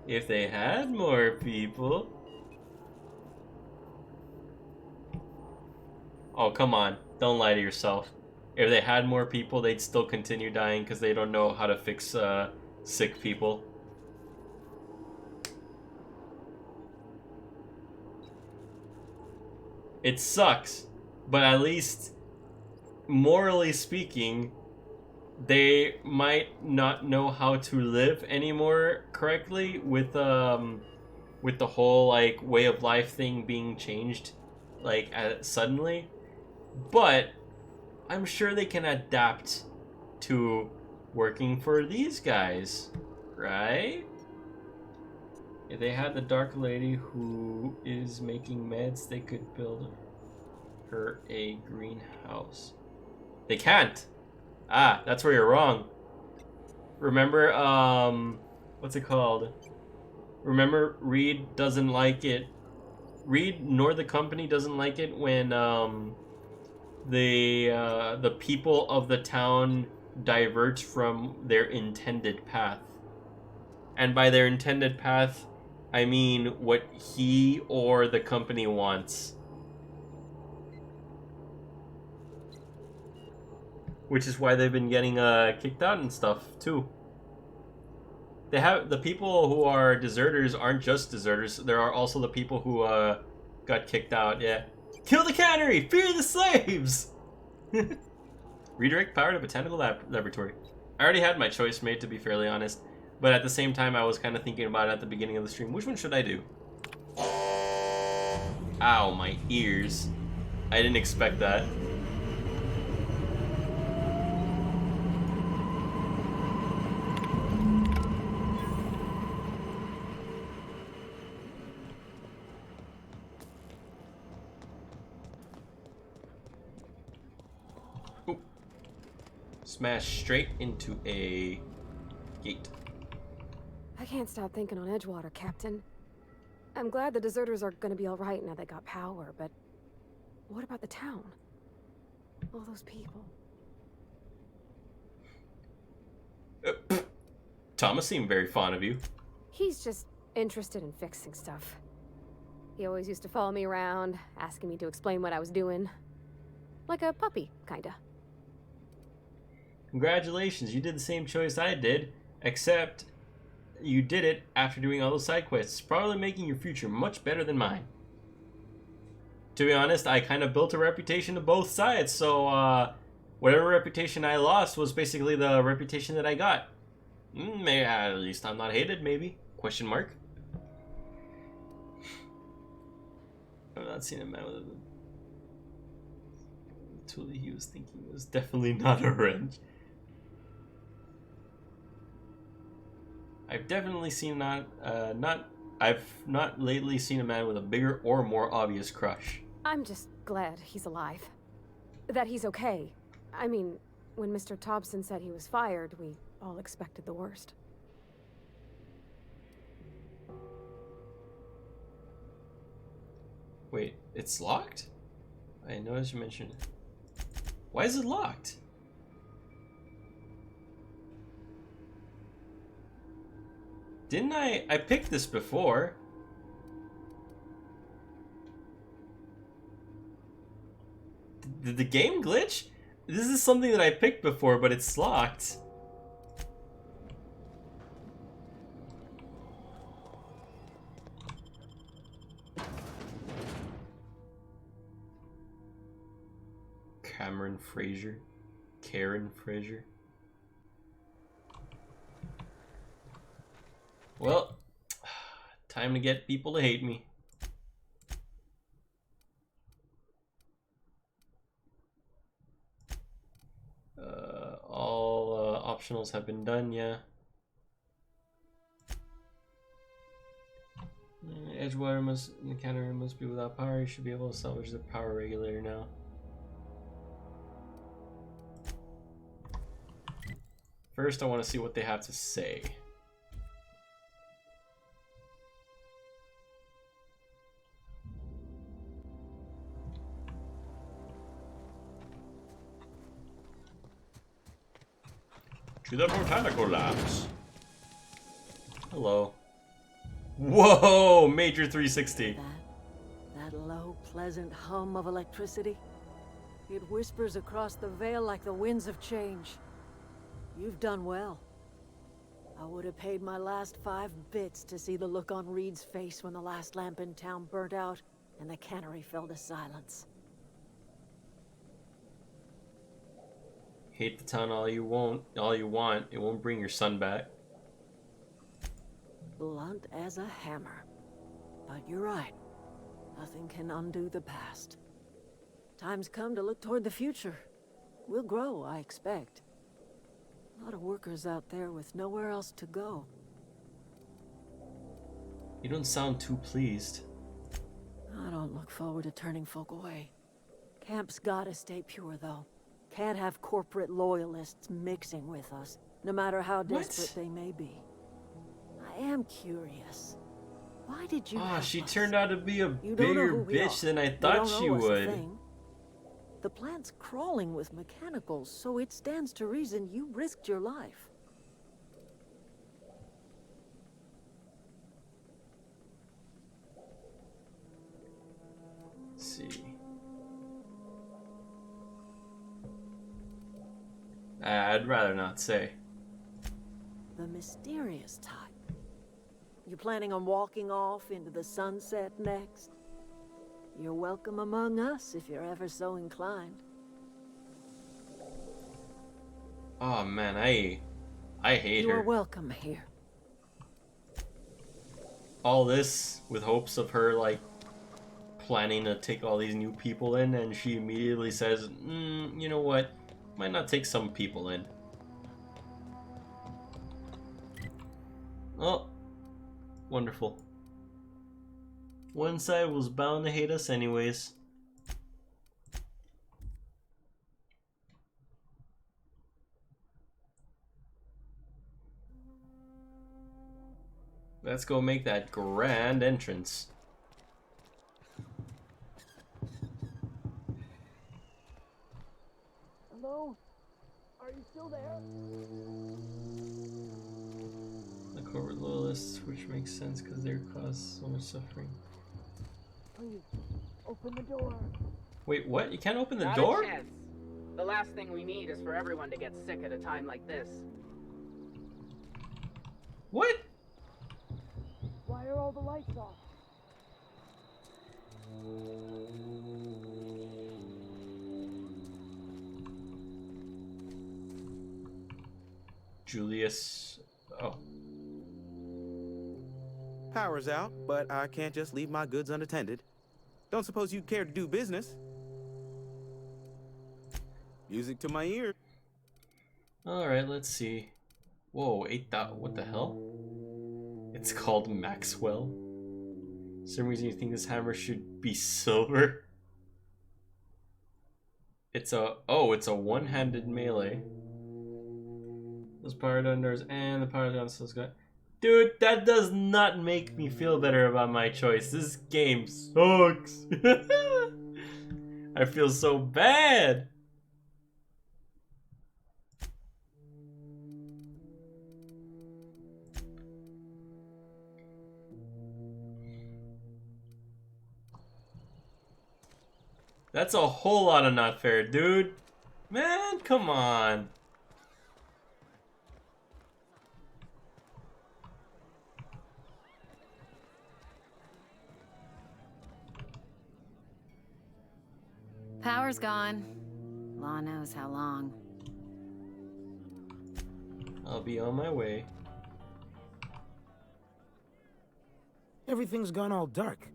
A: if they had more people... Oh, come on. Don't lie to yourself. If they had more people, they'd still continue dying because they don't know how to fix sick people. It sucks, but at least, morally speaking, they might not know how to live anymore correctly with the whole like way of life thing being changed like suddenly. But I'm sure they can adapt to working for these guys, right? If they had the Dark Lady who is making meds, they could build her a greenhouse. They can't. Ah, that's where you're wrong. Remember, what's it called? Remember, Reed doesn't like it. Reed nor the company doesn't like it when the people of the town diverge from their intended path. And by their intended path, I mean what he or the company wants. Which is why they've been getting kicked out and stuff too. They have the people who are deserters aren't just deserters. There are also the people who got kicked out. Yeah, kill the cannery, fear the slaves. Redirect power to botanical laboratory. I already had my choice made, to be fairly honest, but at the same time, I was kind of thinking about it at the beginning of the stream. Which one should I do? Ow, my ears! I didn't expect that. Smash straight into a gate.
B: I can't stop thinking on Edgewater, Captain. I'm glad the deserters are gonna be alright now they got power, but what about the town? All those people.
A: Thomas seemed very fond of you.
B: He's just interested in fixing stuff. He always used to follow me around, asking me to explain what I was doing. Like a puppy, kinda.
A: Congratulations, you did the same choice I did, except you did it after doing all those side quests, probably making your future much better than mine. To be honest, I kind of built a reputation to both sides, so whatever reputation I lost was basically the reputation that I got. Maybe, at least I'm not hated, maybe? Question mark. I've not seen a man with a tool he was thinking was definitely not a wrench. I've definitely seen I've not lately seen a man with a bigger or more obvious crush.
B: I'm just glad he's alive. That he's okay. I mean, when Mr. Thompson said he was fired, we all expected the worst.
A: Wait, it's locked? I noticed you mentioned it. Why is it locked? Didn't I picked this before? Did the game glitch? This is something that I picked before, but it's locked. Karen Fraser. Well, time to get people to hate me. All optionals have been done, yeah. The cannery must be without power. You should be able to salvage the power regulator now. First, I want to see what they have to say. To the botanical labs. Hello. Whoa, Major 360.
I: That low, pleasant hum of electricity. It whispers across the veil like the winds of change. You've done well. I would have paid my last 5 bits to see the look on Reed's face when the last lamp in town burnt out and the cannery fell to silence.
A: Hate the town all you want. It won't bring your son back.
I: Blunt as a hammer. But you're right. Nothing can undo the past. Time's come to look toward the future. We'll grow, I expect. A lot of workers out there with nowhere else to go.
A: You don't sound too pleased.
I: I don't look forward to turning folk away. Camp's gotta stay pure, though. Can't have corporate loyalists mixing with us, no matter how desperate they may be. I am curious. Why did you help
A: she
I: us?
A: turned out to be a
I: You don't know
A: bigger
I: who we
A: bitch
I: are.
A: than I
I: You
A: thought
I: don't
A: she
I: owe us a
A: would.
I: thing. The plant's crawling with mechanicals, so it stands to reason you risked your life.
A: Let's see. I'd rather not say.
I: The mysterious type. You planning on walking off into the sunset next? You're welcome among us if you're ever so inclined.
A: Oh man, I hate
I: You are
A: her.
I: welcome here.
A: All this with hopes of her like planning to take all these new people in, and she immediately says, you know what? Might not take some people in. Oh, wonderful. One side was bound to hate us anyways. Let's go make that grand entrance.
I: Hello? Are you still there?
A: The corporate loyalists, which makes sense because they cause so much suffering.
I: Please, open the door.
A: Wait, what? You can't open the
J: Not
A: door?
J: a chance. The last thing we need is for everyone to get sick at a time like this.
A: What?
I: Why are all the lights off?
A: Julius. Oh.
K: Power's out, but I can't just leave my goods unattended. Don't suppose you'd care to do business? Music to my ear.
A: Alright, let's see. Whoa, 8,000. What the hell? It's called Maxwell. For some reason you think this hammer should be silver? It's a one-handed melee. Those power down doors and the power down still got. Dude, that does not make me feel better about my choice. This game sucks. I feel so bad. That's a whole lot of not fair, dude. Man, come on.
L: Power's gone. Law knows how long.
A: I'll be on my way.
M: Everything's gone all dark,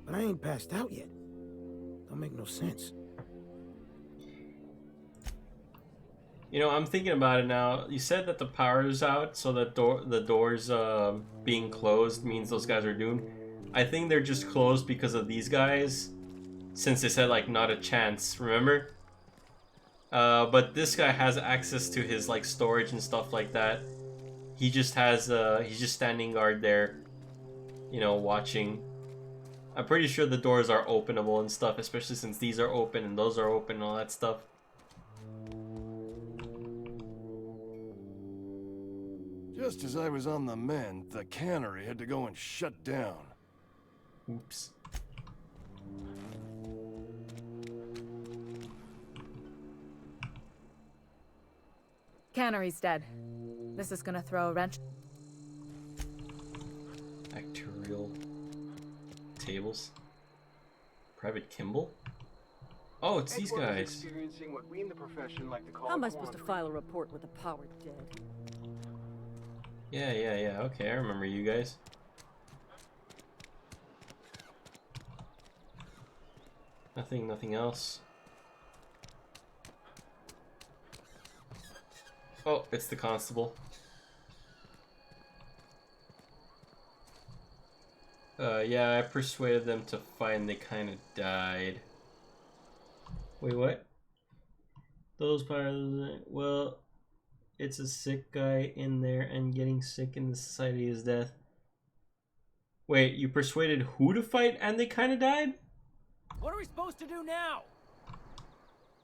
M: but I ain't passed out yet. Don't make no sense.
A: You know, I'm thinking about it now. You said that the power's out, so the doors being closed means those guys are doomed. I think they're just closed because of these guys, since they said like not a chance, remember? But this guy has access to his like storage and stuff like that. He just has he's just standing guard there, you know, watching. I'm pretty sure the doors are openable and stuff, especially since these are open and those are open and all that stuff.
N: Just as I was on the mend, the cannery had to go and shut down.
A: Oops.
G: Cannery's dead. This is gonna throw a wrench.
A: Bacterial tables. Private Kimball? Oh, it's these guys.
I: How am I supposed to file a report with the power dead?
A: Yeah. Okay, I remember you guys. Nothing else. Oh, it's the constable. Yeah, I persuaded them to fight and they kind of died. Wait, what? Those parts, well, it's a sick guy in there and getting sick in the society is death. Wait, you persuaded who to fight and they kind of died?
D: What are we supposed to do now?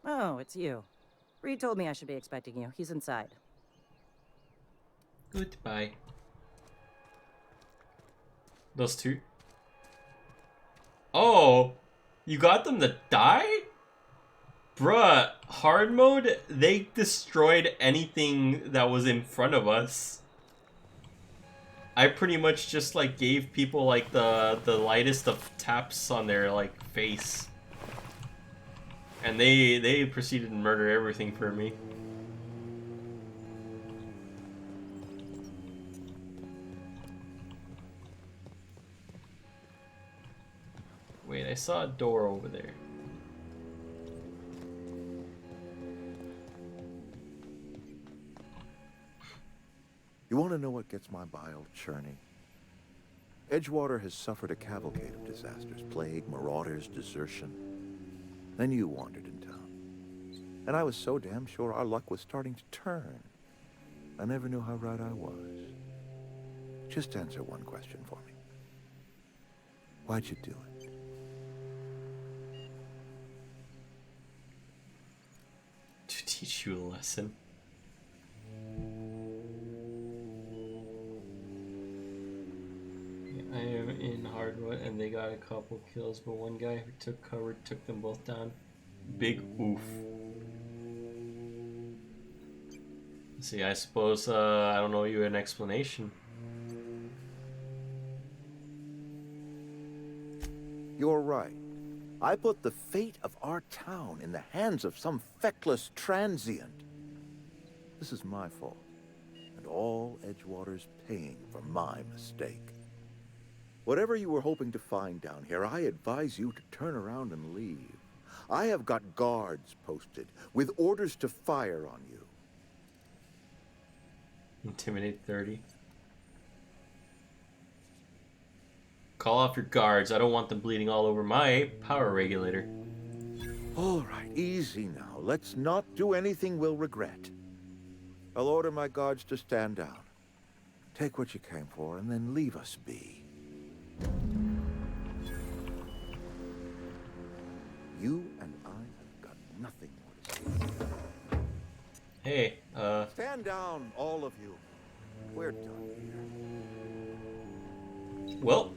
C: Oh, it's you. Reed told me I should be expecting you. He's inside.
A: Goodbye. Those two. Oh, you got them to die? Bruh, hard mode, they destroyed anything that was in front of us. I pretty much just like gave people like the lightest of taps on their like face. And they proceeded to murder everything for me. Wait, I saw a door over there.
O: You want to know what gets my bile churning? Edgewater has suffered a cavalcade of disasters. Plague, marauders, desertion. Then you wandered in town. And I was so damn sure our luck was starting to turn. I never knew how right I was. Just answer one question for me. Why'd you do it?
A: To teach you a lesson. I am in hardwood and they got a couple kills, but one guy who took cover took them both down. Big oof. See, I suppose I don't know you an explanation.
O: You're right. I put the fate of our town in the hands of some feckless transient. This is my fault, and all Edgewater's paying for my mistake. Whatever you were hoping to find down here, I advise you to turn around and leave. I have got guards posted with orders to fire on you.
A: Intimidate 30. Call off your guards. I don't want them bleeding all over my power regulator.
O: All right, easy now. Let's not do anything we'll regret. I'll order my guards to stand down. Take what you came for and then leave us be. You and I have got nothing more to say.
A: Hey,
O: Stand down, all of you. We're done here.
A: Well,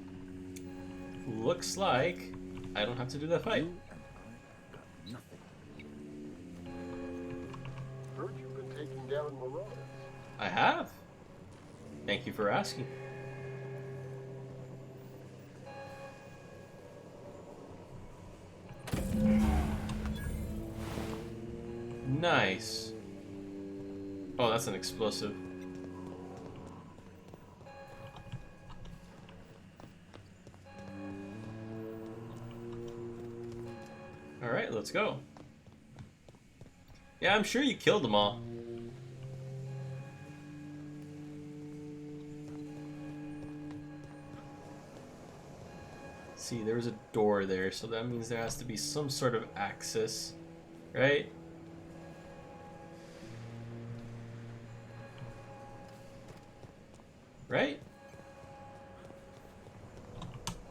A: looks like I don't have to do that fight.
O: You and I have got nothing.
N: Heard you've been taking down marauders.
A: I have. Thank you for asking. Nice. Oh, that's an explosive. Alright, let's go. Yeah, I'm sure you killed them all. See, there was a door there, so that means there has to be some sort of access, right? Right?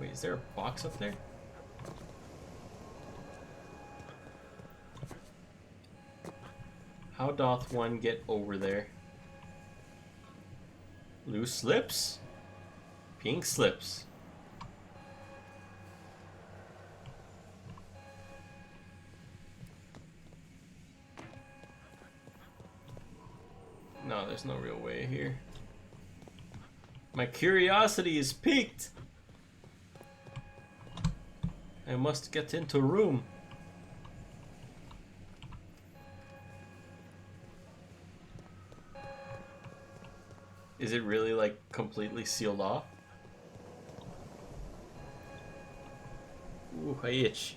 A: Wait, is there a box up there? How doth one get over there? Loose slips? Pink slips. No, there's no real way here. My curiosity is piqued. I must get into room. Is it really like completely sealed off? Ooh, I itch.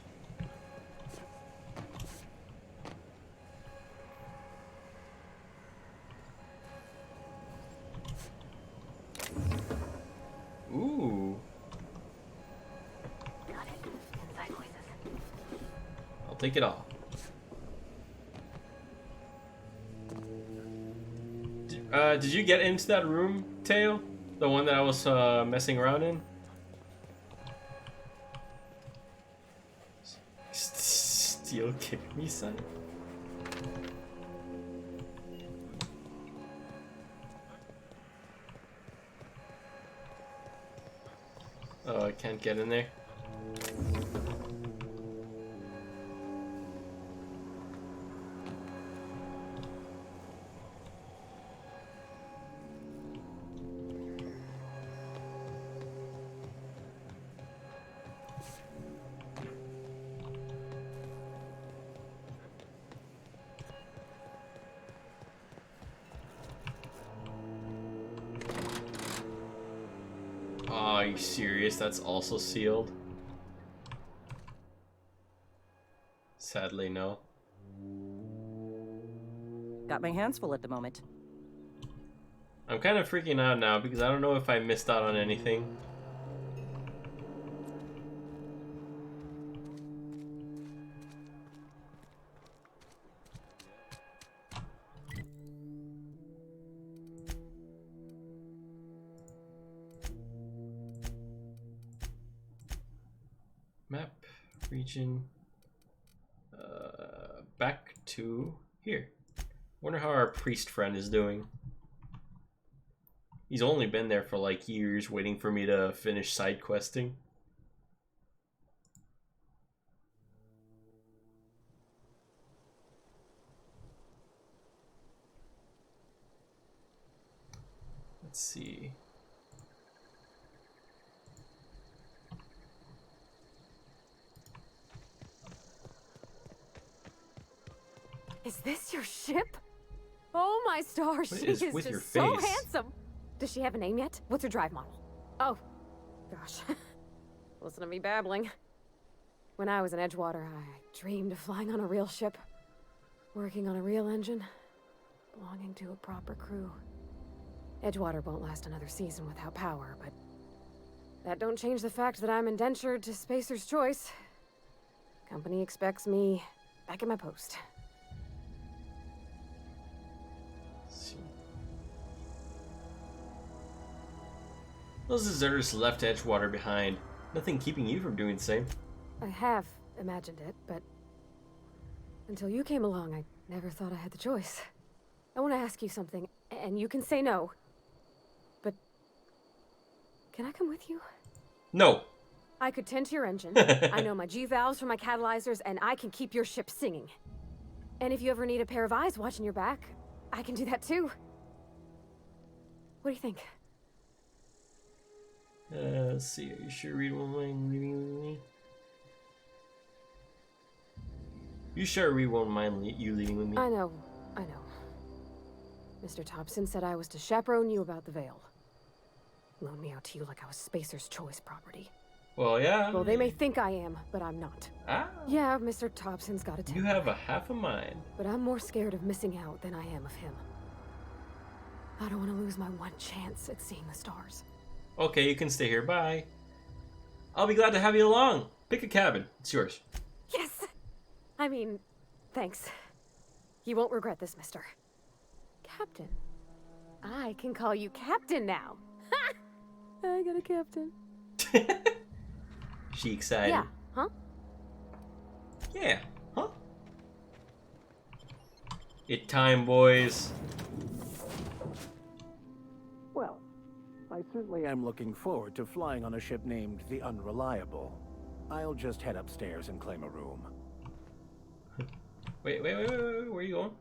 A: Ooh. I'll take it all. Did you get into that room, Teo? The one that I was messing around in? Steel kick me, son? Oh, I can't get in there. Oh, are you serious? That's also sealed? Sadly, no.
C: Got my hands full at the moment.
A: I'm kind of freaking out now because I don't know if I missed out on anything. Map, region, back to here. Wonder how our priest friend is doing. He's only been there for like years waiting for me to finish side questing. Let's see.
B: Is this your ship? Oh my stars,
A: What
B: she
A: is
B: is
A: with your
B: just so
A: face?
B: handsome. Does she have a name yet? What's her drive model? Oh, gosh. Listen to me babbling. When I was in Edgewater, I dreamed of flying on a real ship, working on a real engine, belonging to a proper crew. Edgewater won't last another season without power, but that don't change the fact that I'm indentured to Spacer's Choice. Company expects me back at my post.
A: Those deserters left Edgewater behind. Nothing keeping you from doing the same.
B: I have imagined it, but until you came along, I never thought I had the choice. I want to ask you something, and you can say no. But can I come with you?
A: No.
B: I could tend to your engine. I know my G-valves for my catalyzers, and I can keep your ship singing. And if you ever need a pair of eyes watching your back, I can do that too. What do you think?
A: Let's see. Are you sure Reed won't mind leaving with me? You sure Reed won't mind you leaving with me?
B: I know. Mr. Thompson said I was to chaperone you about the Veil. Loan me out to you like I was Spacer's Choice property.
A: Well, yeah.
B: Well, they may think I am, but I'm not.
A: Ah.
B: Yeah, Mr. Thompson's got a temper.
A: You have a half a mind.
B: But I'm more scared of missing out than I am of him. I don't want to lose my one chance at seeing the stars.
A: Okay, you can stay here. Bye. I'll be glad to have you along. Pick a cabin. It's yours.
B: Yes! I mean, thanks. You won't regret this, mister. Captain. I can call you Captain now. Ha! I got a captain.
A: She excited.
B: Yeah, huh?
A: Yeah, huh? It time, boys.
P: Well, I certainly am looking forward to flying on a ship named the Unreliable. I'll just head upstairs and claim a room.
A: Wait, where are you going?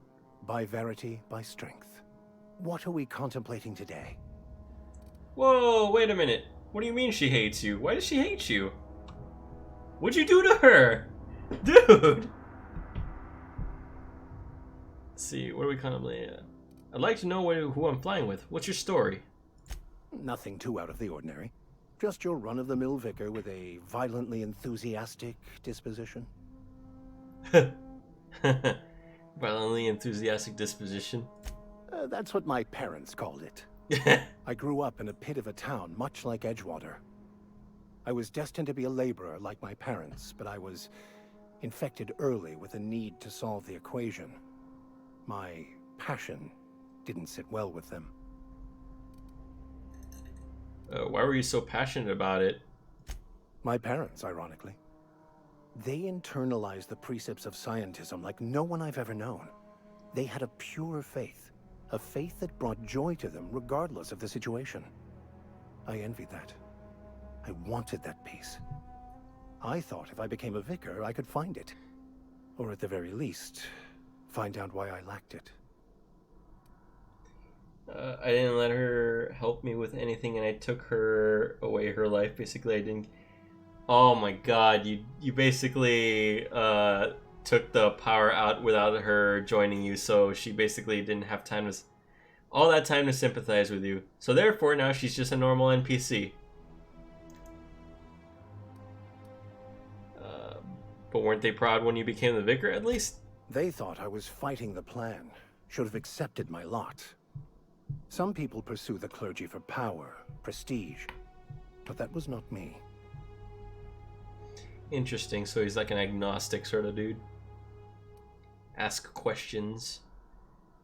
P: By verity, by strength. What are we contemplating today?
A: Whoa, wait a minute. What do you mean she hates you? Why does she hate you? What'd you do to her? Dude! Let's see, what are we contemplating? I'd like to know who I'm flying with. What's your story?
P: Nothing too out of the ordinary. Just your run-of-the-mill vicar with a violently enthusiastic disposition.
A: Violently enthusiastic disposition?
P: That's what my parents called it. I grew up in a pit of a town, much like Edgewater. I was destined to be a laborer like my parents, but I was infected early with a need to solve the equation. My passion didn't sit well with them.
A: Why were you so passionate about it?
P: My parents, ironically. They internalized the precepts of scientism like no one I've ever known. They had a pure faith, a faith that brought joy to them regardless of the situation. I envied that. I wanted that peace. I thought if I became a vicar, I could find it. Or at the very least, find out why I lacked it.
A: I didn't let her help me with anything, and I took her away her life. Basically, I didn't... Oh my god, you basically took the power out without her joining you, so she basically didn't have time to... all that time to sympathize with you. So therefore, now she's just a normal NPC. But weren't they proud when you became the vicar, at least?
P: They thought I was fighting the plan, should have accepted my lot. Some people pursue the clergy for power, prestige, but that was not me.
A: Interesting, so he's like an agnostic sort of dude. Ask questions.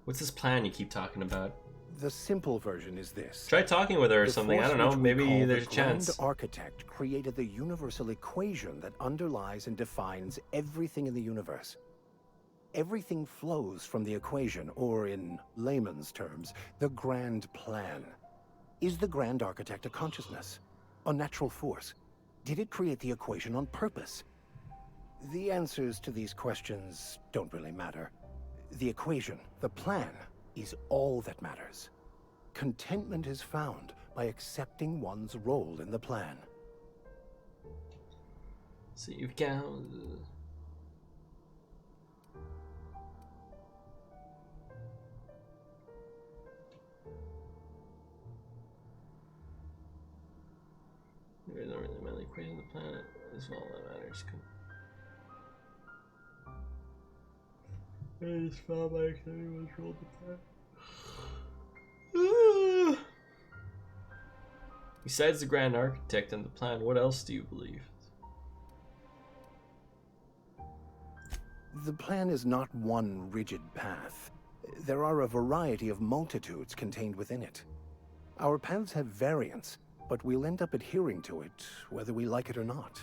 A: What's this plan you keep talking about?
P: The simple version is this.
A: Try talking with her or something, I don't know, maybe there's a chance.
P: The Grand Architect created the universal equation that underlies and defines everything in the universe. Everything flows from the equation, or in layman's terms, the grand plan. Is the Grand Architect a consciousness? A natural force? Did it create the equation on purpose? The answers to these questions don't really matter. The equation, the plan, is all that matters. Contentment is found by accepting one's role in the plan.
A: So you've got... There don't really matter. The equation of the planet is all that matters. I just found my activity was rolled the plan. Besides the Grand Architect and the plan, what else do you believe?
P: The plan is not one rigid path. There are a variety of multitudes contained within it. Our paths have variance, but we'll end up adhering to it, whether we like it or not.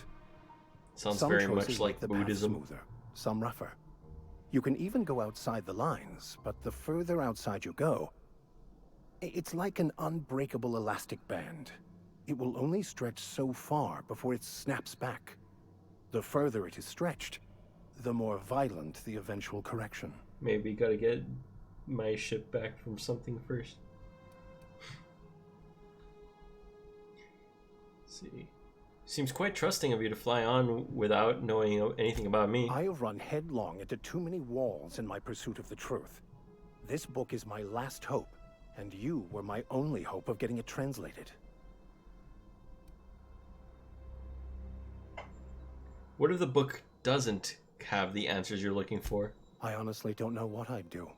A: Sounds
P: Some
A: very
P: choices
A: much like
P: the
A: Buddhism.
P: path smoother, some rougher. You can even go outside the lines, but the further outside you go, it's like an unbreakable elastic band. It will only stretch so far before it snaps back. The further it is stretched, the more violent the eventual correction.
A: Maybe gotta get my ship back from something first. Let's see. Seems quite trusting of you to fly on without knowing anything about me.
P: I have run headlong into too many walls in my pursuit of the truth. This book is my last hope, and you were my only hope of getting it translated.
A: What if the book doesn't have the answers you're looking for?
P: I honestly don't know what I'd do.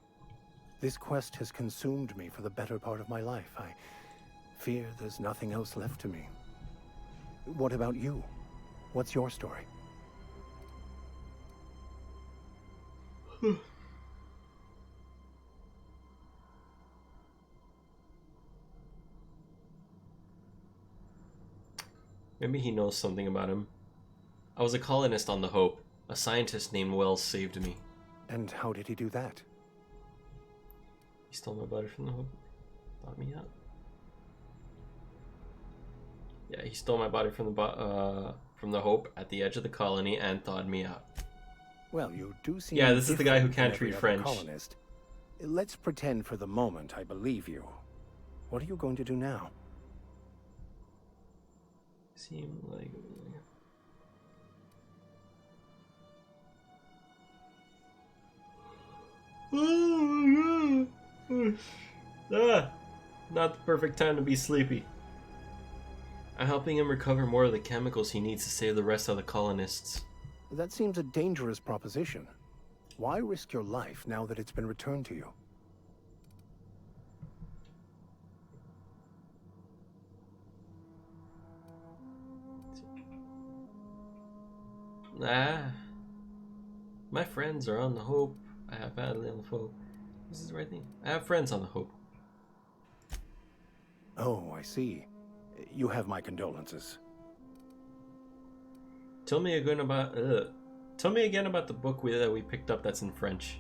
P: This quest has consumed me for the better part of my life. I fear there's nothing else left to me. What about you? What's your story?
A: Maybe he knows something about him. I was a colonist on the Hope. A scientist named Wells saved me.
P: And how did he do that?
A: He stole my butter from the Hope. Thought me out. Yeah, he stole my butter from the Hope at the edge of the colony and thawed me out.
P: Well, you do seem
A: Yeah, this is the guy who
P: different
A: can't
P: than
A: read
P: every other
A: French.
P: Colonist. Let's pretend for the moment I believe you. What are you going to do now?
A: Seem like... Not the perfect time to be sleepy. I'm helping him recover more of the chemicals he needs to save the rest of the colonists.
P: That seems a dangerous proposition. Why risk your life now that it's been returned to you?
A: My friends are on the Hope. I have family on the Hope. This is the right thing. I have friends on the Hope.
P: Oh, I see. You have my condolences.
A: Tell me again about the book that we picked up that's in French.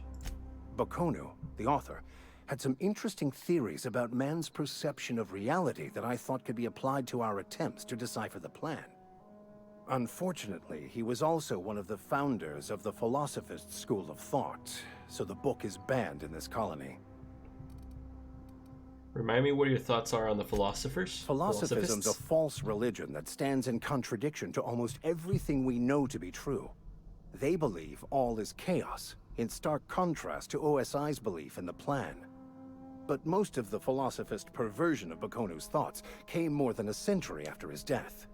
P: Baconu, the author, had some interesting theories about man's perception of reality that I thought could be applied to our attempts to decipher the plan. Unfortunately, he was also one of the founders of the Philosophist school of thought, so the book is banned in this colony.
A: Remind me what your thoughts are on the philosophers?
P: Philosophism's a false religion that stands in contradiction to almost everything we know to be true. They believe all is chaos, in stark contrast to OSI's belief in the plan. But most of the philosophist perversion of Bakonu's thoughts came more than a century after his death.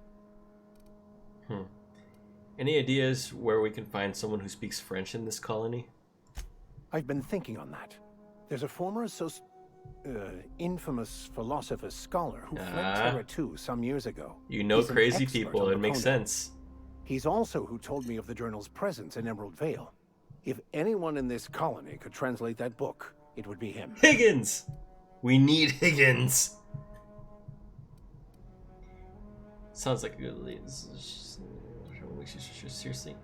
A: Any ideas where we can find someone who speaks French in this colony?
P: I've been thinking on that. There's a former infamous philosopher scholar who fled Terra 2 some years ago.
A: You know, crazy people, it makes sense.
P: He's also who told me of the journal's presence in Emerald Vale. If anyone in this colony could translate that book, it would be him.
A: Higgins! We need Higgins! Sounds like a good lead. Seriously?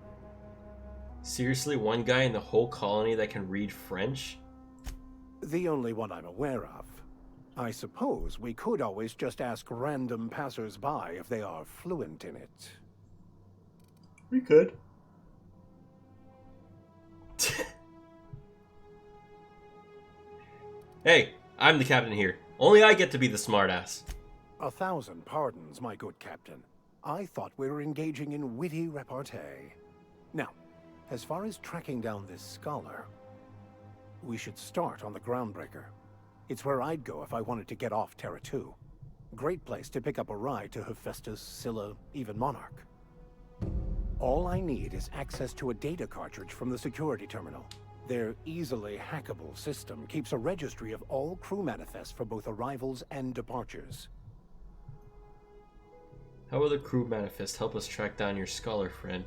A: Seriously, one guy in the whole colony that can read French?
P: The only one I'm aware of. I suppose we could always just ask random passers-by if they are fluent in it.
A: We could. Hey, I'm the captain here. Only I get to be the smartass.
P: 1,000 pardons, my good captain. I thought we were engaging in witty repartee. Now, as far as tracking down this scholar, we should start on the Groundbreaker. It's where I'd go if I wanted to get off Terra 2. Great place to pick up a ride to Hephaestus, Scylla, even Monarch. All I need is access to a data cartridge from the security terminal. Their easily hackable system keeps a registry of all crew manifests for both arrivals and departures.
A: How will the crew manifest help us track down your scholar friend?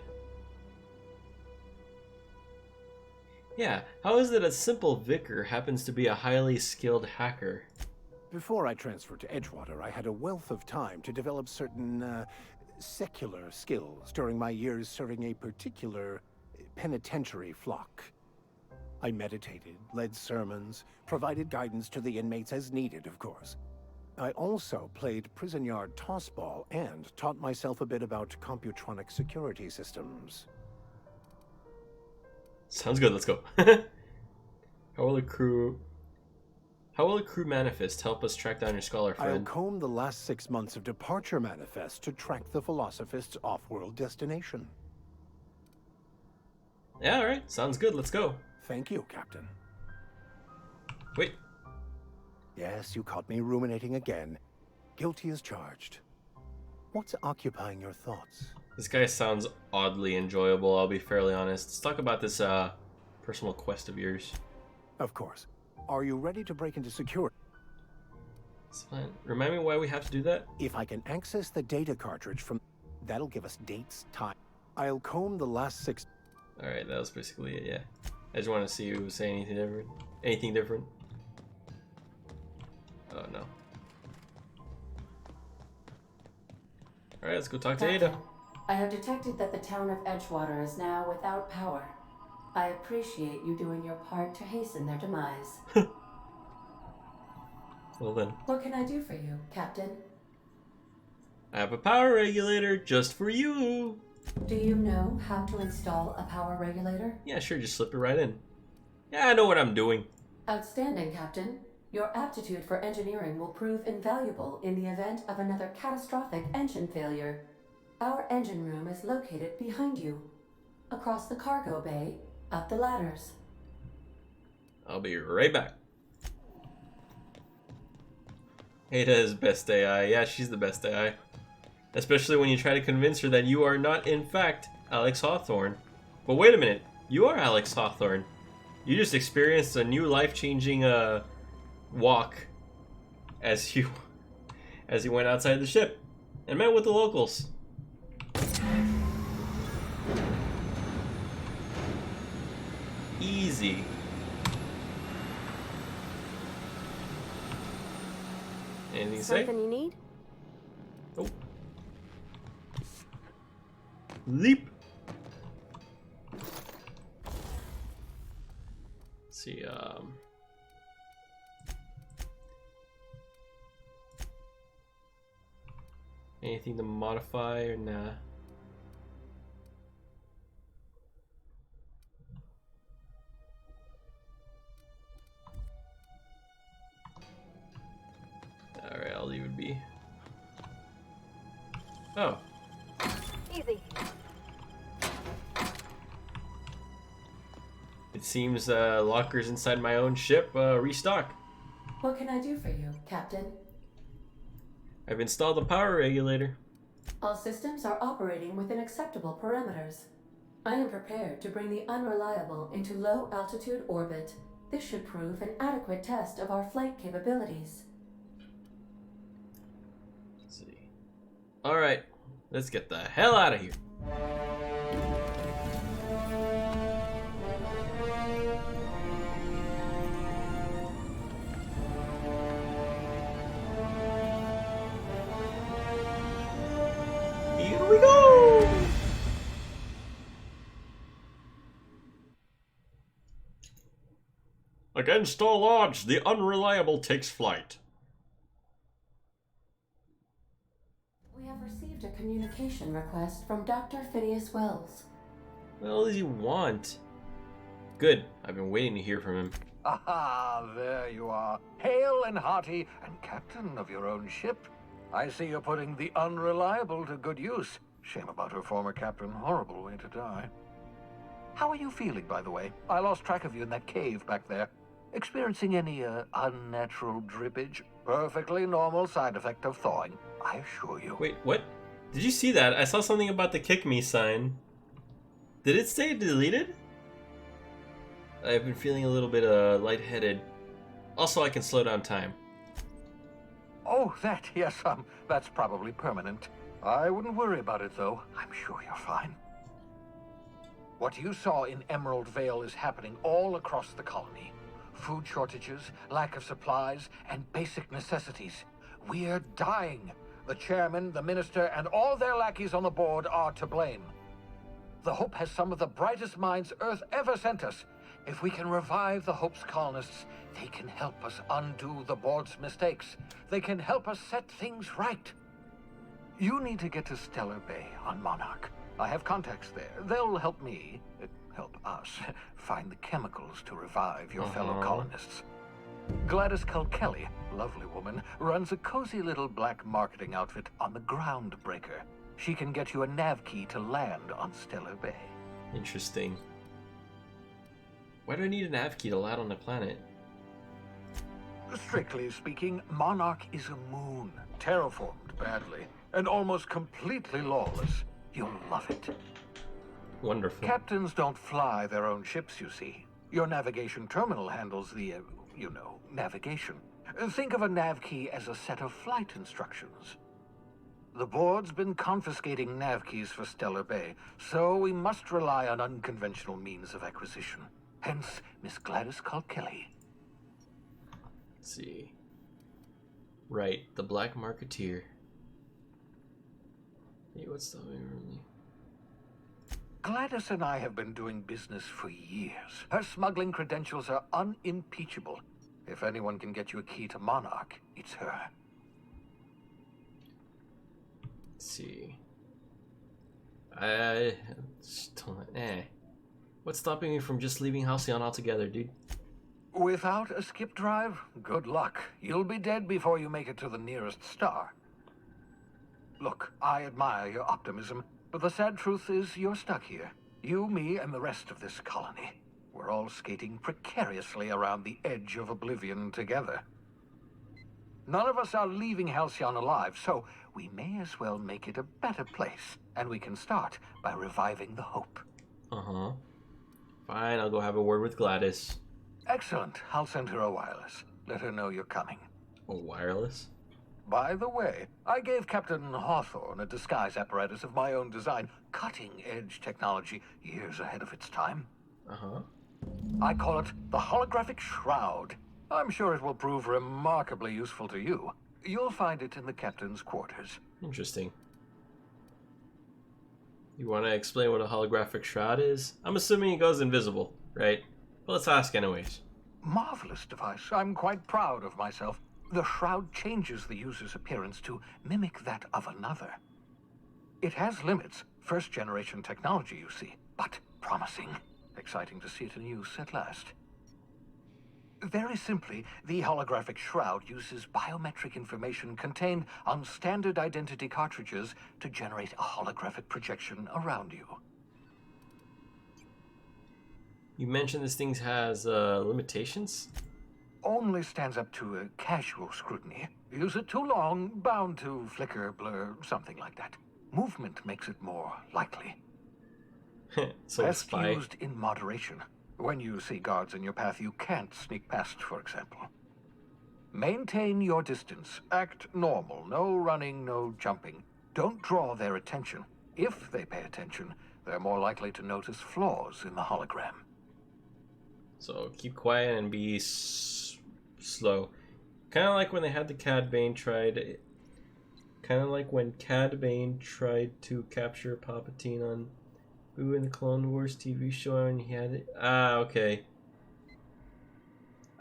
A: Yeah, how is it a simple vicar happens to be a highly skilled hacker?
P: Before I transferred to Edgewater, I had a wealth of time to develop certain, secular skills during my years serving a particular penitentiary flock. I meditated, led sermons, provided guidance to the inmates as needed, of course. I also played prison yard tossball and taught myself a bit about computronic security systems.
A: Sounds good, let's go. How will the crew manifest help us track down your scholar friend?
P: I'll comb the last 6 months of departure manifest to track the Philosophist's off-world destination.
A: Yeah, alright, sounds good, let's go.
P: Thank you, Captain.
A: Wait.
P: Yes, you caught me ruminating again. Guilty as charged. What's occupying your thoughts?
A: This guy sounds oddly enjoyable, I'll be fairly honest. Let's talk about this personal quest of yours.
P: Of course. Are you ready to break into security?
A: It's fine. Remind me why we have to do that?
P: If I can access the data cartridge from... That'll give us dates, time. I'll comb the last 6.
A: Alright, that was basically it, yeah. I just want to see who was saying anything different. Anything different. Oh no. Alright, let's go talk to Ada.
Q: I have detected that the town of Edgewater is now without power. I appreciate you doing your part to hasten their demise.
A: Well then.
Q: What can I do for you, Captain?
A: I have a power regulator just for you.
Q: Do you know how to install a power regulator?
A: Yeah, sure, just slip it right in. Yeah, I know what I'm doing.
Q: Outstanding, Captain. Your aptitude for engineering will prove invaluable in the event of another catastrophic engine failure. Our engine room is located behind you. Across the cargo bay, up the ladders.
A: I'll be right back. Ada is best AI. Yeah, she's the best AI. Especially when you try to convince her that you are not, in fact, Alex Hawthorne. But wait a minute, you are Alex Hawthorne. You just experienced a new life-changing walk as you went outside the ship and met with the locals. Easy. Anything to say?
B: Something you need?
A: Oh. Leap. Let's see, anything to modify or nah? Alright, I'll leave it be. Oh.
B: Easy.
A: It seems lockers inside my own ship restock.
Q: What can I do for you, Captain?
A: I've installed a power regulator.
Q: All systems are operating within acceptable parameters. I am prepared to bring the unreliable into low-altitude orbit. This should prove an adequate test of our flight capabilities.
A: Let's see. Alright, let's get the hell out of here. Here we go! Against all odds, the unreliable takes flight.
Q: We have received a communication request from Dr. Phineas Wells.
A: What the hell does he want? Good, I've been waiting to hear from him.
R: Aha, there you are. Hale and hearty, and captain of your own ship. I see you're putting the unreliable to good use. Shame about her former captain. Horrible way to die. How are you feeling, by the way? I lost track of you in that cave back there. Experiencing any, unnatural drippage? Perfectly normal side effect of thawing, I assure you.
A: Wait, what? Did you see that? I saw something about the kick me sign. Did it say deleted? I've been feeling a little bit lightheaded. Also, I can slow down time.
R: Oh, that, yes, that's probably permanent. I wouldn't worry about it, though. I'm sure you're fine. What you saw in Emerald Vale is happening all across the colony. Food shortages, lack of supplies, and basic necessities. We're dying. The chairman, the minister, and all their lackeys on the board are to blame. The Hope has some of the brightest minds Earth ever sent us. If we can revive the Hope's colonists, they can help us undo the board's mistakes. They can help us set things right. You need to get to Stellar Bay on Monarch. I have contacts there. They'll help me, help us, find the chemicals to revive your fellow colonists. Gladys Kelly, lovely woman, runs a cozy little black marketing outfit on the Groundbreaker. She can get you a nav key to land on Stellar Bay.
A: Interesting. Why do I need a nav key to land on the planet?
R: Strictly speaking, Monarch is a moon, terraformed badly, and almost completely lawless. You'll love it.
A: Wonderful.
R: Captains don't fly their own ships, you see. Your navigation terminal handles the, navigation. Think of a nav key as a set of flight instructions. The board's been confiscating nav keys for Stellar Bay, so we must rely on unconventional means of acquisition. Hence, Miss Gladys Kilkelly.
A: Let's see. Right, the Black Marketeer. Hey, what's the...
R: Gladys and I have been doing business for years. Her smuggling credentials are unimpeachable. If anyone can get you a key to Monarch, it's her.
A: Let's see. I just don't... What's stopping me from just leaving Halcyon altogether, dude?
R: Without a skip drive, good luck. You'll be dead before you make it to the nearest star. Look, I admire your optimism, but the sad truth is you're stuck here. You, me, and the rest of this colony. We're all skating precariously around the edge of oblivion together. None of us are leaving Halcyon alive, so we may as well make it a better place. And we can start by reviving the hope.
A: Uh-huh. Fine, I'll go have a word with Gladys.
R: Excellent. I'll send her a wireless. Let her know you're coming.
A: A wireless?
R: By the way, I gave Captain Hawthorne a disguise apparatus of my own design, cutting-edge technology years ahead of its time.
A: Uh-huh.
R: I call it the holographic shroud. I'm sure it will prove remarkably useful to you. You'll find it in the captain's quarters.
A: Interesting. You want to explain what a holographic shroud is? I'm assuming it goes invisible, right? But let's ask anyways.
R: Marvelous device. I'm quite proud of myself. The shroud changes the user's appearance to mimic that of another. It has limits. First-generation technology, you see, but promising. Exciting to see it in use at last. Very simply, the holographic shroud uses biometric information contained on standard identity cartridges to generate a holographic projection around you.
A: You mentioned this thing has limitations?
R: Only stands up to a casual scrutiny. Use it too long, bound to flicker, blur, something like that. Movement makes it more likely.
A: So
R: Best used in moderation. When you see guards in your path you can't sneak past, for example. Maintain your distance. Act normal. No running, no jumping. Don't draw their attention. If they pay attention, they're more likely to notice flaws in the hologram.
A: So keep quiet and be slow. Kind of like when they had the Cad Bane tried... Kind of like when Cad Bane tried to capture Palpatine on Boo in the Clone Wars TV show and he had it... Ah, okay.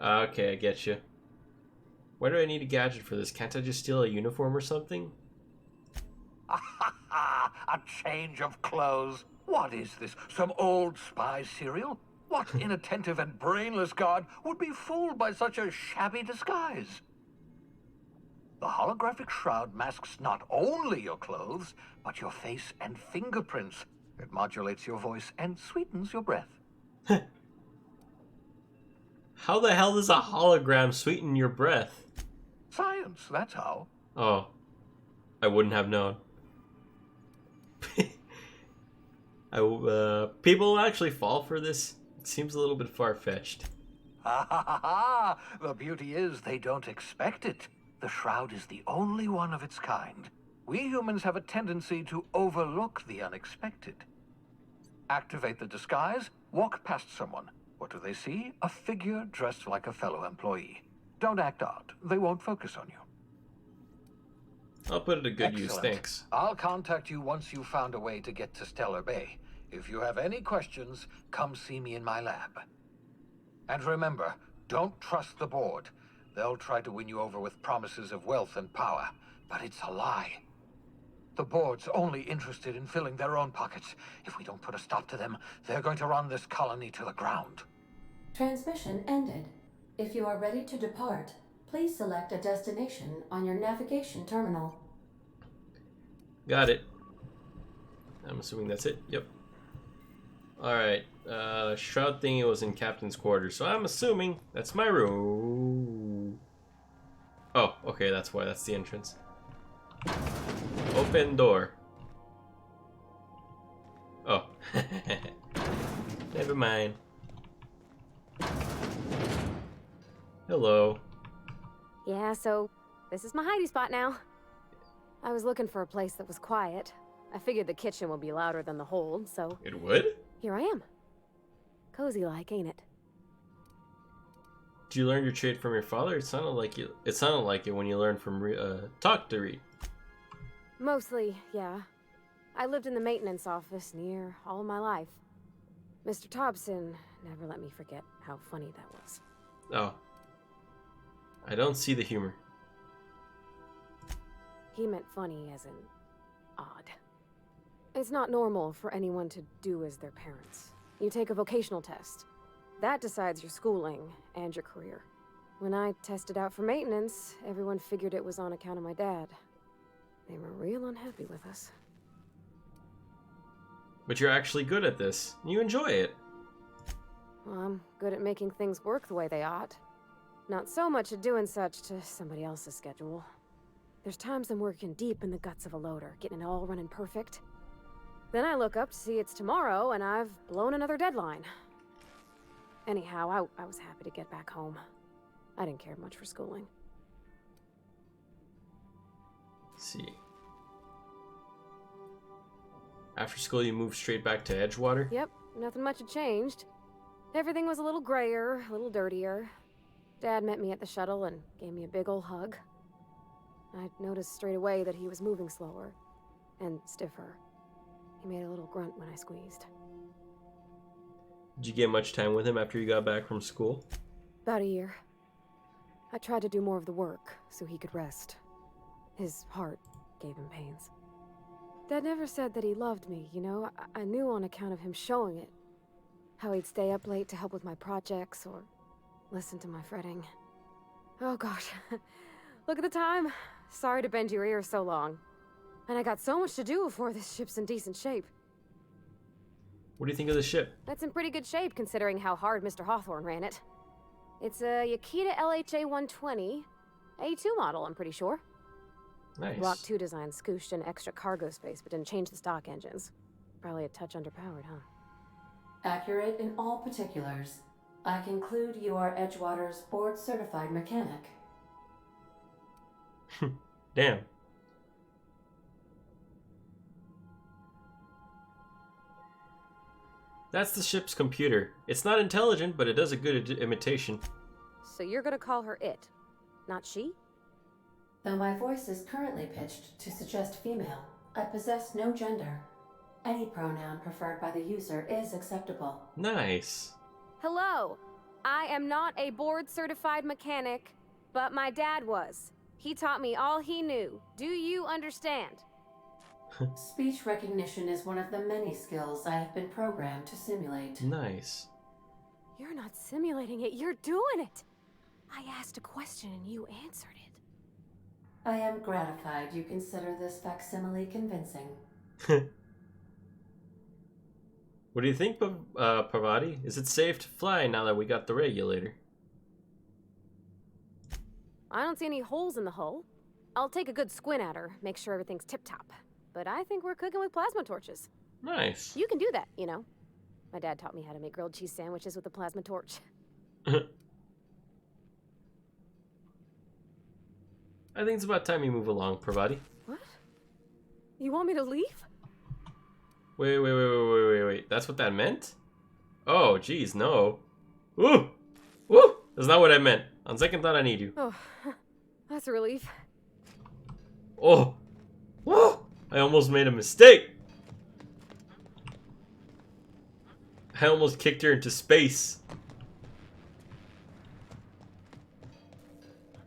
A: Okay, I get you. Why do I need a gadget for this? Can't I just steal a uniform or something?
R: A change of clothes. What is this? Some old spy serial? What inattentive and brainless guard would be fooled by such a shabby disguise? The holographic shroud masks not only your clothes, but your face and fingerprints. It modulates your voice and sweetens your breath.
A: How the hell does a hologram sweeten your breath?
R: Science, that's how.
A: Oh, I wouldn't have known. People actually fall for this? It seems a little bit far-fetched.
R: The beauty is they don't expect it. The shroud is the only one of its kind. We humans have a tendency to overlook the unexpected. Activate the disguise, walk past someone. What do they see? A figure dressed like a fellow employee. Don't act odd. They won't focus on you.
A: I'll put it to good use,
R: Excellent.
A: thanks.
R: I'll contact you once you've found a way to get to Stellar Bay. If you have any questions, come see me in my lab. And remember, don't trust the board. They'll try to win you over with promises of wealth and power, but it's a lie. The board's only interested in filling their own pockets. If we don't put a stop to them, they're going to run this colony to the ground.
Q: Transmission ended. If you are ready to depart, please select a destination on your navigation terminal.
A: Got it. I'm assuming that's it. Yep. Alright. Shroud thingy was in Captain's quarters, so I'm assuming that's my room. Oh, okay, that's why. That's the entrance. Open door. Oh. Never mind. Hello.
B: Yeah, so this is my hidey spot now. I was looking for a place that was quiet. I figured the kitchen would be louder than the hold, so...
A: It would?
B: Here I am. Cozy like, ain't it?
A: Did you learn your trade from your father? It sounded like it when you learned from Talk to Read.
B: Mostly, yeah. I lived in the maintenance office near all my life. Mr. Thompson never let me forget how funny that was.
A: Oh. I don't see the humor.
B: He meant funny as in odd. It's not normal for anyone to do as their parents. You take a vocational test. That decides your schooling and your career. When I tested out for maintenance, everyone figured it was on account of my dad. They were real unhappy with us.
A: But you're actually good at this. You enjoy it.
B: Well, I'm good at making things work the way they ought. Not so much at doing such to somebody else's schedule. There's times I'm working deep in the guts of a loader, getting it all running perfect. Then I look up to see it's tomorrow, and I've blown another deadline. Anyhow, I was happy to get back home. I didn't care much for schooling.
A: Let's see. After school, you moved straight back to Edgewater?
B: Yep, nothing much had changed. Everything was a little grayer, a little dirtier. Dad met me at the shuttle and gave me a big ol' hug. I noticed straight away that he was moving slower and stiffer. He made a little grunt when I squeezed.
A: Did you get much time with him after you got back from school?
B: About a year. I tried to do more of the work so he could rest. His heart gave him pains. Dad never said that he loved me, you know? I knew on account of him showing it. How he'd stay up late to help with my projects or listen to my fretting. Oh gosh, look at the time. Sorry to bend your ear so long. And I got so much to do before this ship's in decent shape.
A: What do you think of the ship?
B: That's in pretty good shape considering how hard Mr. Hawthorne ran it. It's a Yakita LHA 120, A2 model, I'm pretty sure.
A: Nice.
B: Block 2 design scooshed in extra cargo space, but didn't change the stock engines. Probably a touch underpowered, huh?
Q: Accurate in all particulars. I conclude you are Edgewater's board-certified mechanic.
A: Damn. That's the ship's computer. It's not intelligent, but it does a good imitation.
B: So you're gonna call her it, not she?
Q: Though my voice is currently pitched to suggest female, I possess no gender. Any pronoun preferred by the user is acceptable.
A: Nice.
B: Hello, I am not a board-certified mechanic, but my dad was. He taught me all he knew. Do you understand?
Q: Speech recognition is one of the many skills I have been programmed to simulate.
A: Nice.
B: You're not simulating it, you're doing it! I asked a question and you answered it.
Q: I am gratified you consider this facsimile convincing.
A: What do you think, Parvati? Is it safe to fly now that we got the regulator?
B: I don't see any holes in the hull. I'll take a good squint at her, make sure everything's tip-top. But I think we're cooking with plasma torches.
A: Nice.
B: You can do that, you know. My dad taught me how to make grilled cheese sandwiches with a plasma torch.
A: I think it's about time you move along, Parvati.
B: What? You want me to leave?
A: Wait. That's what that meant? Oh, geez, no. Woo! Woo! That's not what I meant. On second thought, I need you.
B: Oh, that's a relief.
A: Oh! Woo! I almost made a mistake! I almost kicked her into space.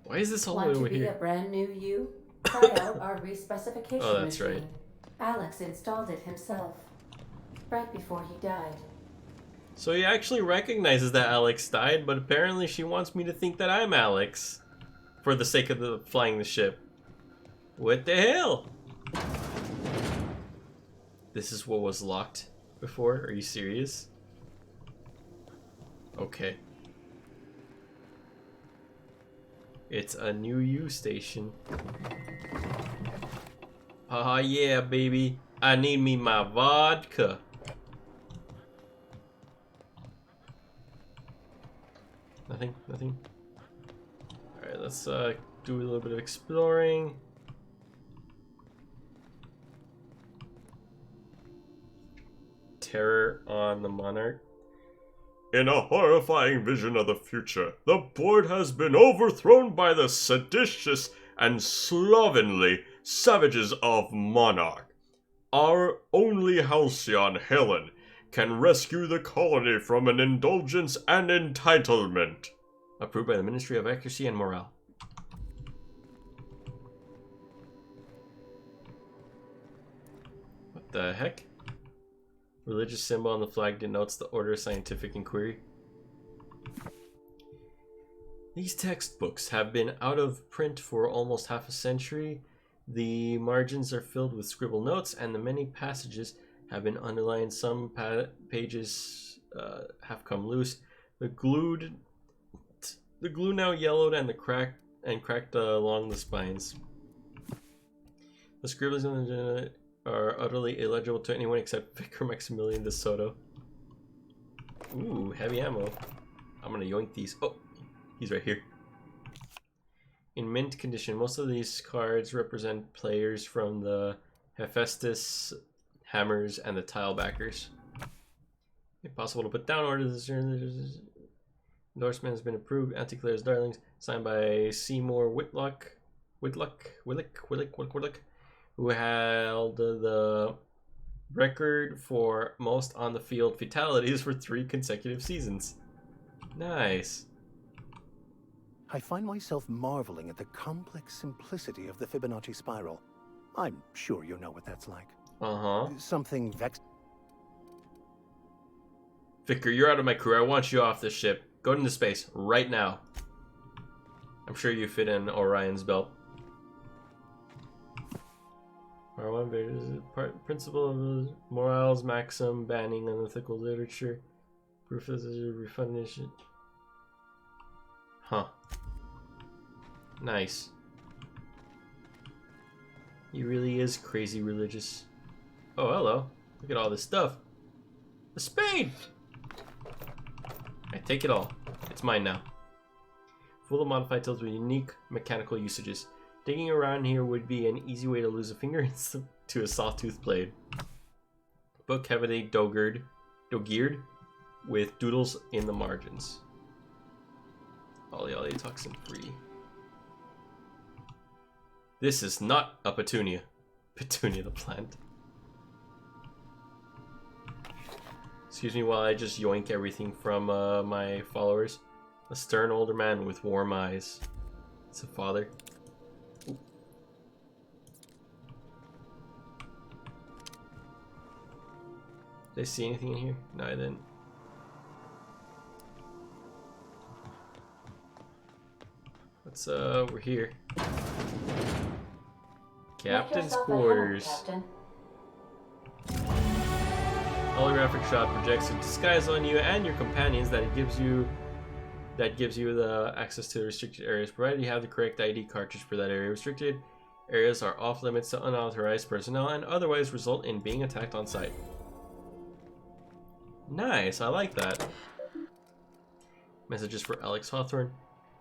A: Why is this all the way over
Q: Want to be
A: here?
Q: a brand new you? Try out our respecification
A: Oh, that's
Q: machine.
A: right.
Q: Alex installed it himself, right before he died.
A: So he actually recognizes that Alex died, but apparently she wants me to think that I'm Alex. For the sake of flying the ship. What the hell? This is what was locked before? Are you serious? Okay. It's a new U station. Ah yeah, baby. I need me my vodka. Nothing. Alright, let's do a little bit of exploring. terror on the Monarch. In a horrifying vision of the future, the board has been overthrown by the seditious and slovenly savages of Monarch. Our only Halcyon, Helen, can rescue the colony from an indulgence and entitlement. Approved by the Ministry of Accuracy and Morale. What the heck? Religious symbol on the flag denotes the order of scientific inquiry. These textbooks have been out of print for almost half a century. The margins are filled with scribbled notes, and the many passages have been underlined. Some pages have come loose. The glue now yellowed and cracked along the spines. The scribblings are utterly illegible to anyone except Vicar Maximilian de Soto. Ooh, heavy ammo. I'm gonna yoink these. Oh, he's right here. In mint condition, most of these cards represent players from the Hephaestus, Hammers, and the Tilebackers. Impossible to put down orders. Endorsement has been approved. Anti-Claire's Darlings, signed by Seymour Whitlock, who held the record for most on-the-field fatalities for 3 consecutive seasons. Nice.
P: I find myself marveling at the complex simplicity of the Fibonacci spiral. I'm sure you know what that's like.
A: Uh-huh.
P: Something
A: Vicar, you're out of my crew. I want you off this ship. Go into space right now. I'm sure you fit in Orion's belt. Principle of Morales Maxim, banning unethical literature. Proof of the refundation. Huh. Nice. He really is crazy religious. Oh, hello. Look at all this stuff. A spade! I take it all. It's mine now. Full of modified tools with unique mechanical usages. Digging around here would be an easy way to lose a finger to a sawtooth blade. Book heavily dogeared with doodles in the margins. Ollie toxin free. This is not a petunia. Petunia the plant. Excuse me while I just yoink everything from my followers. A stern older man with warm eyes. It's a father. Ooh. Did I see anything in here? No, I didn't. What's we're here. Captain's quarters.
Q: Captain.
A: Holographic shot projects a disguise on you and your companions that gives you the access to the restricted areas, provided you have the correct ID cartridge for that area. Restricted areas are off limits to unauthorized personnel and otherwise result in being attacked on sight. Nice, I like that. Messages for Alex Hawthorne.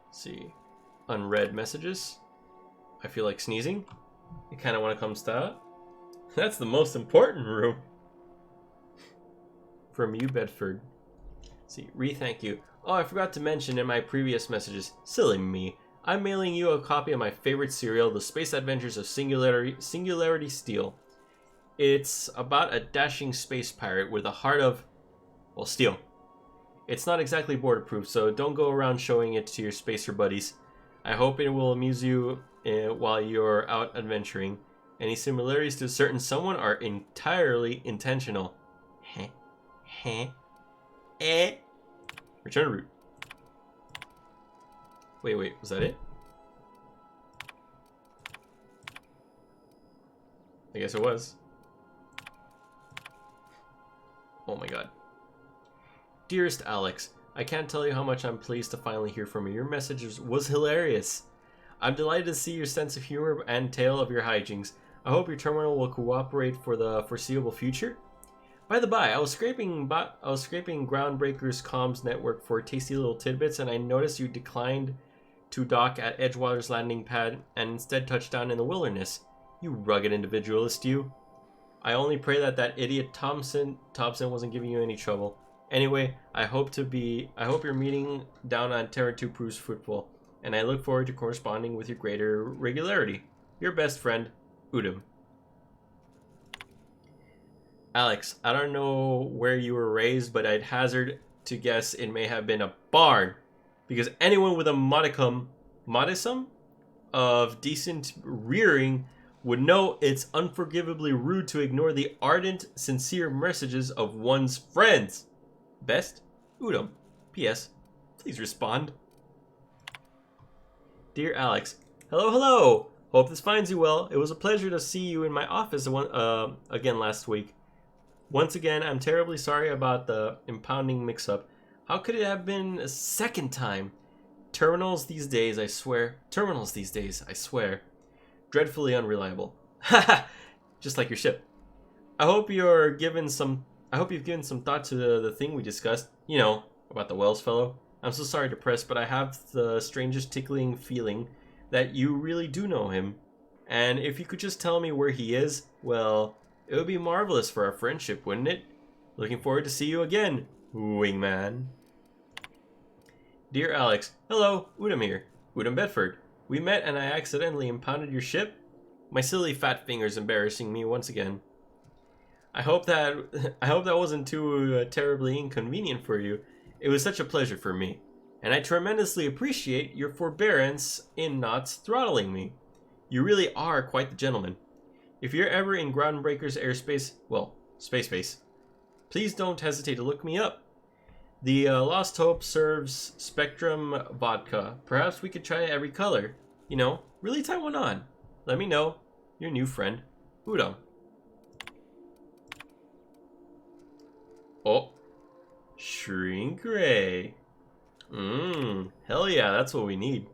A: Let's see. Unread messages. I feel like sneezing. You kind of want to come stop. That's the most important room. From you, Bedford. Let's see, thank you. Oh, I forgot to mention in my previous messages. Silly me. I'm mailing you a copy of my favorite serial, The Space Adventures of Singularity Steel. It's about a dashing space pirate with a heart of, well, steel. It's not exactly board approved, so don't go around showing it to your spacer buddies. I hope it will amuse you while you're out adventuring. Any similarities to a certain someone are entirely intentional. Return route. Wait, was that it? I guess it was. Oh my god. Dearest Alex, I can't tell you how much I'm pleased to finally hear from you. Your message was hilarious. I'm delighted to see your sense of humor and tale of your hijinks. I hope your terminal will cooperate for the foreseeable future. By the by, I was scraping Groundbreaker's comms network for tasty little tidbits, and I noticed you declined to dock at Edgewater's landing pad and instead touched down in the wilderness. You rugged individualist, you. I only pray that that idiot Thompson wasn't giving you any trouble. Anyway, I hope you're meeting down on Terra 2 Proof's football, and I look forward to corresponding with your greater regularity. Your best friend, Udom. Alex, I don't know where you were raised, but I'd hazard to guess it may have been a barn, because anyone with a modicum of decent rearing would know it's unforgivably rude to ignore the ardent, sincere messages of one's friends. Best, Udom. P.S. Please respond. Dear Alex, hello. Hope this finds you well. It was a pleasure to see you in my office again last week. Once again, I'm terribly sorry about the impounding mix-up. How could it have been a second time? Terminals these days, I swear. Dreadfully unreliable. Haha! Just like your ship. I hope you've given some thought to the thing we discussed. You know, about the Wells fellow. I'm so sorry to press, but I have the strangest tickling feeling that you really do know him. And if you could just tell me where he is, well, it would be marvelous for our friendship, wouldn't it? Looking forward to see you again, Wingman. Dear Alex, hello, Udom here. Udom Bedford. We met and I accidentally impounded your ship. My silly fat fingers embarrassing me once again. I hope that wasn't too terribly inconvenient for you. It was such a pleasure for me, and I tremendously appreciate your forbearance in not throttling me. You really are quite the gentleman. If you're ever in Groundbreaker's airspace, well, space base, please don't hesitate to look me up. The Lost Hope serves Spectrum vodka. Perhaps we could try every color. You know, really tie one on. Let me know. Your new friend, Udom. Oh, Shrink Ray. Hell yeah, that's what we need.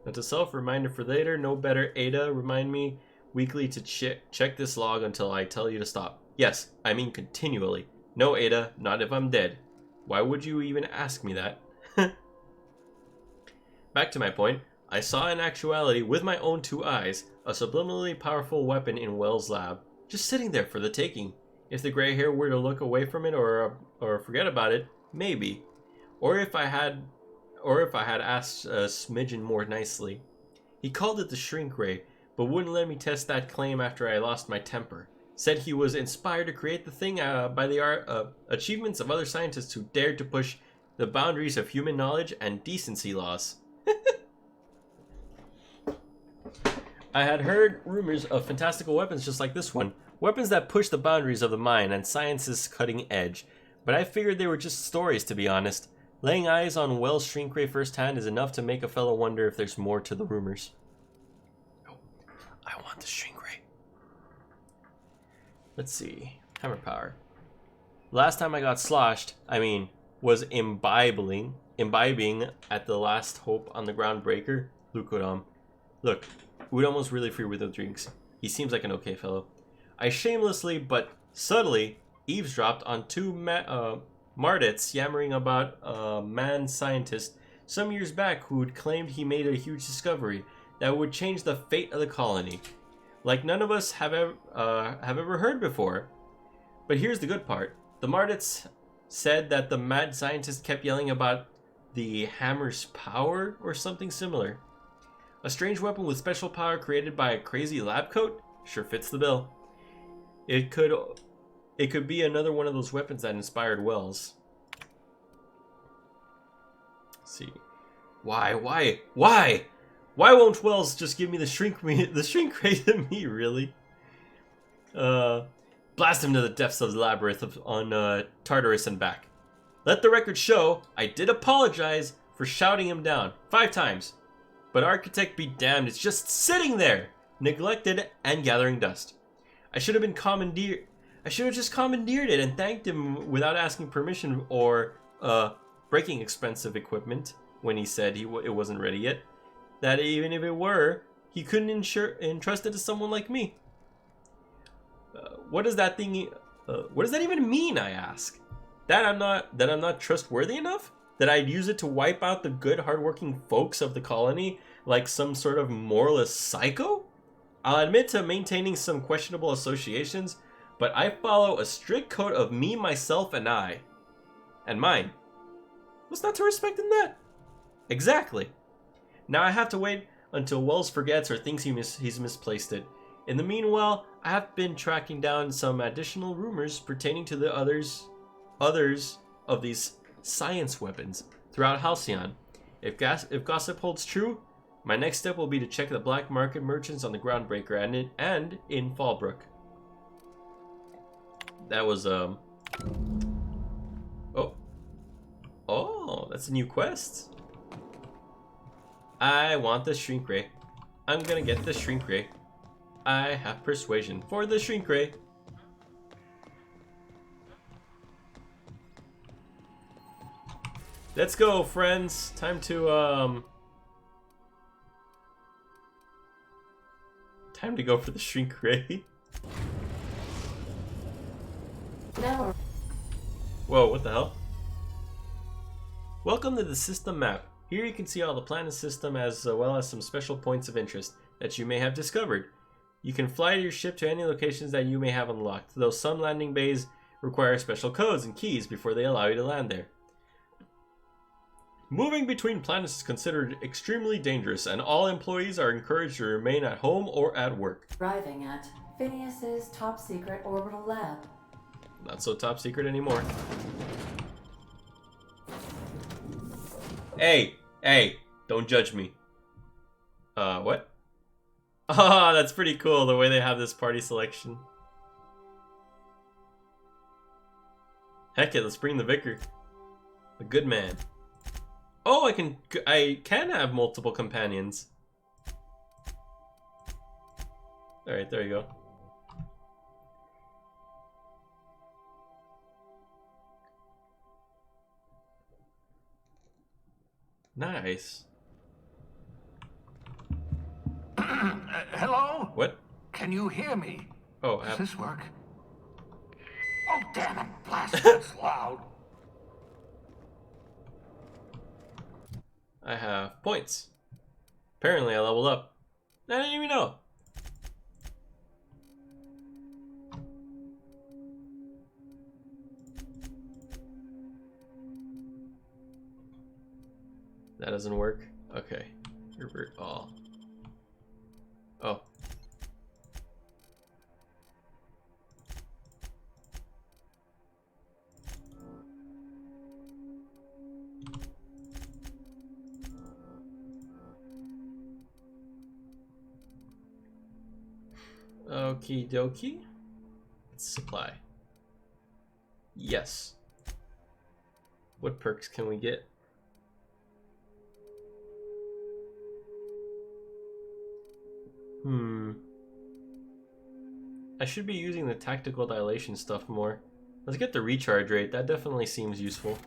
A: Now to self-reminder for later, no better Ada, remind me weekly to check this log until I tell you to stop. Yes, I mean continually. No Ada, not if I'm dead. Why would you even ask me that? Back to my point, I saw in actuality with my own two eyes a subliminally powerful weapon in Wells' lab, just sitting there for the taking. If the gray hair were to look away from it or forget about it, maybe. Or if I had asked a smidgen more nicely. He called it the Shrink Ray, but wouldn't let me test that claim after I lost my temper. Said he was inspired to create the thing by the achievements of other scientists who dared to push the boundaries of human knowledge and decency laws. I had heard rumors of fantastical weapons just like this one. Weapons that push the boundaries of the mind and science's cutting edge. But I figured they were just stories, to be honest. Laying eyes on Wells' Shrink Ray firsthand is enough to make a fellow wonder if there's more to the rumors. Oh, I want the Shrink Ray. Let's see. Hammer power. Last time I got sloshed, was imbibing at the Last Hope on the Groundbreaker, Udom. Look, Udom was really free with the drinks. He seems like an okay fellow. I shamelessly but subtly eavesdropped on two Mardets yammering about a man scientist some years back who'd claimed he made a huge discovery that would change the fate of the colony, like none of us have ever heard before. But here's the good part. The Mardets said that the mad scientist kept yelling about the hammer's power or something similar. A strange weapon with special power created by a crazy lab coat? Sure fits the bill. It could be another one of those weapons that inspired Wells. Let's see. Why won't Wells just give me the shrink ray to me, really? Blast him to the depths of the labyrinth on Tartarus and back. Let the record show I did apologize for shouting him down 5 times. But Architect be damned, it's just sitting there, neglected and gathering dust. I should have just commandeered it and thanked him without asking permission or breaking expensive equipment when he said it wasn't ready yet. That even if it were, he couldn't entrust it to someone like me. What does that even mean? I ask. That I'm not trustworthy enough? That I'd use it to wipe out the good, hardworking folks of the colony like some sort of moralist psycho? I'll admit to maintaining some questionable associations, but I follow a strict code of me, myself, and I. And mine. What's not to respect in that? Exactly. Now I have to wait until Wells forgets or thinks he's misplaced it. In the meanwhile, I have been tracking down some additional rumors pertaining to the others of these science weapons throughout Halcyon. If gossip holds true, my next step will be to check the black market merchants on the Groundbreaker and in Fallbrook. That was Oh, that's a new quest. I want the shrink ray. I'm gonna get the shrink ray. I have persuasion for the shrink ray. Let's go, friends. Time to go for the shrink ray.
Q: Now.
A: Whoa, what the hell? Welcome to the system map. Here you can see all the planet system as well as some special points of interest that you may have discovered. You can fly your ship to any locations that you may have unlocked, though some landing bays require special codes and keys before they allow you to land there. Moving between planets is considered extremely dangerous, and all employees are encouraged to remain at home or at work.
Q: Arriving at Phineas's top secret orbital lab.
A: Not so top secret anymore. Hey, don't judge me. What? Ah, that's pretty cool, the way they have this party selection. Heck it, let's bring the vicar. A good man. Oh, I can have multiple companions. Alright, there you go. Nice.
R: Hello?
A: What?
R: Can you hear me?
A: Oh,
R: does this work? Oh, damn it! Blast, that's loud.
A: I have points. Apparently I leveled up. I didn't even know. That doesn't work. Okay. Revert all. Oh. Okie dokie. Supply. Yes. What perks can we get? I should be using the tactical dilation stuff more. Let's get the recharge rate. That definitely seems useful.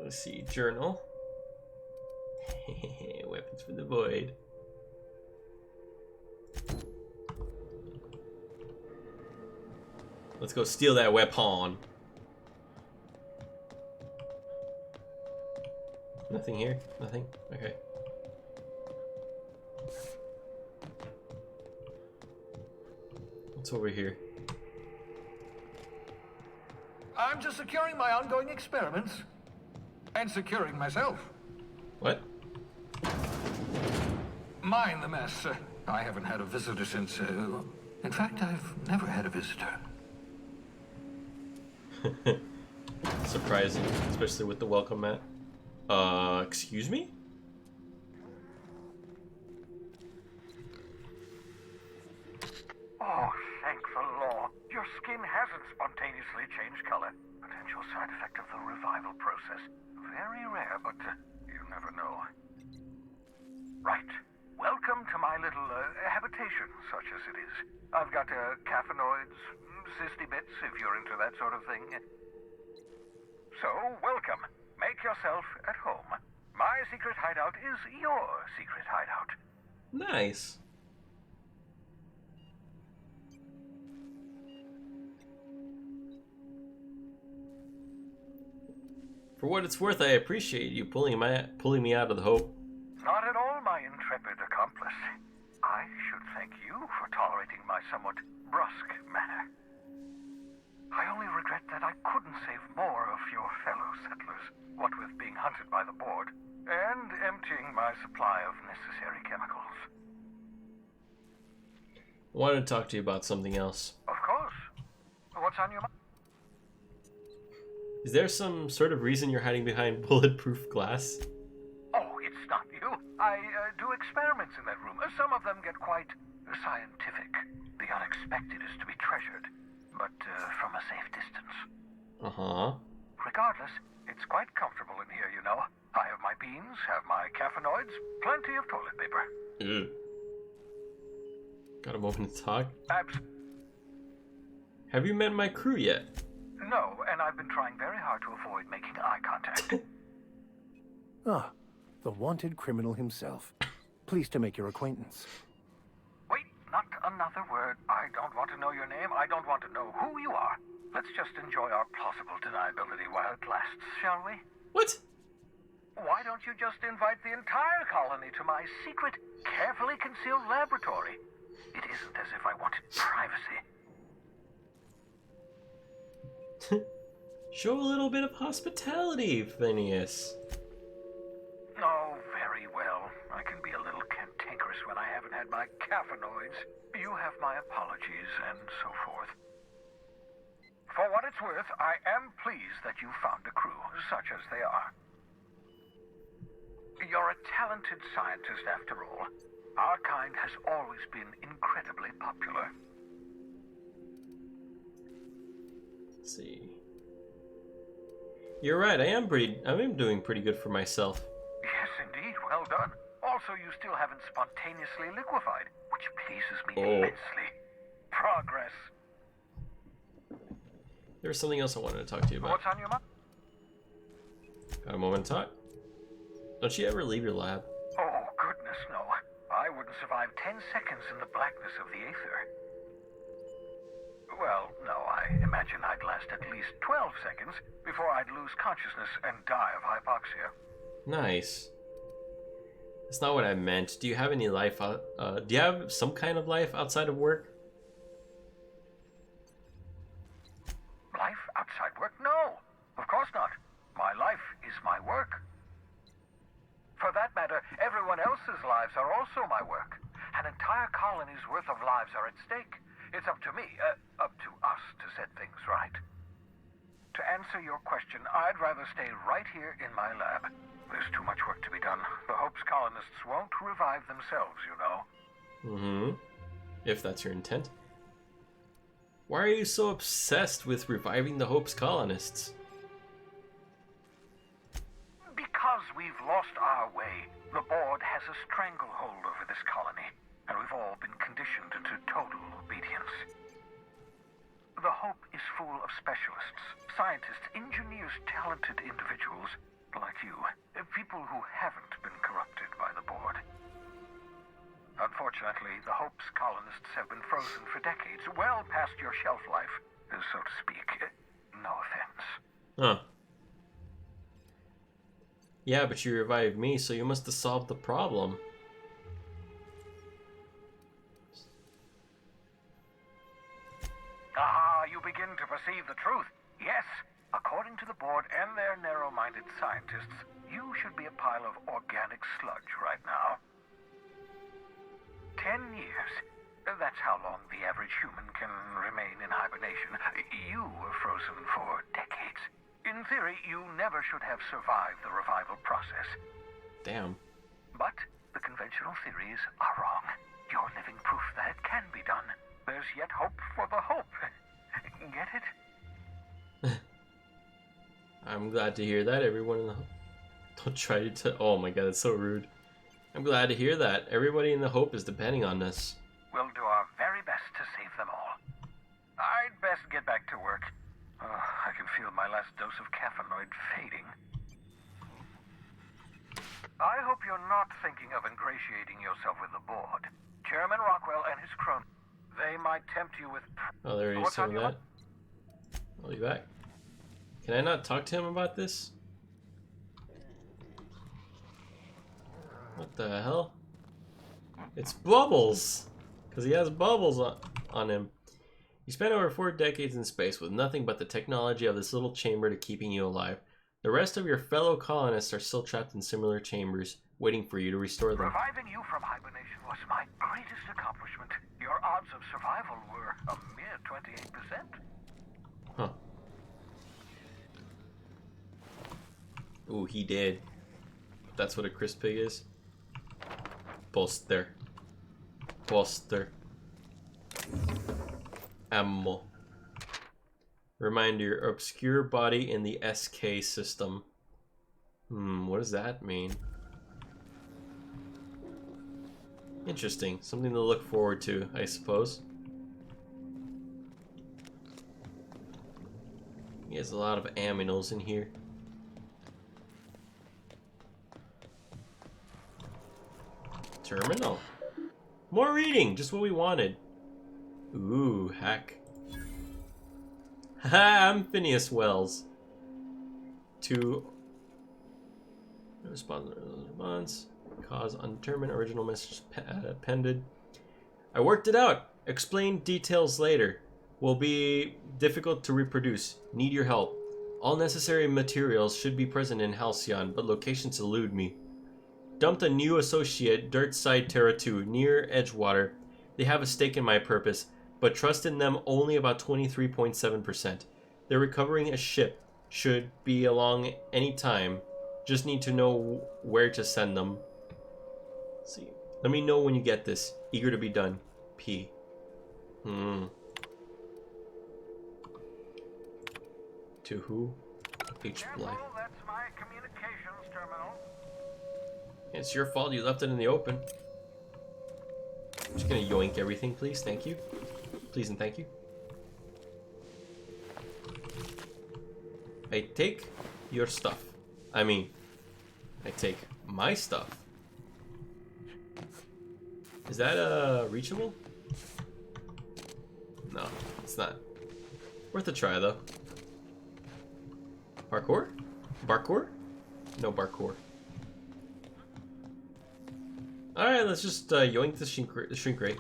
A: Let's see, journal. Weapons for the void. Let's go steal that weapon. Nothing here? Nothing? Okay. What's over here?
R: I'm just securing my ongoing experiments. And securing myself.
A: What?
R: Mind the mess. I haven't had a visitor since... in fact, I've never had a visitor.
A: Surprising, especially with the welcome mat. Excuse me?
R: Oh, thank the law. Your skin hasn't spontaneously changed color. Potential side effect of the revival process. Very rare, but you never know. Right. Welcome to my little habitation, such as it is. I've got caffeinoids, cysty bits, if you're into that sort of thing. So, welcome. Make yourself at home. My secret hideout is your secret hideout.
A: Nice. For what it's worth, I appreciate you pulling me out of the Hope.
S: Not at all, my intrepid accomplice. I should thank you for tolerating my somewhat brusque manner. I only regret that I couldn't save more of your fellow settlers, what with being hunted by the board, and emptying my supply of necessary chemicals.
A: I wanted to talk to you about something else.
S: Of course. What's on your mind?
A: Is there some sort of reason you're hiding behind bulletproof glass?
S: Oh, it's not you. I do experiments in that room. Some of them get quite scientific. The unexpected is to be treasured, but from a safe distance.
A: Uh-huh.
S: Regardless, it's quite comfortable in here, you know. I have my beans, have my caffeinoids, plenty of toilet paper.
A: Ew. Got a moment to talk? Have you met my crew yet?
S: No, and I've been trying very hard to avoid making eye contact.
P: Ah, the wanted criminal himself. Pleased to make your acquaintance.
S: Wait, not another word. I don't want to know your name. I don't want to know who you are. Let's just enjoy our plausible deniability while it lasts, shall we?
A: What?
S: Why don't you just invite the entire colony to my secret, carefully concealed laboratory? It isn't as if I wanted privacy.
A: Show a little bit of hospitality, Phineas.
S: Oh, very well. I can be a little cantankerous when I haven't had my caffeinoids. You have my apologies, and so forth. For what it's worth, I am pleased that you found a crew, such as they are. You're a talented scientist, after all. Our kind has always been incredibly popular.
A: Let's see. You're right, I am doing pretty good for myself.
S: Yes, indeed, well done. Also, you still haven't spontaneously liquefied, which pleases me immensely. Progress.
A: There's something else I wanted to talk to you about.
S: What's on your mind?
A: Got a moment to talk? Don't you ever leave your lab?
S: Oh, goodness, no. I wouldn't survive 10 seconds in the blackness of the aether. Well, no, I imagine I'd last at least 12 seconds before I'd lose consciousness and die of hypoxia.
A: Nice. That's not what I meant. Do you have any life do you have some kind of life outside of work?
S: Life outside work? No, of course not. My life is my work. For that matter, everyone else's lives are also my work. An entire colony's worth of lives are at stake. It's up to me, up to us to set things right. To answer your question, I'd rather stay right here in my lab. There's too much work to be done. The Hope's colonists won't revive themselves, you know.
A: Mm-hmm. If that's your intent. Why are you so obsessed with reviving the Hope's colonists?
S: Because we've lost our way. The board has a stranglehold over this colony, and we've all been conditioned into total obedience. The Hope is full of specialists, scientists, engineers, talented individuals like you. People who haven't been corrupted by the board. Unfortunately, the Hope's colonists have been frozen for decades, well past your shelf life, so to speak. No offense.
A: Huh. Yeah, but you revived me, so you must have solved the problem.
S: Ah, you begin to perceive the truth. Yes, according to the board and their narrow-minded scientists, you should be a pile of organic sludge right now. 10 years. That's how long the average human can remain in hibernation. You were frozen for decades. In theory, you never should have survived the revival process.
A: Damn.
S: But the conventional theories are wrong. You're living proof that it can be done. There's yet hope for the Hope. Get it?
A: I'm glad to hear that. Everyone in the don't try to. Oh my god, that's so rude. I'm glad to hear that. Everybody in the Hope is depending on this.
S: We'll do our very best to save them all. I'd best get back to work. I can feel my last dose of caffeinoid fading. I hope you're not thinking of ingratiating yourself with the board. Chairman Rockwell and his cronies, they might tempt you with...
A: Oh, there is some of that. I'll be back. Can I not talk to him about this? What the hell? It's Bubbles! Because he has bubbles on him. You spent over 4 decades in space with nothing but the technology of this little chamber to keeping you alive. The rest of your fellow colonists are still trapped in similar chambers, waiting for you to restore them.
S: Reviving you from hibernation was my greatest accomplishment. Your odds of survival were a mere 28%.
A: Huh. Ooh, he did. That's what a crisp pig is. Poster. Poster. Ammo. Reminder, obscure body in the SK system. What does that mean? Interesting. Something to look forward to, I suppose. He has a lot of aminos in here. Terminal. More reading, just what we wanted. Ooh, hack. Haha, I'm Phineas Wells. To response. Cause undetermined. Original message appended. I worked it out. Explain details later. Will be difficult to reproduce. Need your help. All necessary materials should be present in Halcyon, but locations elude me. Dumped a new associate, Dirt Side Terra 2, near Edgewater. They have a stake in my purpose, but trust in them only about 23.7%. They're recovering a ship. Should be along any time. Just need to know where to send them. Let's see. Let me know when you get this. Eager to be done. P. To who? H. Blythe.
S: That's my communications terminal.
A: It's your fault you left it in the open. I'm just gonna yoink everything, please. Thank you. Please and thank you. I take your stuff. I mean, I take my stuff. Is that reachable? No, it's not. Worth a try though. Parkour? Parkour? No parkour. Alright, let's just yoink the shrink rate.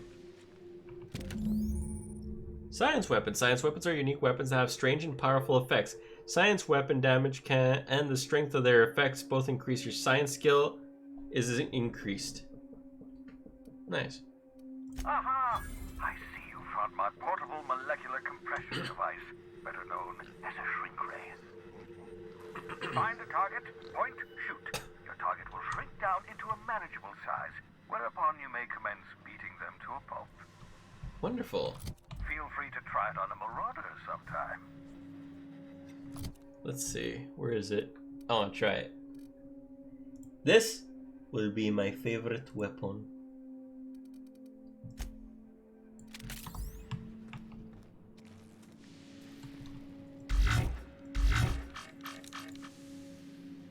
A: Science weapons. Science weapons are unique weapons that have strange and powerful effects. Science weapon damage can and the strength of their effects both increase. Your science skill is increased. Nice.
S: Aha! I see you found my portable molecular compression device, better known as a shrink ray. Find a target, point, shoot. Your target will shrink down into a manageable size, whereupon you may commence beating them to a pulp.
A: Wonderful.
S: Feel free to try it on a marauder sometime.
A: Let's see. Where is it? I want to try it. This will be my favorite weapon.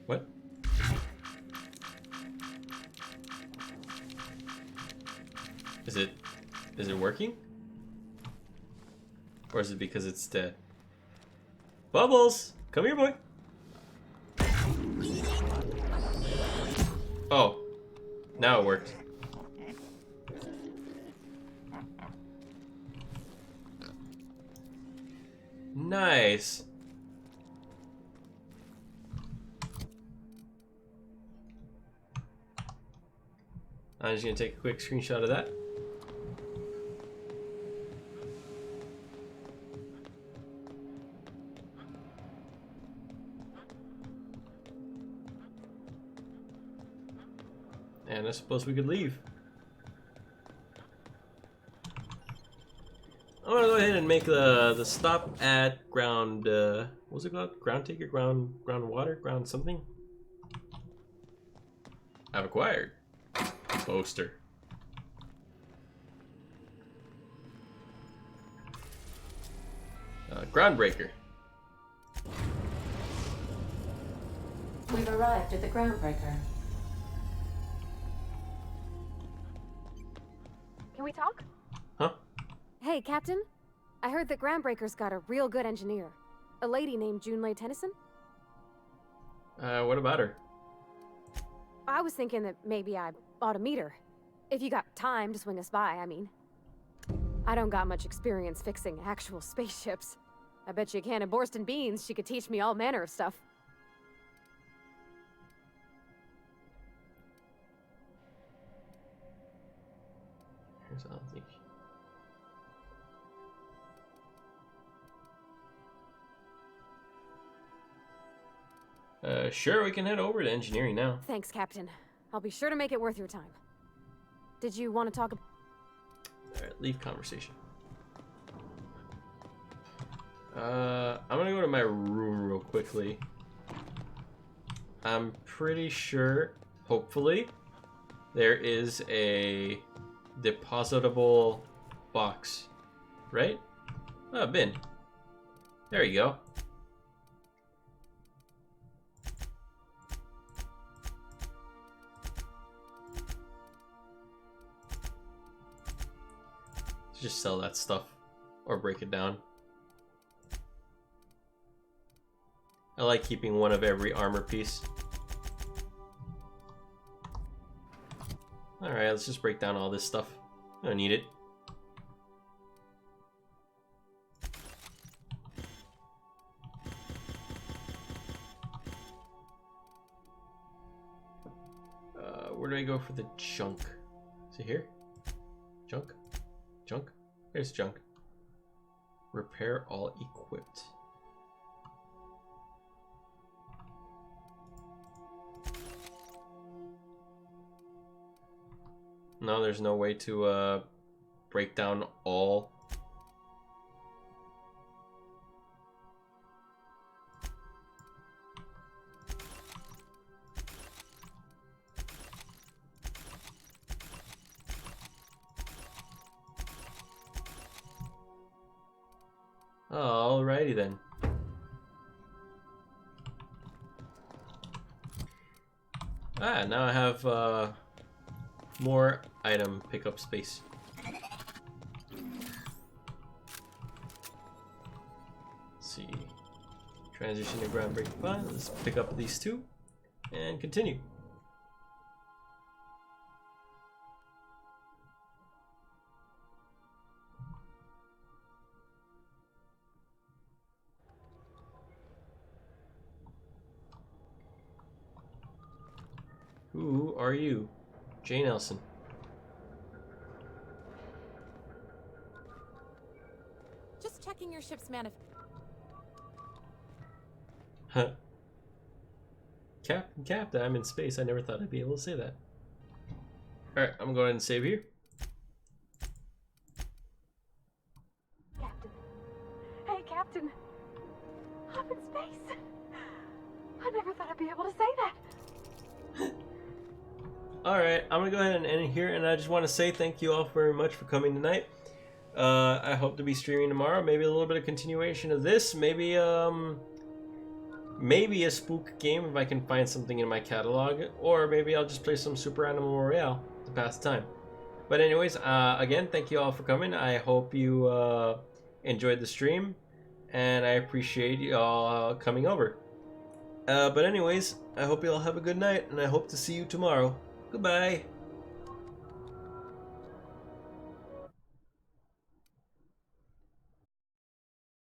A: What? Is it working? Or is it because it's dead? Bubbles! Come here, boy! Oh. Now it worked. Nice. I'm just gonna take a quick screenshot of that. And I suppose we could leave. I'm gonna go ahead and make the stop at ground. What was it called? Ground taker, ground water, ground something. I've acquired. Poster. Groundbreaker.
Q: We've arrived at the groundbreaker.
B: Can we talk?
A: Huh?
B: Hey, Captain. I heard that Groundbreaker's got a real good engineer. A lady named Junlei Tennyson?
A: What about her?
B: I was thinking that maybe I ought to meet her. If you got time to swing us by, I mean. I don't got much experience fixing actual spaceships. I bet you a can of Borston beans she could teach me all manner of stuff.
A: Here's all the... Sure, we can head over to engineering now.
B: Thanks, Captain. I'll be sure to make it worth your time. Did you want to talk about...
A: Alright, leave conversation. I'm gonna go to my room real quickly. I'm pretty sure, hopefully, there is a depositable box, right? Oh, bin. There you go. Just sell that stuff or break it down. I like keeping one of every armor piece. Alright, let's just break down all this stuff. I don't need it. Where do I go for the junk? Is it here? Junk? Junk? There's junk. Repair all equipped. No, there's no way to break down all. Alrighty then. Now I have more item pickup space. Let's see. Transition to groundbreaking fun. Let's pick up these two and continue. Who are you? Jane Elson.
G: Just checking your ship's manifest.
A: Huh. Captain, I'm in space. I never thought I'd be able to say that. Alright, I'm going to save here.
B: Captain. Hey, Captain. I'm in space. I never thought I'd be able to say that.
A: Alright, I'm gonna go ahead and end it here, and I just want to say thank you all very much for coming tonight. I hope to be streaming tomorrow, maybe a little bit of continuation of this, maybe maybe a spook game if I can find something in my catalog, or maybe I'll just play some Super Animal Royale to pass the time. But anyways, again, thank you all for coming. I hope you enjoyed the stream, and I appreciate you all coming over. But anyways, I hope you all have a good night, and I hope to see you tomorrow. Goodbye.